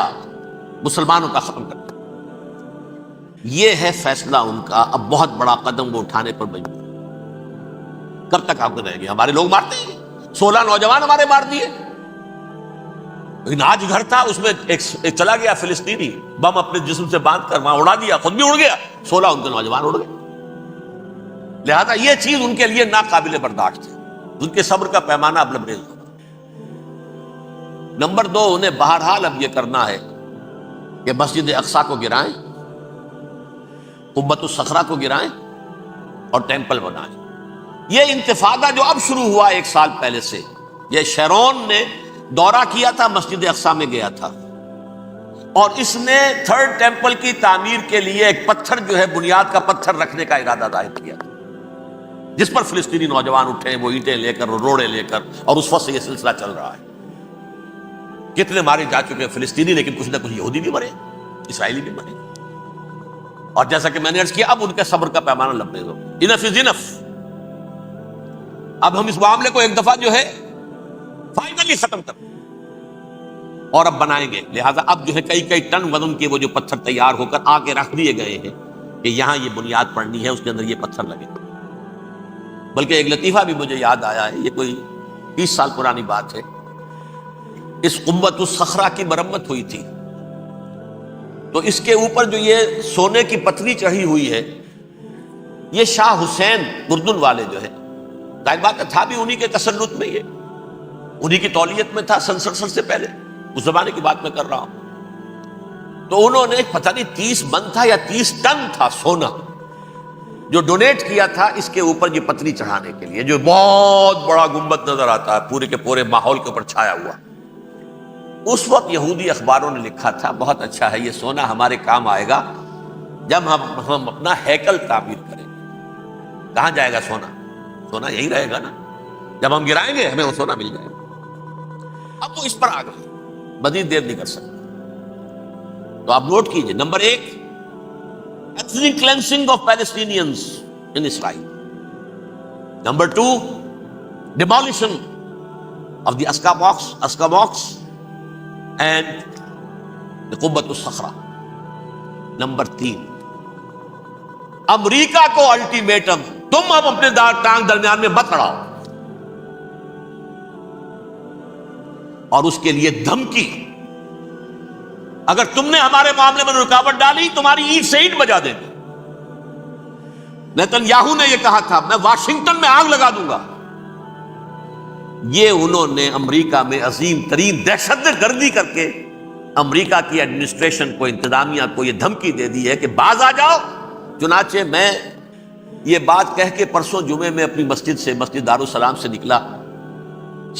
Speaker 1: مسلمانوں کا ختم کرتا۔ یہ ہے فیصلہ ان کا۔ اب بہت بڑا قدم وہ اٹھانے پر مجبور۔ کب تک آپ رہیں گے؟ ہمارے لوگ مارتے ہیں، 16 نوجوان ہمارے مار دیے، لیکن آج گھر تھا اس میں ایک چلا گیا فلسطینی، بم اپنے جسم سے باندھ کر وہاں اڑا دیا، خود بھی اڑ گیا، 16 ان کے نوجوان اڑ گئے۔ لہذا یہ چیز ان کے لیے ناقابل برداشت ہے، ان کے صبر کا پیمانہ اب لبریز ہوگا۔ نمبر 2، انہیں بہرحال اب یہ کرنا ہے کہ مسجد اقصی کو گرائیں، قبۃ الصخرہ کو گرائیں، اور ٹیمپل بنائیں۔ یہ انتفاضہ جو اب شروع ہوا 1 سال پہلے سے، یہ شیرون نے دورہ کیا تھا، مسجد اقصی میں گیا تھا، اور اس نے 3rd ٹیمپل کی تعمیر کے لیے ایک پتھر جو ہے، بنیاد کا پتھر رکھنے کا ارادہ ظاہر کیا، جس پر فلسطینی نوجوان اٹھے، وہ اینٹیں لے کر، روڑے لے کر، اور اس وقت سے یہ سلسلہ چل رہا ہے۔ کتنے مارے جا چکے ہیں فلسطینی، لیکن کچھ نہ کچھ یہودی بھی مرے، اسرائیلی بھی مرے، اور جیسا کہ میں نے عرض کیا اب ان کے صبر کا پیمانہ لبریز ہو۔ انف از انف۔ اب ہم اس معاملے کو ایک دفعہ جو ہے فائنلی ختم کر اور اب بنائیں گے۔ لہذا اب جو ہے کئی ٹن وزن کے وہ جو پتھر تیار ہو کر آ کے رکھ دیے گئے ہیں کہ یہاں یہ بنیاد پڑنی ہے، اس کے اندر یہ پتھر لگے۔ بلکہ ایک لطیفہ بھی مجھے یاد آیا ہے، یہ کوئی 30 سال پرانی بات ہے۔ اس قبۃ الصخرہ کی مرمت ہوئی تھی، تو اس کے اوپر جو یہ سونے کی پتری چڑھی ہوئی ہے، یہ شاہ حسین اردن والے جو ہے، ظاہر بات ہے تھا بھی انہی کے تسلط میں، یہ انہی کی تولیت میں تھا سن 67 سے پہلے، اس زمانے کی بات میں کر رہا ہوں۔ تو انہوں نے پتہ نہیں 30 من تھا یا 30 ٹن تھا سونا جو ڈونیٹ کیا تھا اس کے اوپر یہ پتری چڑھانے کے لیے، جو بہت بڑا گنبد نظر آتا ہے پورے کے پورے ماحول کے اوپر چھایا ہوا۔ اس وقت یہودی اخباروں نے لکھا تھا بہت اچھا ہے، یہ سونا ہمارے کام آئے گا جب ہم اپنا ہیکل تعمیر کریں گے۔ کہاں جائے گا سونا؟ سونا یہی رہے گا نا، جب ہم گرائیں گے ہمیں وہ سونا مل جائے گا۔ اب وہ اس پر آ گئے، مزید دیر نہیں کر سکتے۔ تو آپ نوٹ کیجئے، number 1، ethnic cleansing of Palestinians in Israel. Number 2, demolition of the Aqsa mosque and the Qubbat al-Sakhra. Number 3, امریکہ کو الٹیمیٹم، تم اب اپنے ٹانگ درمیان میں مت اڑاؤ، اور اس کے لیے دھمکی، اگر تم نے ہمارے معاملے میں رکاوٹ ڈالی تمہاری اینٹ سے اینٹ بجا دیں گے۔ نیتن یاہو نے یہ کہا تھا میں واشنگٹن میں آگ لگا دوں گا۔ یہ انہوں نے امریکہ میں عظیم ترین دہشت گردی کر کے امریکہ کی ایڈمنسٹریشن کو، انتظامیہ کو یہ دھمکی دے دی ہے کہ باز آ جاؤ۔ چنانچہ میں یہ بات کہہ کے پرسوں جمعے میں اپنی مسجد سے، مسجد دارالسلام سے نکلا،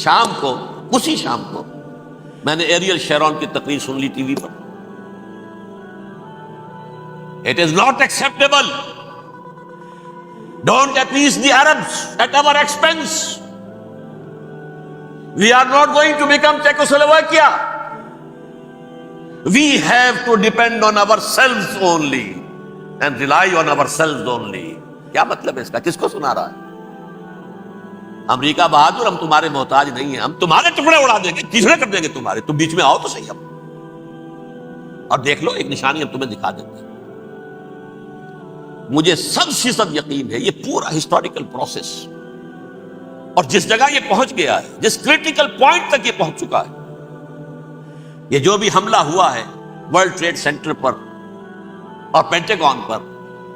Speaker 1: شام کو، اسی شام کو میں نے ایریل شیرون کی تقریر سن لی T V per. It is not acceptable. Don't appease the Arabs at our expense. We are not going to become Czechoslovakia. We have to depend on ourselves only and rely on ourselves only. کیا مطلب ہے اس کا؟ کس کو سنا رہا ہے؟ امریکہ بہادر، ہم تمہارے محتاج نہیں ہیں، ہم تمہارے ٹکڑے اڑا دیں گے، تیسرے کر دیں گے تمہارے، تم بیچ میں آؤ تو صحیح، ہم اور دیکھ لو، ایک نشانی ہم تمہیں دکھا دیں گے۔ مجھے 100% یقین ہے یہ پورا ہسٹوریکل پروسیس، اور جس جگہ یہ پہنچ گیا ہے، جس کریٹیکل پوائنٹ تک یہ پہنچ چکا ہے، یہ جو بھی حملہ ہوا ہے ورلڈ ٹریڈ سینٹر پر اور پینٹاگون پر،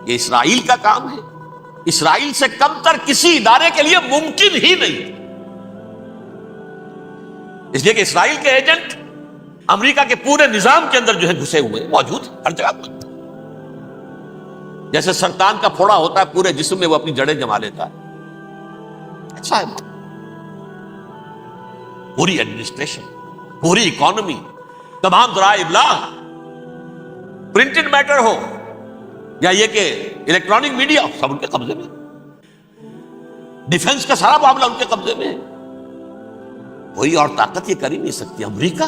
Speaker 1: یہ اسرائیل کا کام ہے۔ اسرائیل سے کم تر کسی ادارے کے لیے ممکن ہی نہیں، اس لیے کہ اسرائیل کے ایجنٹ امریکہ کے پورے نظام کے اندر جو ہے گھسے ہوئے موجود ہر جگہ پر۔ جیسے سرطان کا پھوڑا ہوتا ہے پورے جسم میں، وہ اپنی جڑیں جما لیتا ہے، ایسا ہے پوری ایڈمنسٹریشن، پوری اکانومی، تمام ذرائع ابلاغ، پرنٹڈ میٹر ہو یا یہ کہ الیکٹرانک میڈیا، سب ان کے قبضے میں۔ ڈیفنس کا سارا معاملہ ان کے قبضے میں ہے۔ کوئی اور طاقت یہ کر ہی نہیں سکتی۔ امریکہ،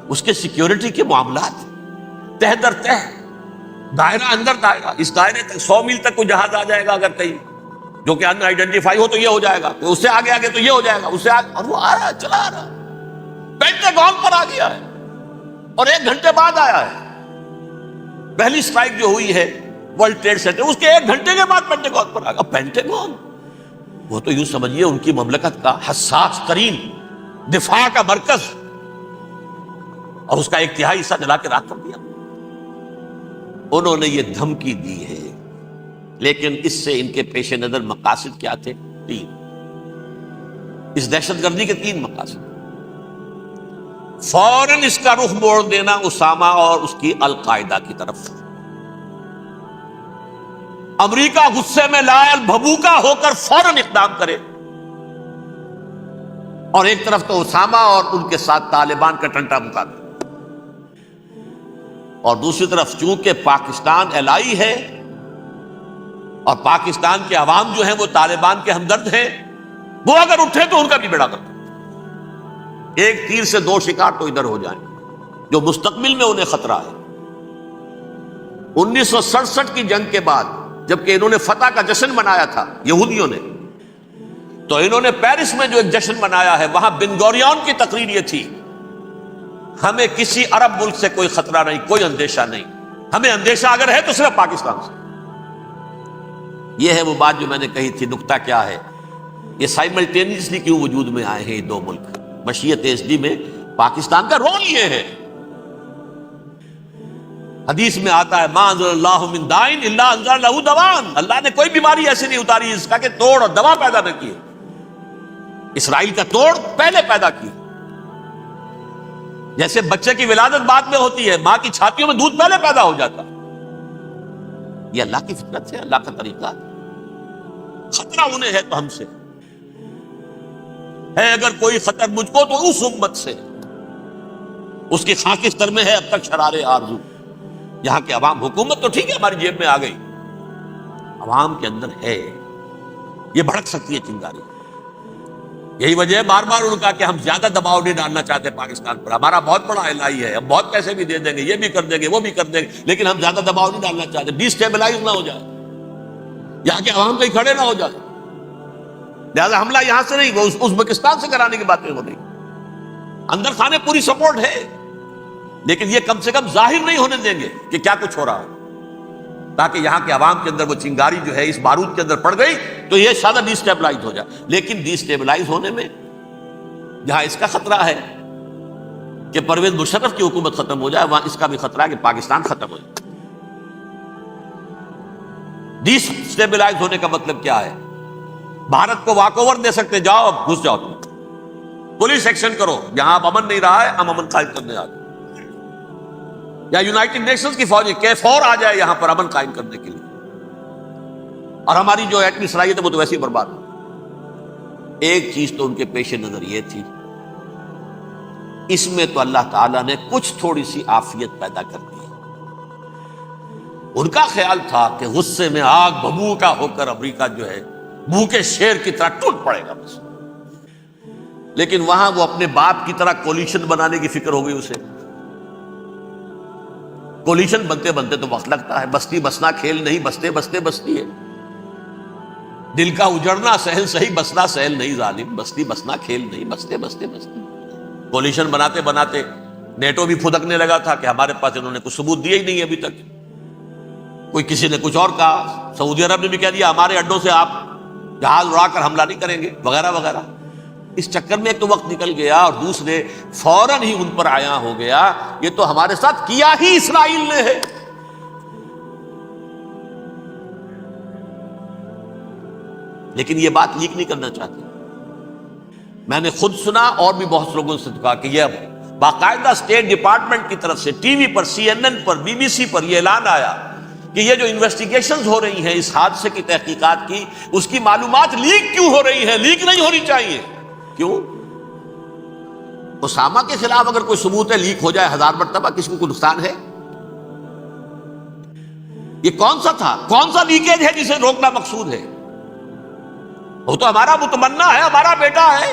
Speaker 1: اس کے سیکیورٹی کے معاملات تہ در تہ، دائرہ اندر دائرہ، اس دائرے تک 100 میل تک کوئی جہاز آ جائے گا اگر کہیں جو کہ ان آئیڈینٹیفائی ہو تو یہ ہو جائے گا، اس سے آگے آگے تو یہ ہو جائے گا، اس سے آگے، اور وہ آ رہا ہے، چلا آ رہا ہے، پینٹاگون پر آ گیا ہے، اور 1 گھنٹے بعد آیا ہے۔ پہلی سٹرائک جو ہوئی ہے ورلڈ ٹریڈ سینٹر، اس کے 1 گھنٹے کے بعد پینٹاگون پر آ گیا۔ پینٹاگون وہ تو یوں سمجھیے ان کی مملکت کا حساس ترین دفاع کا مرکز، اور اس کا 1/3 حصہ جلا کے راکھ کر دیا۔ انہوں نے یہ دھمکی دی ہے، لیکن اس سے ان کے پیش نظر مقاصد کیا تھے؟ 3۔ اس دہشت گردی کے 3 مقاصد۔ فوراً اس کا رخ موڑ دینا اسامہ اور اس کی القاعدہ کی طرف۔ امریکہ غصے میں لائل بھبوکا ہو کر فوراً اقدام کرے، اور ایک طرف تو اسامہ اور ان کے ساتھ طالبان کا ٹنٹا مقابلہ، اور دوسری طرف چونکہ پاکستان الائی ہے اور پاکستان کے عوام جو ہیں وہ طالبان کے ہمدرد ہیں، وہ اگر اٹھے تو ان کا بھی بیڑا کرتے، ایک تیر سے 2 شکار تو ادھر ہو جائیں، جو مستقبل میں انہیں خطرہ ہے۔ 1967 کی جنگ کے بعد جبکہ انہوں نے فتح کا جشن منایا تھا یہودیوں نے، تو انہوں نے پیرس میں جو ایک جشن منایا ہے، وہاں بن گوریون کی تقریر یہ تھی، ہمیں کسی عرب ملک سے کوئی خطرہ نہیں، کوئی اندیشہ نہیں، ہمیں اندیشہ اگر ہے تو صرف پاکستان سے۔ یہ ہے وہ بات جو میں نے کہی تھی۔ نکتہ کیا ہے؟ یہ سائملٹینیسلی کیوں وجود میں آئے ہیں یہ 2 ملک؟ مشیت ایس ڈی میں پاکستان کا رول یہ ہے. حدیث میں آتا ہے ما انزل اللہ من دائن الا انزل له دواء، اللہ نے کوئی بیماری ایسی نہیں اتاری اس کا کہ توڑ اور دوا پیدا نہ کیے. اسرائیل کا توڑ پہلے پیدا کی. جیسے بچے کی ولادت بعد میں ہوتی ہے، ماں کی چھاتیوں میں دودھ پہلے پیدا ہو جاتا. یہ اللہ کی فطرت ہے، اللہ کا طریقہ. خطرہ انہیں ہے تو ہم سے ہے، اگر کوئی خطر مجھ کو تو اس امت سے. اس کی خاکستر میں ہے اب تک شرار آرزو. یہاں کے عوام، حکومت تو ٹھیک ہے ہماری جیب میں آ گئی، عوام کے اندر ہے، یہ بھڑک سکتی ہے چنگاری. یہی وجہ ہے بار بار ان کا کہ ہم زیادہ دباؤ نہیں ڈالنا چاہتے پاکستان پر. ہمارا بہت بڑا الہی ہے، ہم بہت پیسے بھی دے دیں گے، یہ بھی کر دیں گے، وہ بھی کر دیں گے، لیکن ہم زیادہ دباؤ نہیں ڈالنا چاہتے. ڈی اسٹیبلائز نہ ہو جائے، یہاں کے عوام کہیں کھڑے نہ ہو جائے. لہٰذا حملہ یہاں سے نہیں، وہ ازبکستان سے کرانے کی باتیں ہو رہی. اندر خانے پوری سپورٹ ہے، لیکن یہ کم سے کم ظاہر نہیں ہونے دیں گے کہ کیا کچھ ہو رہا ہے، تاکہ یہاں کے عوام کے اندر وہ چنگاری جو ہے اس بارود کے اندر پڑ گئی تو یہ شاید ڈی اسٹیبلائز ہو جائے. لیکن ڈی اسٹیبلائز ہونے میں جہاں اس کا خطرہ ہے کہ پرویز مشرف کی حکومت ختم ہو جائے، وہاں اس کا بھی خطرہ ہے کہ پاکستان ختم ہو جائے. ڈی اسٹیبلائز ہونے کا مطلب کیا ہے؟ بھارت کو واک اوور دے سکتے، جاؤ اب گھس جاؤ، تم پولیس ایکشن کرو، یہاں اب امن نہیں رہا ہے، ہم امن قائم کرنے آ گئے. یا یونائٹڈ نیشنز کی فوجی KFOR آ جائے یہاں پر امن قائم کرنے کے لیے، اور ہماری جو ایٹمی صلاحیت ہے وہ تو ویسے ہی برباد ہو. ایک چیز تو ان کے پیش نظر یہ تھی، اس میں تو اللہ تعالیٰ نے کچھ تھوڑی سی عافیت پیدا کر دی. ان کا خیال تھا کہ غصے میں آگ بھبوکا ہو کر امریکہ جو ہے بھوکے شیر کی طرح ٹوٹ پڑے گا بس. لیکن وہاں وہ اپنے باپ کی طرح کولیشن بنانے کی فکر ہو گئی اسے. کولیشن بنتے بنتے تو وقت لگتا ہے، بستی بسنا کھیل نہیں، بستے بستے بستی ہے. دل کا اجڑنا سہل صحیح، بسنا سہل نہیں ظالم، بستی بسنا کھیل نہیں، بستے بستے بستی. کولیشن بناتے بناتے نیٹو بھی پھدکنے لگا تھا کہ ہمارے پاس انہوں نے کچھ ثبوت دیے ہی نہیں ابھی تک. کوئی کسی نے کچھ اور کہا، سعودی عرب نے بھی کہہ دیا ہمارے اڈوں سے آپ جہاز اڑا کر حملہ نہیں کریں گے، وغیرہ وغیرہ. اس چکر میں ایک تو وقت نکل گیا، اور دوسرے فوراً ہی ان پر آیا ہو گیا یہ تو ہمارے ساتھ کیا ہی اسرائیل نے ہے. لیکن یہ بات لیک نہیں کرنا چاہتے. میں نے خود سنا اور بھی بہت لوگوں سے کہا کہ یہ باقاعدہ اسٹیٹ ڈپارٹمنٹ کی طرف سے ٹی وی پر، CNN پر، BBC پر یہ اعلان آیا کہ یہ جو انویسٹیگیشنز ہو رہی ہیں اس حادثے کی تحقیقات کی، اس کی معلومات لیک کیوں ہو رہی ہیں؟ لیک نہیں ہونی چاہیے. کیوں؟ اسامہ کے خلاف اگر کوئی ثبوت ہے، لیک ہو جائے 1000 مرتبہ، کسی کو کوئی نقصان ہے؟ یہ کون سا تھا، کون سا لیکیج ہے جسے روکنا مقصود ہے؟ وہ تو ہمارا متمنا ہے، ہمارا بیٹا ہے،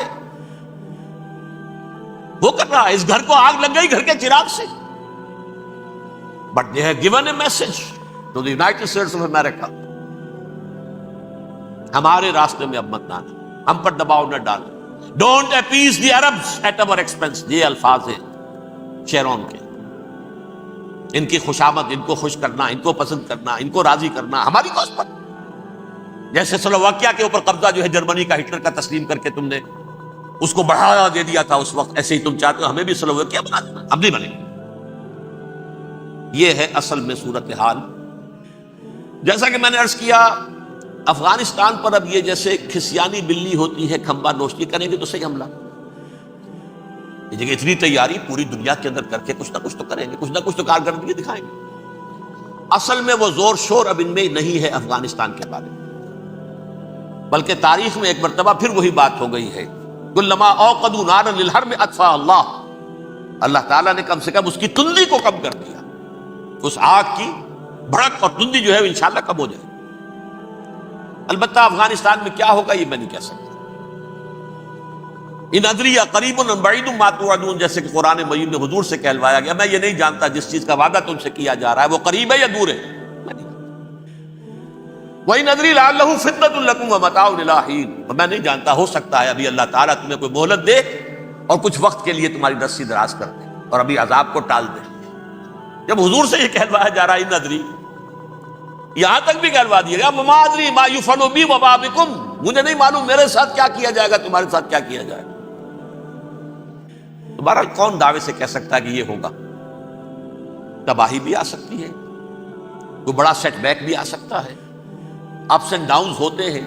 Speaker 1: وہ کر رہا ہے. اس گھر کو آگ لگ گئی گھر کے چراغ سے. But they have given a message to the United States of America, ہمارے راستے میں اب مت آنا، ہم پر دباؤ نہ ڈالو. Don't appease the Arabs at our expense. یہ الفاظ ہیں شیرون کے. ان کی خوشامد، ان کو خوش کرنا، ان کو پسند کرنا، ان کو راضی کرنا ہماری کوس پر. جیسے سلوواکیہ کے اوپر قبضہ جو ہے جرمنی کا ہٹلر کا تسلیم کر کے تم نے اس کو بڑھاوا دے دیا تھا اس وقت، ایسے ہی تم چاہتے ہو ہمیں بھی سلوواکیہ بنا دینا، اب نہیں بنے. یہ ہے اصل میں صورتحال. جیسا کہ میں نے عرض کیا، افغانستان پر اب یہ جیسے کھسیانی بلی ہوتی ہے کھمبا نوشتی، کریں گے تو صحیح حملہ. یہ جگہ اتنی تیاری پوری دنیا کے اندر کر کے کچھ نہ کچھ تو کریں گے، کچھ نہ کچھ تو کارکردگی دکھائیں گے. اصل میں وہ زور شور اب ان میں نہیں ہے افغانستان کے بارے میں، بلکہ تاریخ میں ایک مرتبہ پھر وہی بات ہو گئی ہے. کلما اوقدوا نارا للحرب اطفاء اللہ، اللہ تعالیٰ نے کم سے کم اس کی تندی کو کم کر دیا. اس آگ کی بھڑک اور تندی جو ہے وہ انشاءاللہ کم ہو جائے. البتہ افغانستان میں کیا ہوگا یہ میں نہیں کہہ سکتا. ان ادری قریب ام بعید ما توعدون، جیسے کہ قرآن مجید میں حضور سے کہلوایا گیا، میں یہ نہیں جانتا جس چیز کا وعدہ تم سے کیا جا رہا ہے وہ قریب ہے یا دور ہے. وَإِنْ أَدْرِي لَعَلَّهُ فِتْنَةٌ لَكُمْ وَمَتَاعٌ إِلَىٰ حِينٍ، میں نہیں جانتا، ہو سکتا ہے ابھی اللہ تعالیٰ تمہیں کوئی مہلت دے اور کچھ وقت کے لیے تمہاری رسی دراز کر دے اور ابھی عذاب کو ٹال دے. جب حضور سے یہ کہلوایا جا رہا ہے ان ادری، یہاں تک بھی کہلوا دیا گیا وَمَا أَدْرِي مَا يُفْعَلُ بِي وَمَا بِكُمْ، مجھے نہیں معلوم میرے ساتھ کیا کیا جائے گا، تمہارے ساتھ کیا کیا جائے گا. تو بہرحال کون دعوے سے کہہ سکتا ہے کہ یہ ہوگا؟ تباہی بھی آ سکتی ہے، کوئی بڑا سیٹ بیک بھی آ سکتا ہے، اپس اینڈ ڈاؤنز ہوتے ہیں۔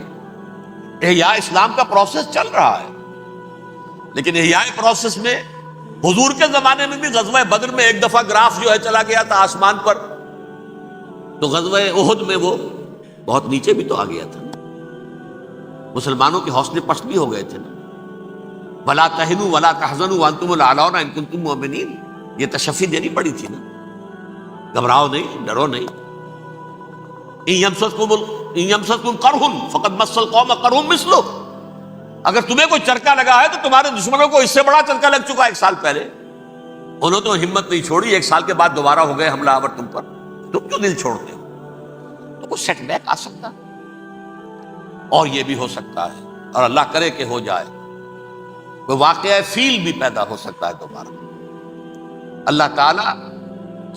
Speaker 1: احیاء اسلام کا پروسیس چل رہا ہے، لیکن احیاء پروسیس میں حضور کے زمانے میں بھی غزوہ بدر میں ایک دفعہ گراف جو ہے چلا گیا تھا آسمان پر، تو غزوہ احد میں وہ بہت نیچے بھی تو آ گیا تھا، مسلمانوں کے حوصلے پست بھی ہو گئے تھے نا۔ وَلَا تَهِنُوا وَلَا تَحْزَنُوا وَأَنْتُمُ الْأَعْلَوْنَ إِن كُنتُم مُؤْمِنِينَ، یہ تشفی دینی پڑی تھی نا، گھبراؤ نہیں، ڈرو نہیں۔ إِن يَمْسَسْكُمْ قَرْحٌ فَقَدْ مَسَّ الْقَوْمَ قَرْحٌ مِثْلُهُ، اگر تمہیں کوئی چرکا لگا ہے تو تمہارے دشمنوں کو اس سے بڑا چرکا لگ چکا ہے 1 سال پہلے، انہوں تو ہمت نہیں چھوڑی، 1 سال کے بعد دوبارہ ہو گئے حملہ آور تم پر، تم کیوں دل چھوڑتے ہو؟ تو کوئی سیٹ بیک آ سکتا ہے، اور یہ بھی ہو سکتا ہے، اور اللہ کرے کہ ہو جائے، کوئی واقعہ فیل بھی پیدا ہو سکتا ہے دوبارہ۔ اللہ تعالیٰ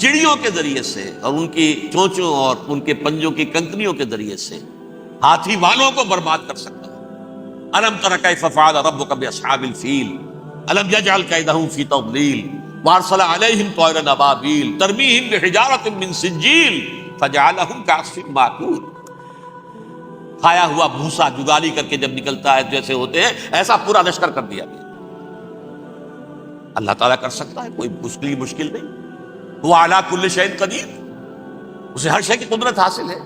Speaker 1: چڑیوں کے ذریعے سے اور ان کی چونچوں اور ان کے پنجوں کی کنکریوں کے ذریعے سے ہاتھی والوں کو برباد کر سکتا ہے۔ الم تر کیف فعل ربک باصحاب الفیل الم یجعل کیدہم فی تضلیل وارسل علیہم طیرا ابابیل ترمیہم بحجارۃ من سجیل فجعلہم کعصف مأکول۔ کھایا ہوا بھوسا جگالی کر کے جب نکلتا ہے جیسے ہوتے ہیں، ایسا پورا لشکر کر دیا گیا۔ اللہ تعالیٰ کر سکتا ہے، کوئی مشکل نہیں۔ وہ اعلیٰ کل شیء قدیر، اسے ہر شے کی قدرت حاصل ہے۔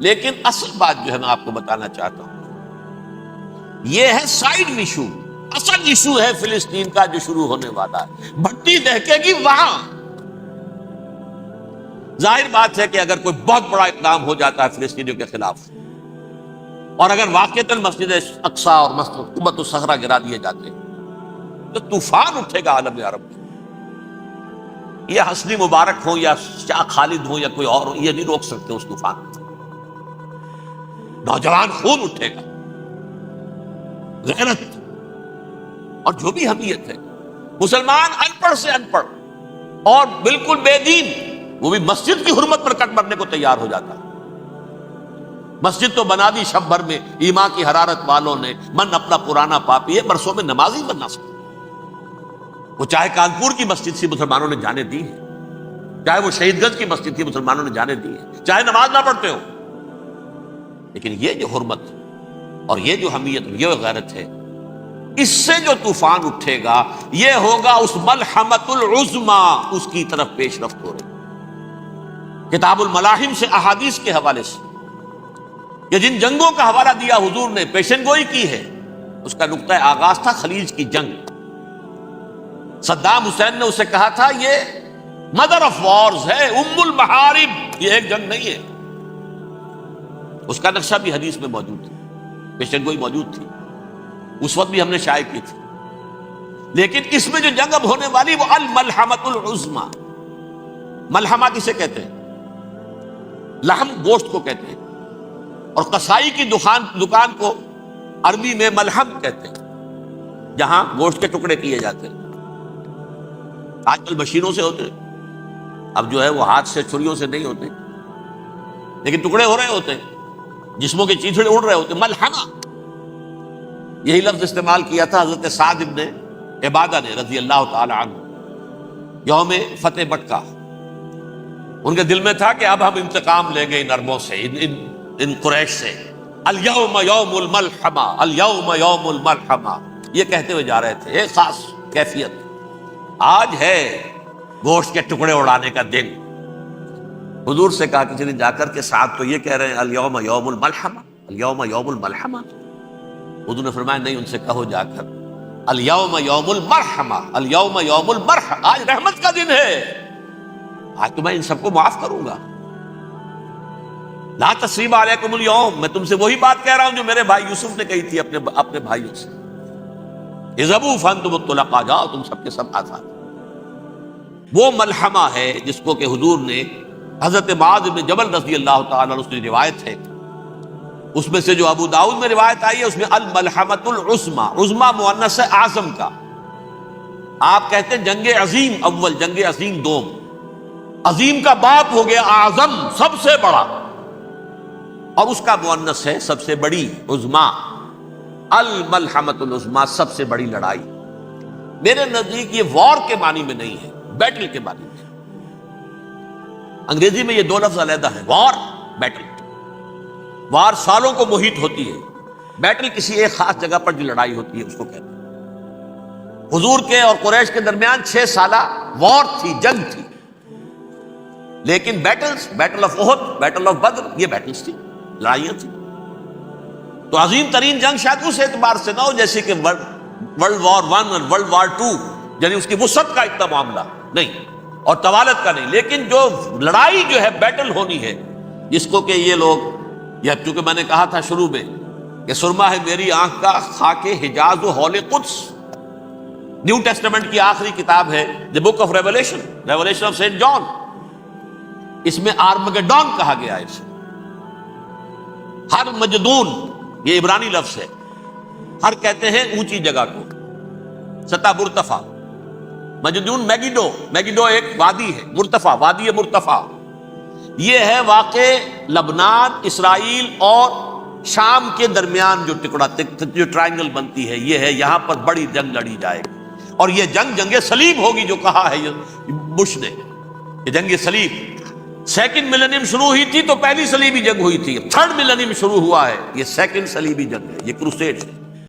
Speaker 1: لیکن اصل بات جو ہے میں آپ کو بتانا چاہتا ہوں، یہ ہے سائیڈ ایشو۔ اصل ایشو ہے فلسطین کا جو شروع ہونے والا ہے، بھٹی دہکے گی وہاں۔ ظاہر بات ہے کہ اگر کوئی بہت بڑا اقدام ہو جاتا ہے فلسطینیوں کے خلاف، اور اگر واقعتاً مسجد اقصیٰ اور مسجد قبۃ الصخرہ گرا دیے جاتے ہیں تو طوفان اٹھے گا عالم عرب میں۔ یہ حسنی مبارک ہو یا شاہ خالد ہو یا کوئی اور ہو، یہ نہیں روک سکتے اس طوفان کو۔ نوجوان خون اٹھے گا، غیرت اور جو بھی حمیت ہے۔ مسلمان ان پڑھ سے ان پڑھ اور بالکل بے دین، وہ بھی مسجد کی حرمت پر کٹ مرنے کو تیار ہو جاتا ہے۔ مسجد تو بنا دی شب بھر میں ایمان کی حرارت والوں نے، من اپنا پرانا پاپی ہے، برسوں میں نماز ہی بننا سکتا۔ وہ چاہے کانپور کی مسجد سی مسلمانوں نے جانے دی ہے، چاہے وہ شہید گنج کی مسجد تھی مسلمانوں نے جانے دی ہے، چاہے نماز نہ پڑھتے ہو، لیکن یہ جو حرمت اور یہ جو حمیت اور یہ غیرت ہے، اس سے جو طوفان اٹھے گا یہ ہوگا اس ملحمۃ العظمیٰ، اس کی طرف پیش رفت ہو رہی۔ کتاب الملاحم سے احادیث کے حوالے سے کہ جن جنگوں کا حوالہ دیا حضور نے، پیشن گوئی کی ہے، اس کا نقطہ آغاز تھا خلیج کی جنگ۔ صدام حسین نے اسے کہا تھا یہ مدر آف وارز ہے، ام المحارب، یہ ایک جنگ نہیں ہے۔ اس کا نقشہ بھی حدیث میں موجود تھا، پیشن گوئی موجود تھی، اس وقت بھی ہم نے شائع کی تھی۔ لیکن اس میں جو جنگ اب ہونے والی وہ الملحمۃ العظمیٰ۔ ملحمہ کسے کہتے ہیں؟ لحم گوشت کو کہتے ہیں، اور قصائی کی دکان کو عربی میں ملحم کہتے ہیں، جہاں گوشت کے ٹکڑے کیے جاتے ہیں۔ آج کل مشینوں سے ہوتے ہیں، اب جو ہے وہ ہاتھ سے چھریوں سے نہیں ہوتے، لیکن ٹکڑے ہو رہے ہوتے ہیں، جسموں کے چیتھڑے اڑ رہے ہوتے ہیں۔ ملحمہ، یہی لفظ استعمال کیا تھا حضرت سعد ابن عبادہ نے رضی اللہ تعالی عنہ یوم فتح مکہ۔ ان کے دل میں تھا کہ اب ہم انتقام لیں گے ان عربوں سے، ان قریش سے۔ الیوم یوم الملحمہ، الیوم یوم الملحمہ، یہ کہتے ہوئے جا رہے تھے۔ ایک خاص کیفیت، آج ہے گوشت کے ٹکڑے اڑانے کا دن۔ حضور سے کہا کسی نے جا کر کے ساتھ تو یہ کہہ رہے ہیں الیوم یوم الملحمہ، الیوم یوم الملحمہ۔ حضور نے فرمایا نہیں، ان سے کہو جا کر الیوم یوم المرحمہ، الیوم یوم المرحمہ، آج رحمت کا دن ہے، آج تو میں ان سب کو معاف کروں گا۔ لا تثریب علیکم اليوم، میں تم سے وہی بات کہہ رہا ہوں جو میرے بھائی یوسف نے کہی تھی اپنے بھائیوں سے، اذهبوا فانتم الطلقاء، جاؤ تم سب کے سب آزاد۔ وہ ملحمہ ہے جس کو کہ حضور نے حضرت معاذ بن جبل رضی اللہ تعالیٰ عنہ سے روایت ہے، اس میں سے جو ابو داؤد میں روایت آئی ہے، اس میں الملحمۃ العظمیٰ، عظمیٰ مؤنث ہے اعظم کا۔ آپ کہتے ہیں جنگ عظیم اول، جنگ عظیم دوم، عظیم کا باپ ہو گیا اعظم، سب سے بڑا، اور اس کا مؤنث ہے سب سے بڑی، عظمیٰ۔ الملحمۃ العظمیٰ، سب سے بڑی لڑائی۔ میرے نزدیک یہ وار کے معنی میں نہیں ہے، بیٹل کے معنی میں۔ انگریزی میں یہ دو لفظ علیحدہ ہیں، وار، بیٹل۔ وار سالوں کو محیط ہوتی ہے، بیٹل کسی ایک خاص جگہ پر جو لڑائی ہوتی ہے اس کو کہتے ہیں۔ حضور کے اور قریش کے درمیان 6 سالہ وار تھی، جنگ تھی، لیکن battles, battle of Uhud, battle of Badr, یہ بیٹلز تھی، لڑائیاں تھی۔ تو عظیم ترین جنگ شاید اس اعتبار سے نہ ہو جیسے کہ ورلڈ وار 1 اور ورلڈ وار 2، یعنی اس کی وسعت کا اتنا معاملہ نہیں اور طوالت کا نہیں، لیکن جو لڑائی جو ہے بیٹل ہونی ہے، جس کو کہ یہ لوگ، یا چونکہ میں نے کہا تھا شروع میں کہ سرما ہے میری آنکھ کا خاک حجاز و ہول قدس، نیو ٹیسٹمنٹ کی آخری کتاب ہے the book of Revelation, Revelation of Saint John, اس میں آرمگڈون کہا گیا ہے اسے۔ ہر مجدون، یہ عبرانی لفظ ہے، ہر کہتے ہیں اونچی جگہ کو، سطح مرتفع، مجدون میگیڈو، میگیڈو ایک وادی ہے، مرتفع، وادی مرتفع، یہ ہے واقع لبنان، اسرائیل اور شام کے درمیان جو ٹکڑا، جو ٹرائنگل بنتی ہے، یہ ہے، یہاں پر بڑی جنگ لڑی جائے گی، اور یہ جنگ صلیب ہوگی، جو کہا ہے بش نے، یہ جنگ صلیب۔ سیکنڈ ملینیم شروع ہوئی تھی تو پہلی صلیبی جنگ ہوئی تھی، تھرڈ ملینیم شروع ہوا ہے، یہ سیکنڈ صلیبی جنگ ہے، یہ کروسیڈ ہے۔